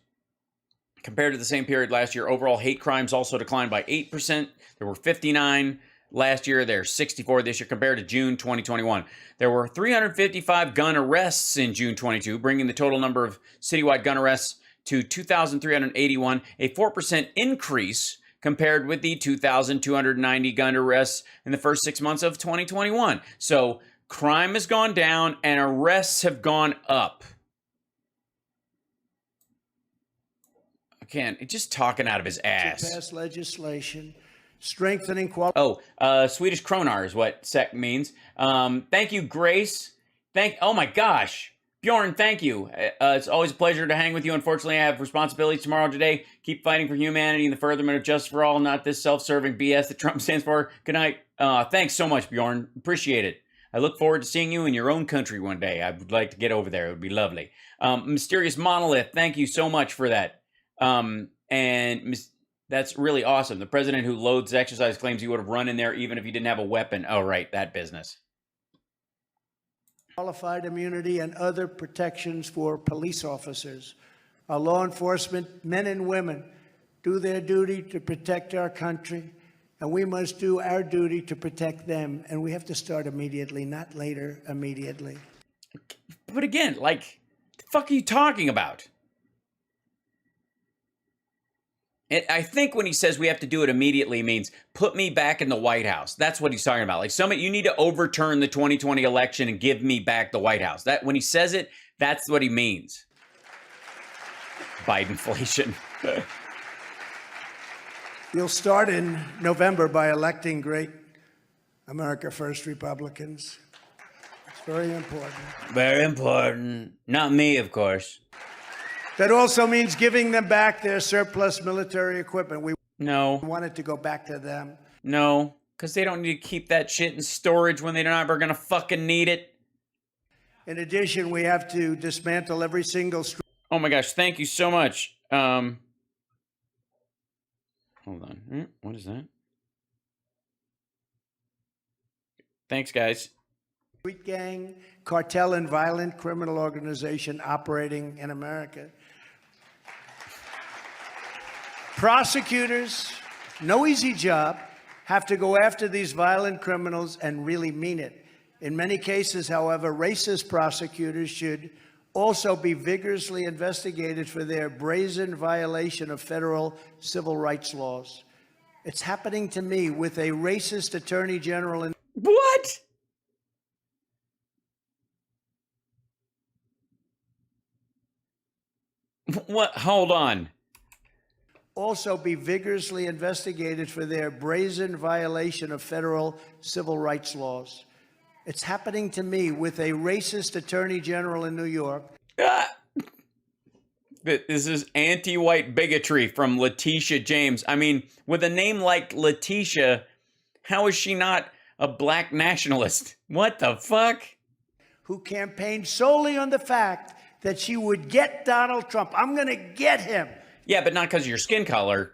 A: Compared to the same period last year, overall hate crimes also declined by 8%. There were 59 last year. There are 64 this year compared to June 2021. There were 355 gun arrests in June 22, bringing the total number of citywide gun arrests to 2,381, a 4% increase compared with the 2,290 gun arrests in the first 6 months of 2021. So crime has gone down and arrests have gone up. Again, just talking out of his ass.
C: To pass legislation strengthening quality.
A: Oh, Swedish kronar is what SEK means. Thank you, Grace. Oh my gosh. Bjorn, thank you. It's always a pleasure to hang with you. Unfortunately, I have responsibilities tomorrow today. Keep fighting for humanity and the furtherment of justice for all, not this self-serving BS that Trump stands for. Good night. Thanks so much, Bjorn. Appreciate it. I look forward to seeing you in your own country one day. I would like to get over there. It would be lovely. Mysterious Monolith, thank you so much for that. That's really awesome. The president who loads exercise claims he would have run in there even if he didn't have a weapon. Oh, right, that business.
C: Qualified immunity and other protections for police officers. Our law enforcement men and women do their duty to protect our country, and we must do our duty to protect them. And we have to start immediately, not later, immediately.
A: But again, like, the fuck are you talking about? I think when he says we have to do it immediately means put me back in the White House. That's what he's talking about. Like, you need to overturn the 2020 election and give me back the White House. That when he says it, that's what he means. Bidenflation.
C: You'll start in November by electing great America First Republicans. It's very important.
A: Very important. Not me, of course.
C: That also means giving them back their surplus military equipment. We want it to go back to them.
A: No, because they don't need to keep that shit in storage when they're never going to fucking need it.
C: In addition, we have to dismantle every single...
A: Oh my gosh, thank you so much. Hold on. What is that? Thanks, guys.
C: Street gang, cartel, and violent criminal organization operating in America. Prosecutors, no easy job, have to go after these violent criminals and really mean it. In many cases, however, racist prosecutors should also be vigorously investigated for their brazen violation of federal civil rights laws. It's happening to me with a racist attorney general in...
A: What? What? Hold on.
C: Also be vigorously investigated for their brazen violation of federal civil rights laws. It's happening to me with a racist attorney general in New York.
A: This is anti-white bigotry from Letitia James. I mean, with a name like Letitia, how is she not a black nationalist? What the fuck?
C: Who campaigned solely on the fact that she would get Donald Trump. I'm going to get him.
A: Yeah, but not because of your skin color.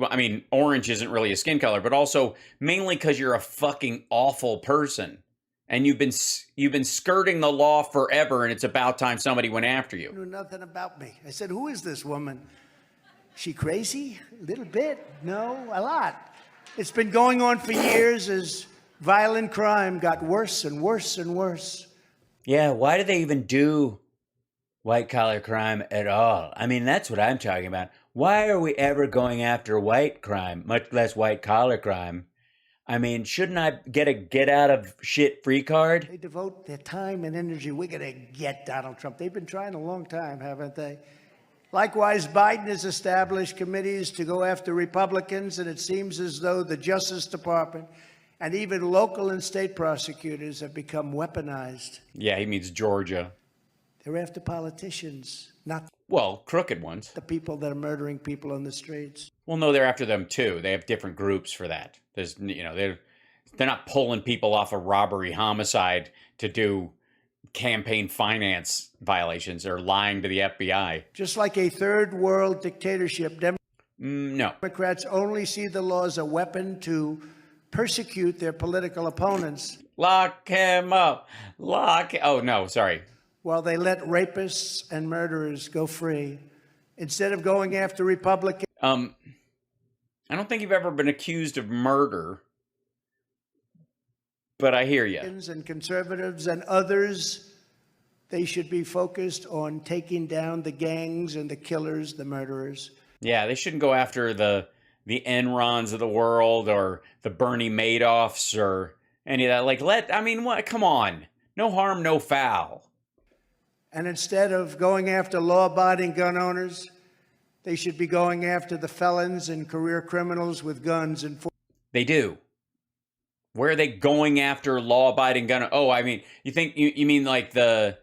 A: I mean, orange isn't really a skin color, but also mainly because you're a fucking awful person. And you've been skirting the law forever, and it's about time somebody went after you.
C: Knew nothing about me. I said, who is this woman? She crazy? A little bit? No, a lot. It's been going on for years as violent crime got worse and worse and worse.
A: Yeah, why do they even do white-collar crime at all? I mean, that's what I'm talking about. Why are we ever going after white crime, much less white-collar crime? I mean, shouldn't I get a get-out-of-shit-free card?
C: They devote their time and energy. We're going to get Donald Trump. They've been trying a long time, haven't they? Likewise, Biden has established committees to go after Republicans, and it seems as though the Justice Department and even local and state prosecutors have become weaponized.
A: Yeah, he means Georgia.
C: They're after politicians, not
A: crooked ones.
C: the people that are murdering people on the streets.
A: Well, no, they're after them too. They have different groups for that. There's, they're not pulling people off a robbery homicide to do campaign finance violations or lying to the FBI.
C: Just like a third world dictatorship,
A: No.
C: Democrats only see the law as a weapon to persecute their political opponents.
A: Lock him up. Oh, no, sorry.
C: While they let rapists and murderers go free. Instead of going after Republicans.
A: I don't think you've ever been accused of murder, but I hear you.
C: And conservatives and others They should be focused on taking down the gangs and the killers, the murderers.
A: Yeah, they shouldn't go after the Enrons of the world or the Bernie Madoffs or any of that. Like, what? Come on. No harm, no foul.
C: And instead of going after law-abiding gun owners, they should be going after the felons and career criminals with guns and...
A: They do. Where are they going after law-abiding gun? Oh, I mean, you mean like the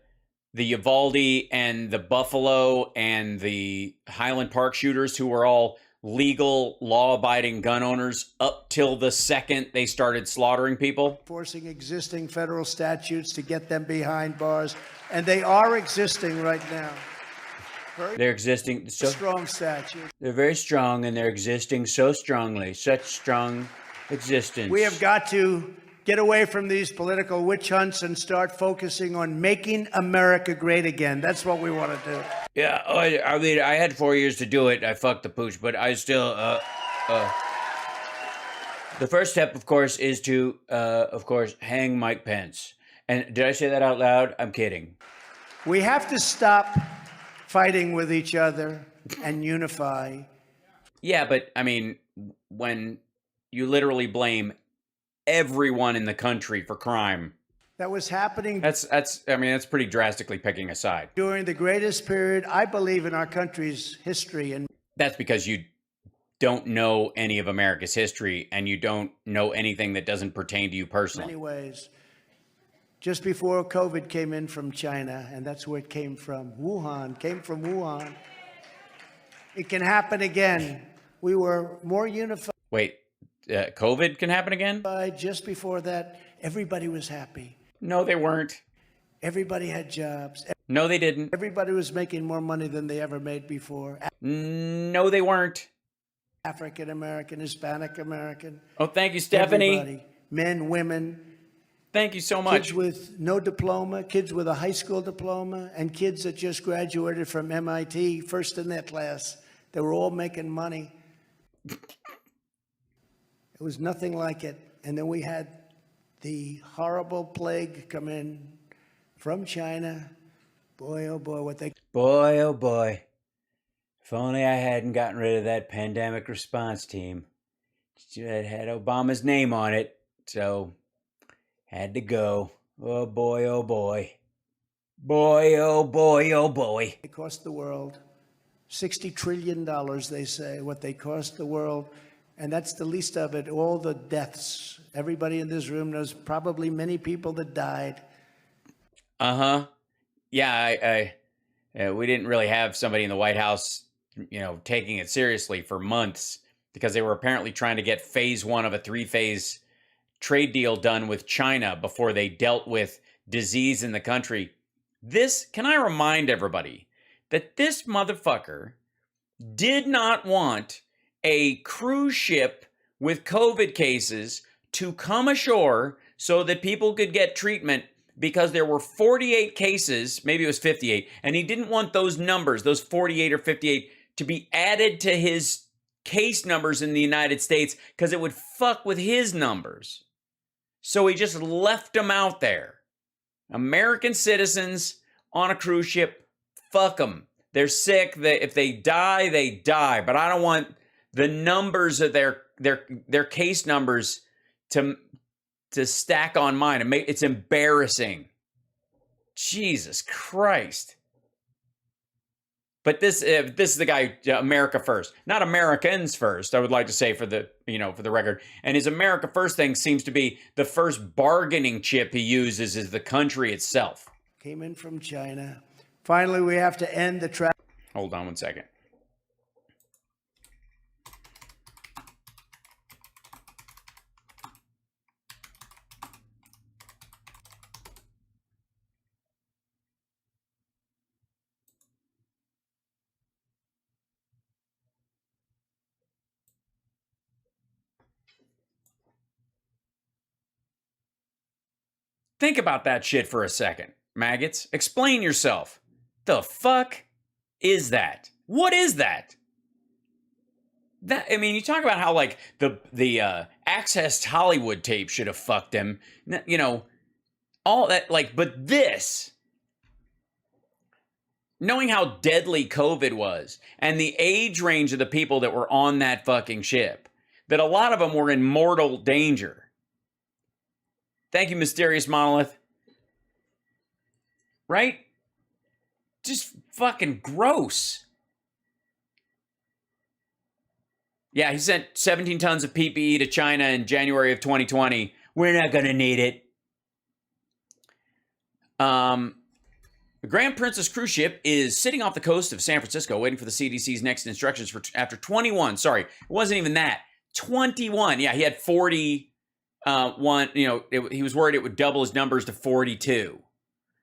A: Uvalde and the Buffalo and the Highland Park shooters who were all legal, law-abiding gun owners up till the second they started slaughtering people?
C: Enforcing existing federal statutes to get them behind bars. And they are existing right now.
A: They're existing. So
C: Strong statutes.
A: they're very strong, and they're existing so strongly. Such strong existence.
C: We have got to get away from these political witch hunts and start focusing on making America great again. That's what we want to do.
A: Yeah, I mean, I had 4 years to do it. I fucked the pooch, but I still, The first step, of course, is to, hang Mike Pence. And did I say that out loud? I'm kidding.
C: We have to stop fighting with each other and unify.
A: Yeah, but, I mean, when you literally blame everyone in the country for crime,
C: That was happening
A: that's pretty drastically picking a side.
C: during the greatest period, I believe, in our country's history. And
A: That's because you don't know any of America's history, and you don't know anything that doesn't pertain to you personally.
C: many ways, just before COVID came in from China, and that's where it came from. Wuhan came from Wuhan. It can happen again. We were more unified.
A: Wait, COVID can happen again?
C: Just before that, everybody was happy.
A: No, they weren't.
C: Everybody had jobs.
A: No, they didn't.
C: Everybody was making more money than they ever made before.
A: No, they weren't.
C: African American, Hispanic American.
A: Oh, thank you, Stephanie.
C: Everybody. Men, women.
A: Thank you so much.
C: Kids with no diploma, kids with a high school diploma, and kids that just graduated from MIT, first in their class. They were all making money. It was nothing like it. And then we had the horrible plague come in from China. Boy, oh boy,
A: Boy, oh boy. If only I hadn't gotten rid of that pandemic response team. It had Obama's name on it, so had to go. Oh boy, oh boy. Boy, oh boy, oh boy.
C: They cost the world $60 trillion, they say, what they cost the world. And that's the least of it. All the deaths. Everybody in this room knows probably many people that died.
A: Uh-huh. Yeah, we didn't really have somebody in the White House, taking it seriously for months because they were apparently trying to get phase 1 of a 3-phase trade deal done with China before they dealt with disease in the country. Can I remind everybody that this motherfucker did not want a cruise ship with COVID cases to come ashore so that people could get treatment because there were 48 cases, maybe it was 58, and he didn't want those numbers, those 48 or 58, to be added to his case numbers in the United States because it would fuck with his numbers. So he just left them out there. American citizens on a cruise ship, fuck them. They're sick. If they die, they die. But I don't want the numbers of their case numbers to stack on mine. It's embarrassing. Jesus Christ. But this is the guy, America first, not Americans first. I would like to say for the record. And his America first thing seems to be the first bargaining chip he uses is the country itself.
C: Came in from China. Finally, we have to end the traffic.
A: Hold on one second. Think about that shit for a second, maggots. Explain yourself. The fuck is that? What is that? You talk about how like the Access Hollywood tape should have fucked him. All that but this knowing how deadly COVID was and the age range of the people that were on that fucking ship, that a lot of them were in mortal danger. Thank you, Mysterious Monolith. Right? Just fucking gross. Yeah, he sent 17 tons of PPE to China in January of 2020. We're not going to need it. The Grand Princess cruise ship is sitting off the coast of San Francisco waiting for the CDC's next instructions for after 21. Sorry, it wasn't even that. 21. Yeah, he had 41. He was worried it would double his numbers to 42.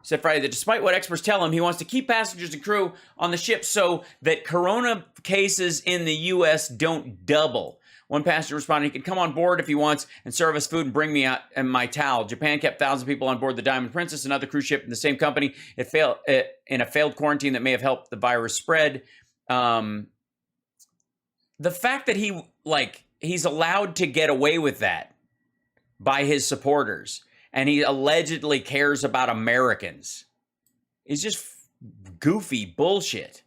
A: Said Friday that despite what experts tell him, he wants to keep passengers and crew on the ship so that corona cases in the U.S. don't double. One passenger responded, he can come on board if he wants and serve us food and bring me out and my towel. Japan kept thousands of people on board the Diamond Princess, another cruise ship in the same company. It failed in a failed quarantine that may have helped the virus spread. The fact that he's allowed to get away with that by his supporters, and he allegedly cares about Americans, is just goofy bullshit.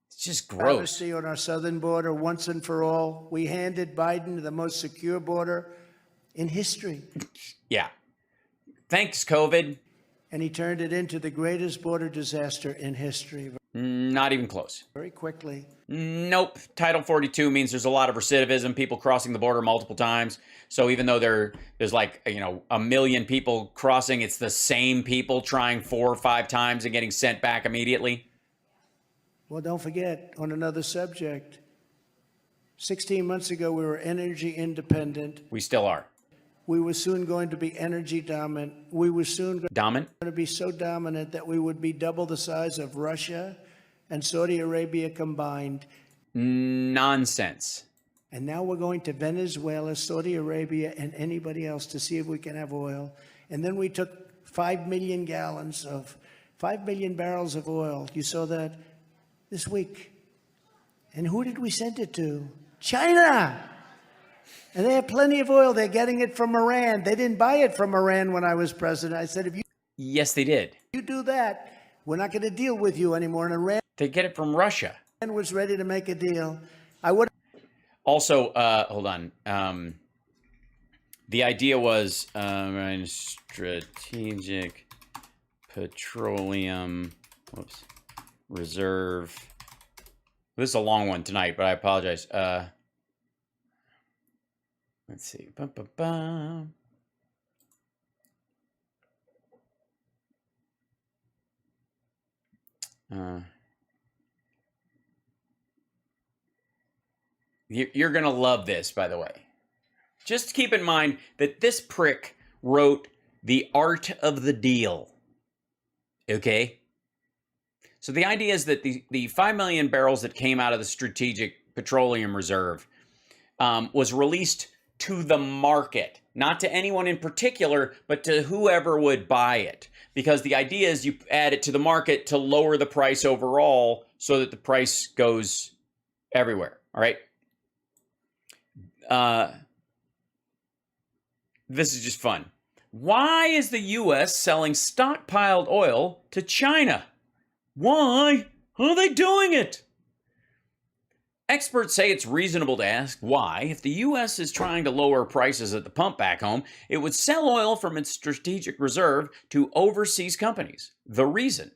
A: It's just gross.
C: Privacy on our southern border once and for all. We handed Biden the most secure border in history.
A: Yeah. Thanks, COVID.
C: And he turned it into the greatest border disaster in history.
A: Not even close.
C: Very quickly.
A: Nope. Title 42 means there's a lot of recidivism, people crossing the border multiple times. So even though there's like, a million people crossing, it's the same people trying 4 or 5 times and getting sent back immediately.
C: Well, don't forget, on another subject, 16 months ago, we were energy independent.
A: We still are.
C: We were soon going to be energy dominant. We were soon going to be so dominant that we would be double the size of Russia and Saudi Arabia combined.
A: Nonsense.
C: And now we're going to Venezuela, Saudi Arabia, and anybody else to see if we can have oil. And then we took 5 million barrels of oil. You saw that this week. And who did we send it to? China. And they have plenty of oil. They're getting it from Iran. They didn't buy it from Iran when I was president. I said, if you
A: Yes, they did.
C: do that, we're not going to deal with you anymore. And Iran
A: They get it from Russia.
C: was ready to make a deal. I would.
A: Also, hold on. The idea was strategic petroleum reserve. This is a long one tonight, but I apologize. Let's see. You're going to love this, by the way. Just keep in mind that this prick wrote The Art of the Deal. Okay? So the idea is that the 5 million barrels that came out of the Strategic Petroleum Reserve was released to the market. Not to anyone in particular, but to whoever would buy it. Because the idea is you add it to the market to lower the price overall so that the price goes everywhere. All right? This is just fun. Why is the U.S. selling stockpiled oil to China? Why? How are they doing it? Experts say it's reasonable to ask why, if the U.S. is trying to lower prices at the pump back home, it would sell oil from its strategic reserve to overseas companies. The reason?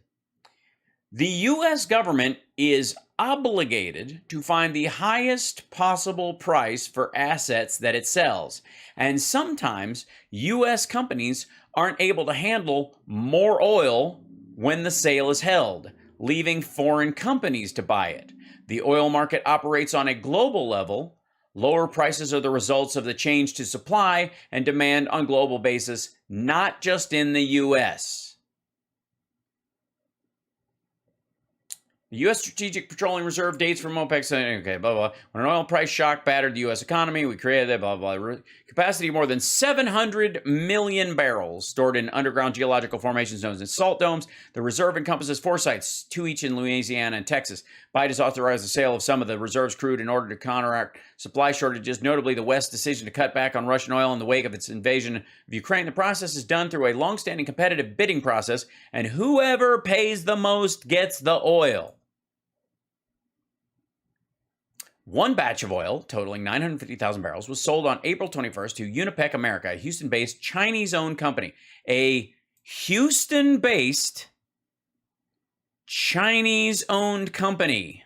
A: The U.S. government is obligated to find the highest possible price for assets that it sells. And sometimes U.S. companies aren't able to handle more oil when the sale is held, leaving foreign companies to buy it. The oil market operates on a global level. Lower prices are the results of the change to supply and demand on a global basis, not just in the U.S. The U.S. Strategic Petroleum Reserve dates from OPEC saying, okay, blah, blah. When an oil price shock battered the U.S. economy, we created that, blah, blah. Capacity of more than 700 million barrels stored in underground geological formations known as salt domes. The reserve encompasses 4 sites, 2 each in Louisiana and Texas. Biden has authorized the sale of some of the reserve's crude in order to counteract supply shortages, notably the West's decision to cut back on Russian oil in the wake of its invasion of Ukraine. The process is done through a long-standing competitive bidding process, and whoever pays the most gets the oil. One batch of oil, totaling 950,000 barrels, was sold on April 21st to Unipec America, a Houston-based Chinese-owned company. A Houston-based Chinese-owned company.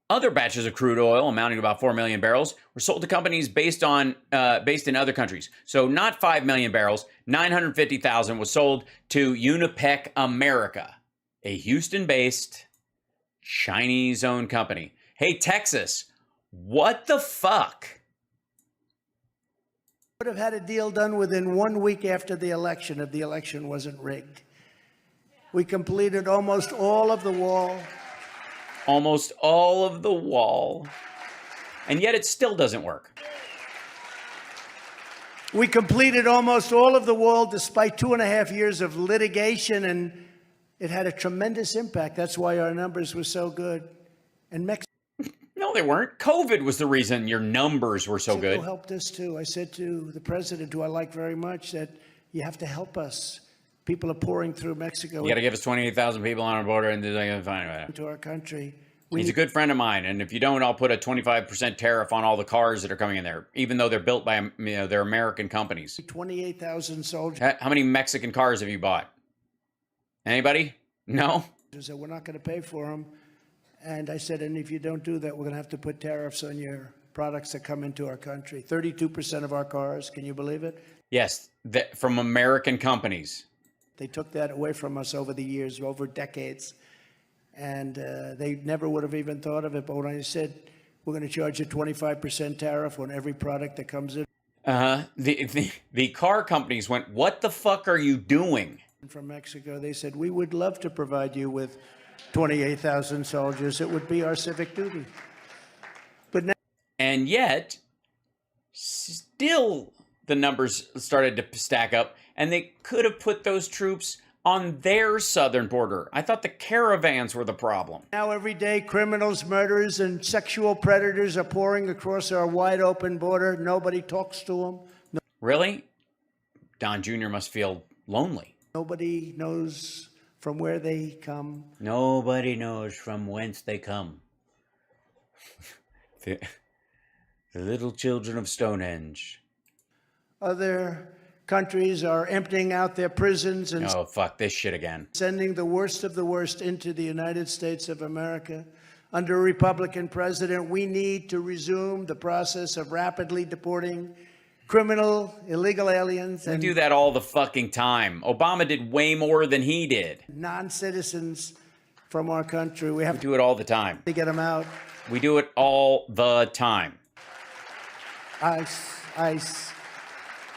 A: Other batches of crude oil, amounting to about 4 million barrels, were sold to companies based in other countries. So not 5 million barrels, 950,000 was sold to Unipec America, a Houston-based Chinese-owned company. Hey, Texas, what the fuck?
C: Would have had a deal done within 1 week after the election if the election wasn't rigged. We completed almost all of the wall.
A: Almost all of the wall. And yet it still doesn't work.
C: We completed almost all of the wall despite 2.5 years of litigation, and it had a tremendous impact. That's why our numbers were so good. And Mexico
A: No, they weren't. COVID was the reason your numbers were so good.
C: helped us too. I said to the president, who I like very much, that you have to help us. People are pouring through Mexico
A: You got to give us 28,000 people on our border, and they're going to find it.
C: into our country.
A: He's a good friend of mine, and if you don't, I'll put a 25% tariff on all the cars that are coming in there, even though they're built by they're American companies.
C: 28,000 soldiers.
A: How many Mexican cars have you bought? Anybody? No?
C: That we're not going to pay for them. And I said, and if you don't do that, we're going to have to put tariffs on your products that come into our country. 32% of our cars, can you believe it?
A: Yes, from American companies.
C: They took that away from us over the years, over decades. And they never would have even thought of it. But when I said, we're going to charge a 25% tariff on every product that comes in.
A: The car companies went, what the fuck are you doing?
C: From Mexico, they said, we would love to provide you with 28,000 soldiers. It would be our civic duty. But now,
A: and yet, still the numbers started to stack up, and they could have put those troops on their southern border. I thought the caravans were the problem.
C: Now every day, criminals, murderers, and sexual predators are pouring across our wide open border. Nobody talks to them.
A: Really? Don Jr. must feel lonely.
C: Nobody knows from where they come.
A: Nobody knows from whence they come. the little children of Stonehenge.
C: Other countries are emptying out their prisons and
A: Oh, fuck this shit again.
C: sending the worst of the worst into the United States of America. Under a Republican president, we need to resume the process of rapidly deporting criminal, illegal aliens
A: They
C: and
A: do that all the fucking time. Obama did way more than he did.
C: non-citizens from our country. We have
A: We do it all the time.
C: to get them out.
A: We do it all the time.
C: ICE.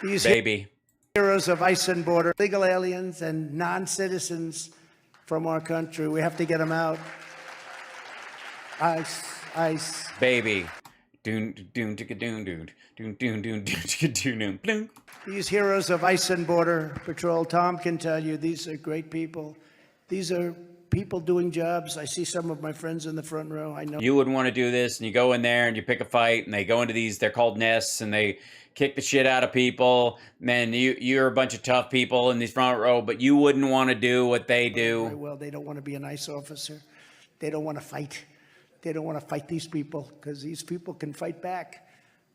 C: These
A: Baby.
C: heroes of ICE and border, illegal aliens and non-citizens from our country. We have to get them out. ICE.
A: Baby. Doon doon ticka doon doon doon doon doon doon doon doon.
C: These heroes of ICE and Border Patrol, Tom can tell you, these are great people. These are people doing jobs. I see some of my friends in the front row. I know.
A: You wouldn't want to do this, and you go in there and you pick a fight, and they go into these, they're called nests, and they kick the shit out of people. Man, you're a bunch of tough people in these front row, but you wouldn't want to do what they
C: Very
A: do.
C: well, they don't want to be an ICE officer. They don't want to fight. They don't want to fight these people because these people can fight back.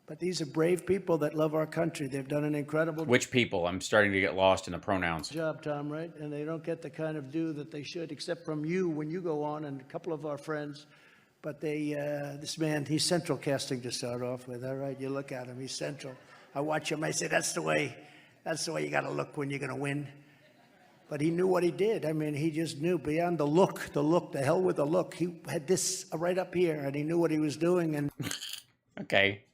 C: But these are brave people that love our country. They've done an incredible
A: Which people? I'm starting to get lost in the pronouns.
C: job, Tom, right? And they don't get the kind of due that they should, except from you when you go on and a couple of our friends. But they, this man, he's central casting to start off with. All right, you look at him, he's central. I watch him, I say, that's the way you got to look when you're going to win. But he knew what he did. I mean, he just knew beyond the look, the hell with the look. He had this right up here, and he knew what he was doing. And
A: Okay.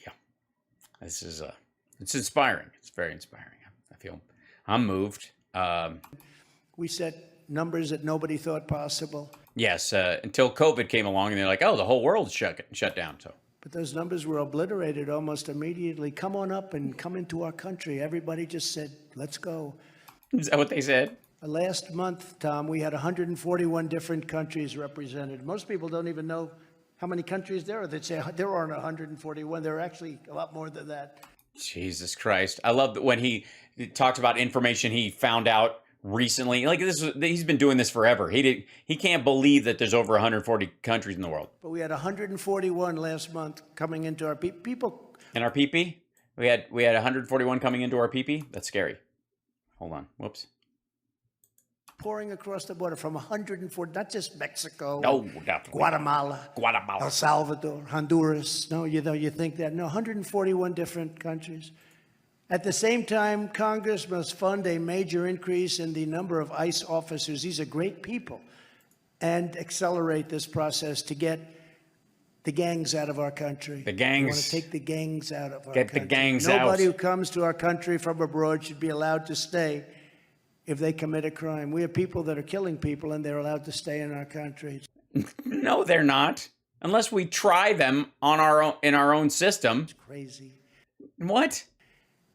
A: Yeah. This is It's inspiring. It's very inspiring. I feel I'm moved.
C: We set numbers that nobody thought possible.
A: Yes, until COVID came along and they're like, oh, the whole world's shut down. So,
C: But those numbers were obliterated almost immediately. Come on up and come into our country. Everybody just said, let's go.
A: is that what they said?
C: Last month, Tom, we had 141 different countries represented. Most people don't even know how many countries there are. They'd say there aren't 141. There are actually a lot more than that.
A: Jesus Christ. I love that when he talks about information he found out recently. Like he's been doing this forever. He can't believe that there's over 140 countries in the world.
C: But we had 141 last month coming into our people.
A: In our PP? We had 141 coming into our PP? That's scary. Hold on. Whoops.
C: Pouring across the border from 140, not just Mexico,
A: No, definitely.
C: Guatemala,
A: Guatemala.
C: El Salvador, Honduras. No, you think that. No, 141 different countries. At the same time, Congress must fund a major increase in the number of ICE officers. These are great people. And accelerate this process to get the gangs out of our country.
A: The gangs.
C: We want to take the gangs out of our
A: Get
C: country.
A: the gangs out.
C: Nobody who comes to our country from abroad should be allowed to stay if they commit a crime. We have people that are killing people and they're allowed to stay in our country.
A: No, they're not. Unless we try them on in our own system.
C: It's crazy.
A: What?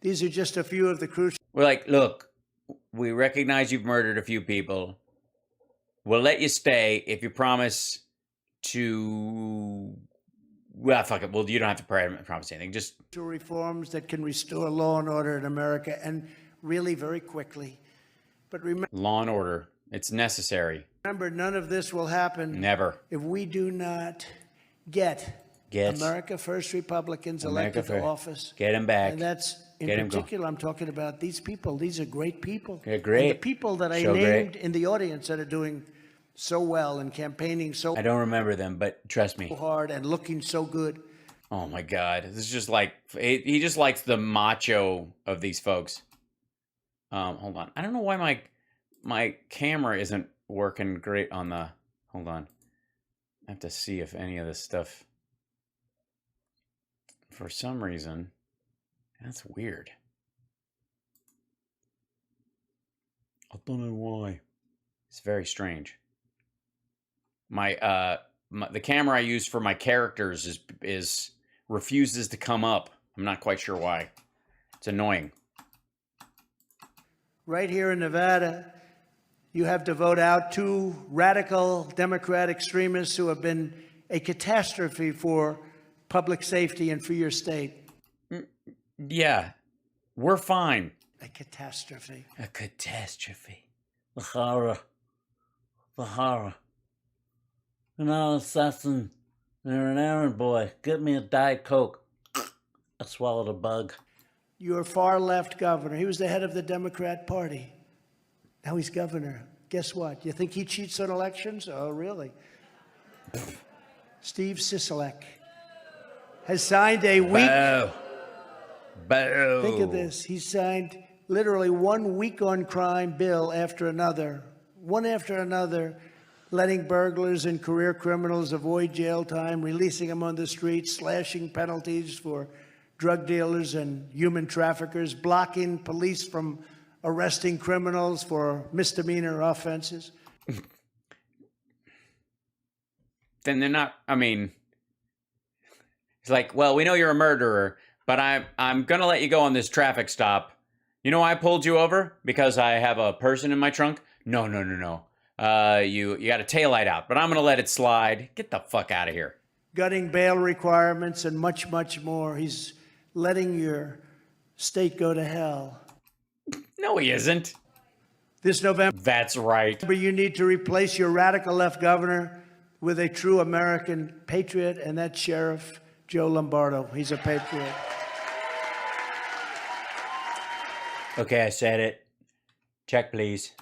C: These are just a few of the crucial.
A: We're like, look, we recognize you've murdered a few people. We'll let you stay if you promise to. Well, fuck it. Well, you don't have to promise anything. Just
C: Reforms that can restore law and order in America, and really very quickly. But
A: law and order. It's necessary.
C: remember, none of this will happen
A: Never.
C: if we do not get America First Republicans
A: America
C: elected to
A: First.
C: office.
A: Get them back.
C: And that's, in
A: Get 'em going.
C: particular, I'm talking about these people. These are great people.
A: They're great.
C: And the people that I
A: So
C: named
A: great.
C: in the audience that are doing so well and campaigning so
A: I don't remember them, but trust me.
C: hard and looking so good.
A: Oh my God. This is just like, he just likes the macho of these folks. Hold on. I don't know why my camera isn't working great on the, hold on. I have to see if any of this stuff, for some reason, that's weird. I don't know why. It's very strange. The camera I use for my characters is refuses to come up. I'm not quite sure why. It's annoying.
C: Right here in Nevada, you have to vote out two radical Democrat extremists who have been a catastrophe for public safety and for your state.
A: Yeah, we're fine.
C: A catastrophe.
A: A catastrophe. The horror. The horror.
E: You know, assassin, you're an errand boy. Get me a Diet Coke. I swallowed a bug.
C: Your far left governor, he was the head of the Democrat Party. Now he's governor. Guess what? You think he cheats on elections? Oh, really? Steve Sisolak has signed a week.
A: Boo. Boo.
C: Think of this. He signed literally 1 week on crime bill after another, one after another, letting burglars and career criminals avoid jail time, releasing them on the streets, slashing penalties for drug dealers and human traffickers, blocking police from arresting criminals for misdemeanor offenses.
A: Then they're not, I mean, it's like, well, we know you're a murderer, but I'm going to let you go on this traffic stop. You know why I pulled you over? Because I have a person in my trunk? No. You got a taillight out, but I'm going to let it slide. Get the fuck out of here.
C: Gutting bail requirements and much, much more. He's letting your state go to hell.
A: No, he isn't.
C: This November,
A: That's right.
C: you need to replace your radical left governor with a true American patriot, and that's Sheriff Joe Lombardo. He's a patriot.
A: Okay, I said it. Check, please.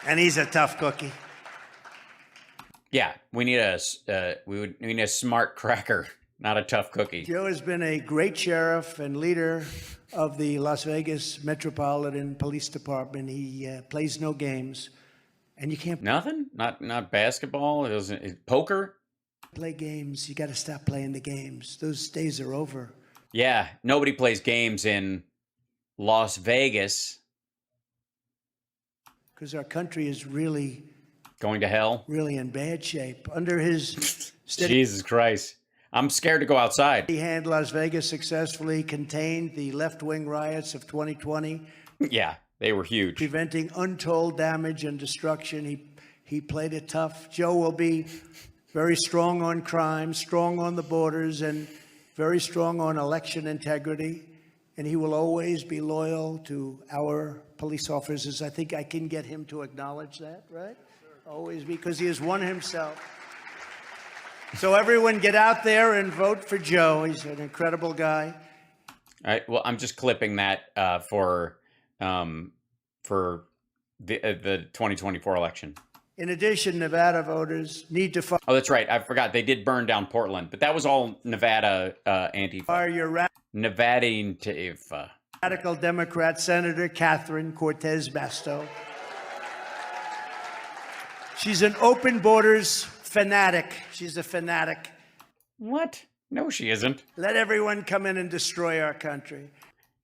C: And he's a tough cookie.
A: Yeah, we need we need a smart cracker, not a tough cookie.
C: Joe has been a great sheriff and leader of the Las Vegas Metropolitan Police Department. He plays no games, and you can't.
A: Nothing? Not basketball? Poker?
C: Play games. You got to stop playing the games. Those days are over.
A: Yeah, nobody plays games in Las Vegas.
C: Because our country is really,
A: Going to hell?
C: really in bad shape. Under his steady
A: Jesus Christ. I'm scared to go outside.
C: hand, Las Vegas successfully contained the left-wing riots of 2020,
A: Yeah, they were huge.
C: preventing untold damage and destruction. He played it tough. Joe will be very strong on crime, strong on the borders, and very strong on election integrity. And he will always be loyal to our police officers. I think I can get him to acknowledge that, right? Always, because he has won himself. So everyone get out there and vote for Joe. He's an incredible guy.
A: All right. Well, I'm just clipping that for the 2024 election.
C: In addition, Nevada voters need to
A: Oh, that's right. I forgot they did burn down Portland, but that was all Nevada Antifa.
C: fire your
A: Nevada Antifa.
C: radical Democrat Senator Catherine Cortez Masto. She's an open borders fanatic. She's a fanatic.
A: What? No, she isn't.
C: Let everyone come in and destroy our country.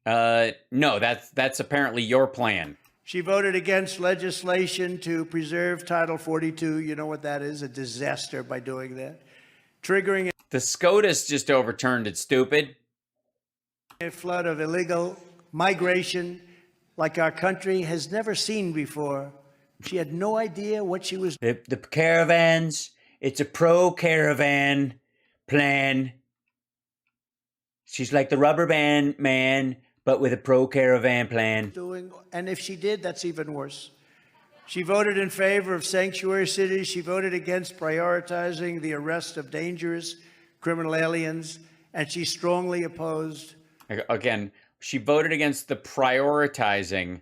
A: No, that's apparently your plan.
C: She voted against legislation to preserve Title 42. You know what that is? A disaster by doing that. Triggering
A: The SCOTUS just overturned it, stupid.
C: a flood of illegal migration like our country has never seen before. She had no idea what she was
A: The caravans, it's a pro-caravan plan. She's like the rubber band man, but with a pro-caravan plan.
C: doing. And if she did, that's even worse. She voted in favor of sanctuary cities. She voted against prioritizing the arrest of dangerous criminal aliens. And she strongly opposed
A: Again, she voted against the prioritizing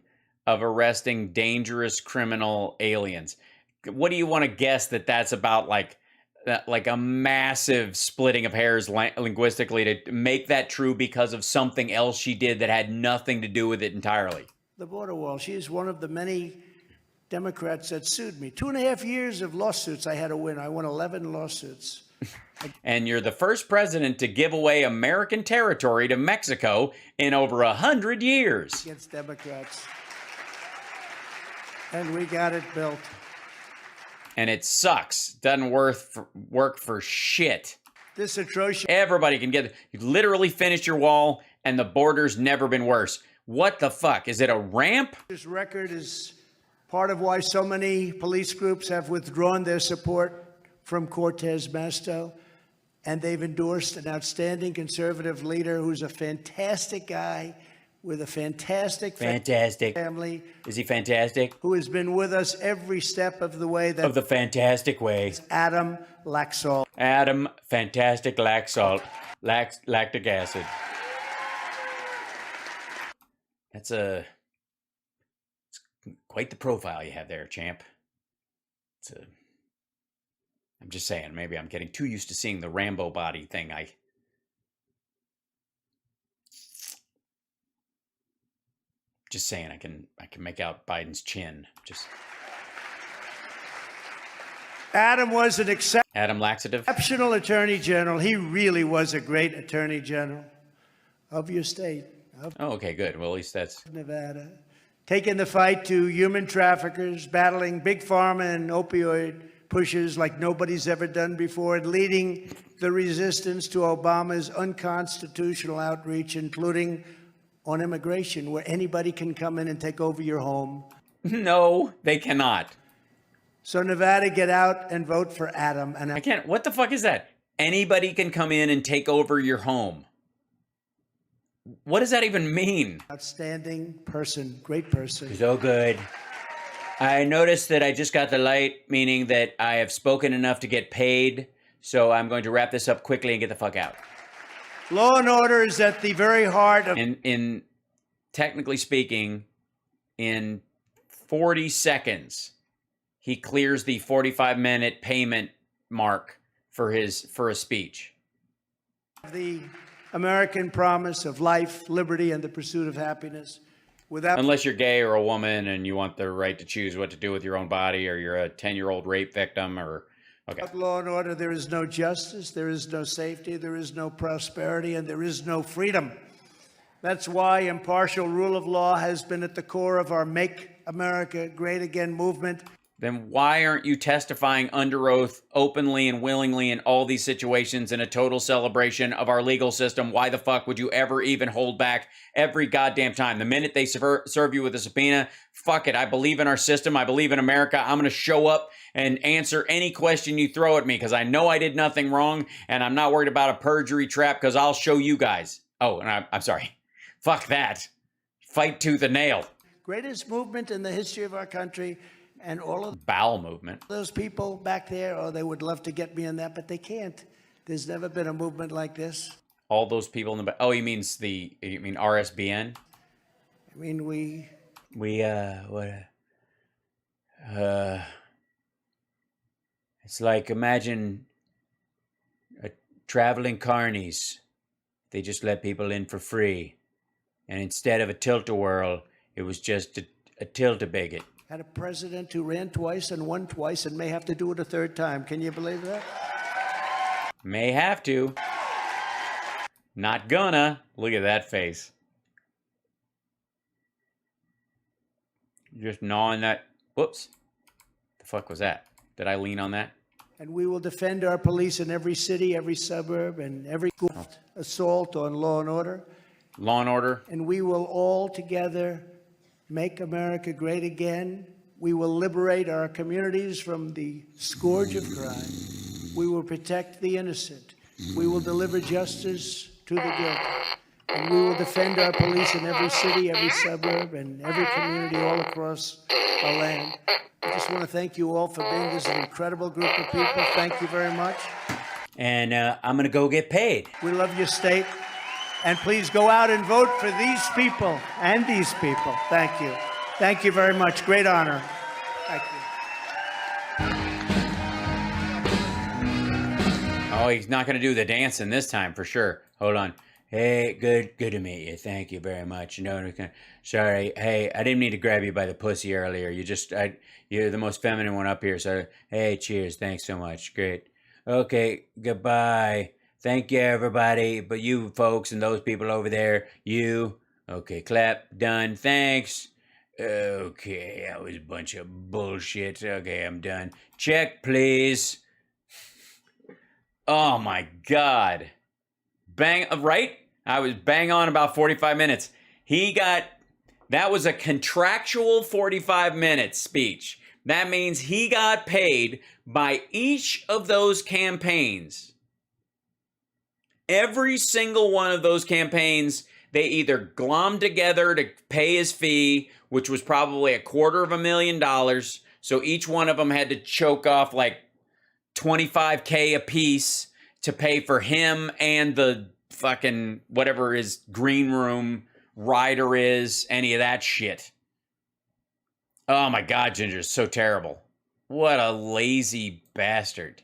A: of arresting dangerous criminal aliens. What do you want to guess that that's about? Like a massive splitting of hairs linguistically to make that true because of something else she did that had nothing to do with it entirely.
C: the border wall. She is one of the many Democrats that sued me. 2.5 years of lawsuits I had to win. I won 11 lawsuits.
A: And you're the first president to give away American territory to Mexico in over 100 years.
C: Against Democrats. And we got it built.
A: And it sucks. Doesn't work for shit.
C: This atrocious
A: Everybody can get it. You've literally finished your wall, and the border's never been worse. What the fuck? Is it a ramp?
C: record is part of why so many police groups have withdrawn their support from Cortez Masto. And they've endorsed an outstanding conservative leader who's a fantastic guy with a fantastic family.
A: Is he fantastic?
C: Who has been with us every step of the way.
A: Of the fantastic way.
C: Adam Laxalt.
A: Adam, fantastic lactic acid. It's quite the profile you have there, champ. I'm just saying, maybe I'm getting too used to seeing the Rambo body thing. Just saying, I can make out Biden's chin.
C: Adam was an
A: Adam Laxative.
C: exceptional attorney general. He really was a great attorney general of your state, of
A: Oh, okay, good. Well, at least that's
C: Nevada. Taking the fight to human traffickers, battling big pharma and opioid pushers like nobody's ever done before, and leading the resistance to Obama's unconstitutional outreach, including on immigration, where anybody can come in and take over your home.
A: no, they cannot.
C: So Nevada, get out and vote for Adam. And
A: I can't. What the fuck is that? Anybody can come in and take over your home. What does that even mean?
C: outstanding person, great person.
A: So good. I noticed that I just got the light, meaning that I have spoken enough to get paid. So I'm going to wrap this up quickly and get the fuck out.
C: Law and order is at the very heart of
A: In technically speaking, in 40 seconds, he clears the 45-minute payment mark for a speech.
C: the American promise of life, liberty, and the pursuit of happiness. Without
A: Unless you're gay or a woman and you want the right to choose what to do with your own body, or you're a 10-year-old rape victim or Okay.
C: Without law and order, there is no justice, there is no safety, there is no prosperity, and there is no freedom. That's why impartial rule of law has been at the core of our Make America Great Again movement.
A: Then why aren't you testifying under oath openly and willingly in all these situations in a total celebration of our legal system? Why the fuck would you ever even hold back every goddamn time? The minute they serve you with a subpoena, fuck it. I believe in our system. I believe in America. I'm going to show up and answer any question you throw at me because I know I did nothing wrong and I'm not worried about a perjury trap because I'll show you guys. Oh, and I'm sorry. Fuck that. Fight tooth and nail.
C: Greatest movement in the history of our country. And all of
A: Bowel movement.
C: those people back there, oh, they would love to get me in that, but they can't. There's never been a movement like this.
A: All those people in the back. Oh, you mean RSBN?
C: I mean,
A: It's like, imagine traveling carnies. They just let people in for free. And instead of a tilt-a-whirl, it was just a tilt-a-bigot.
C: had a president who ran twice and won twice and may have to do it a third time. Can you believe that?
A: May have to. Not gonna. Look at that face. Just gnawing that. Whoops. The fuck was that? Did I lean on that?
C: And we will defend our police in every city, every suburb, and every assault on law and order.
A: Law and order.
C: And we will all together make America great again. We will liberate our communities from the scourge of crime. We will protect the innocent. We will deliver justice to the guilty. And we will defend our police in every city, every suburb, and every community all across our land. I just want to thank you all for being this incredible group of people. Thank you very much.
A: And I'm going to go get paid.
C: We love your state. And please go out and vote for these people and these people. Thank you. Thank you very much. Great honor. Thank you.
A: Oh, he's not going to do the dancing this time for sure. Hold on. Hey, good to meet you. Thank you very much. Sorry. Hey, I didn't mean to grab you by the pussy earlier. You're the most feminine one up here. So, hey, cheers. Thanks so much. Great. Okay, goodbye. Thank you, everybody. But you folks and those people over there, you. Okay, clap. Done. Thanks. Okay, that was a bunch of bullshit. Okay, I'm done. Check, please. Oh, my God. Bang, right? I was bang on about 45 minutes. That was a contractual 45 minute speech. That means he got paid by each of those campaigns. Every single one of those campaigns, they either glommed together to pay his fee, which was probably $250,000. So each one of them had to choke off like $25,000 a piece to pay for him and the fucking whatever his green room rider is, any of that shit. Oh my God, Ginger's so terrible. What a lazy bastard.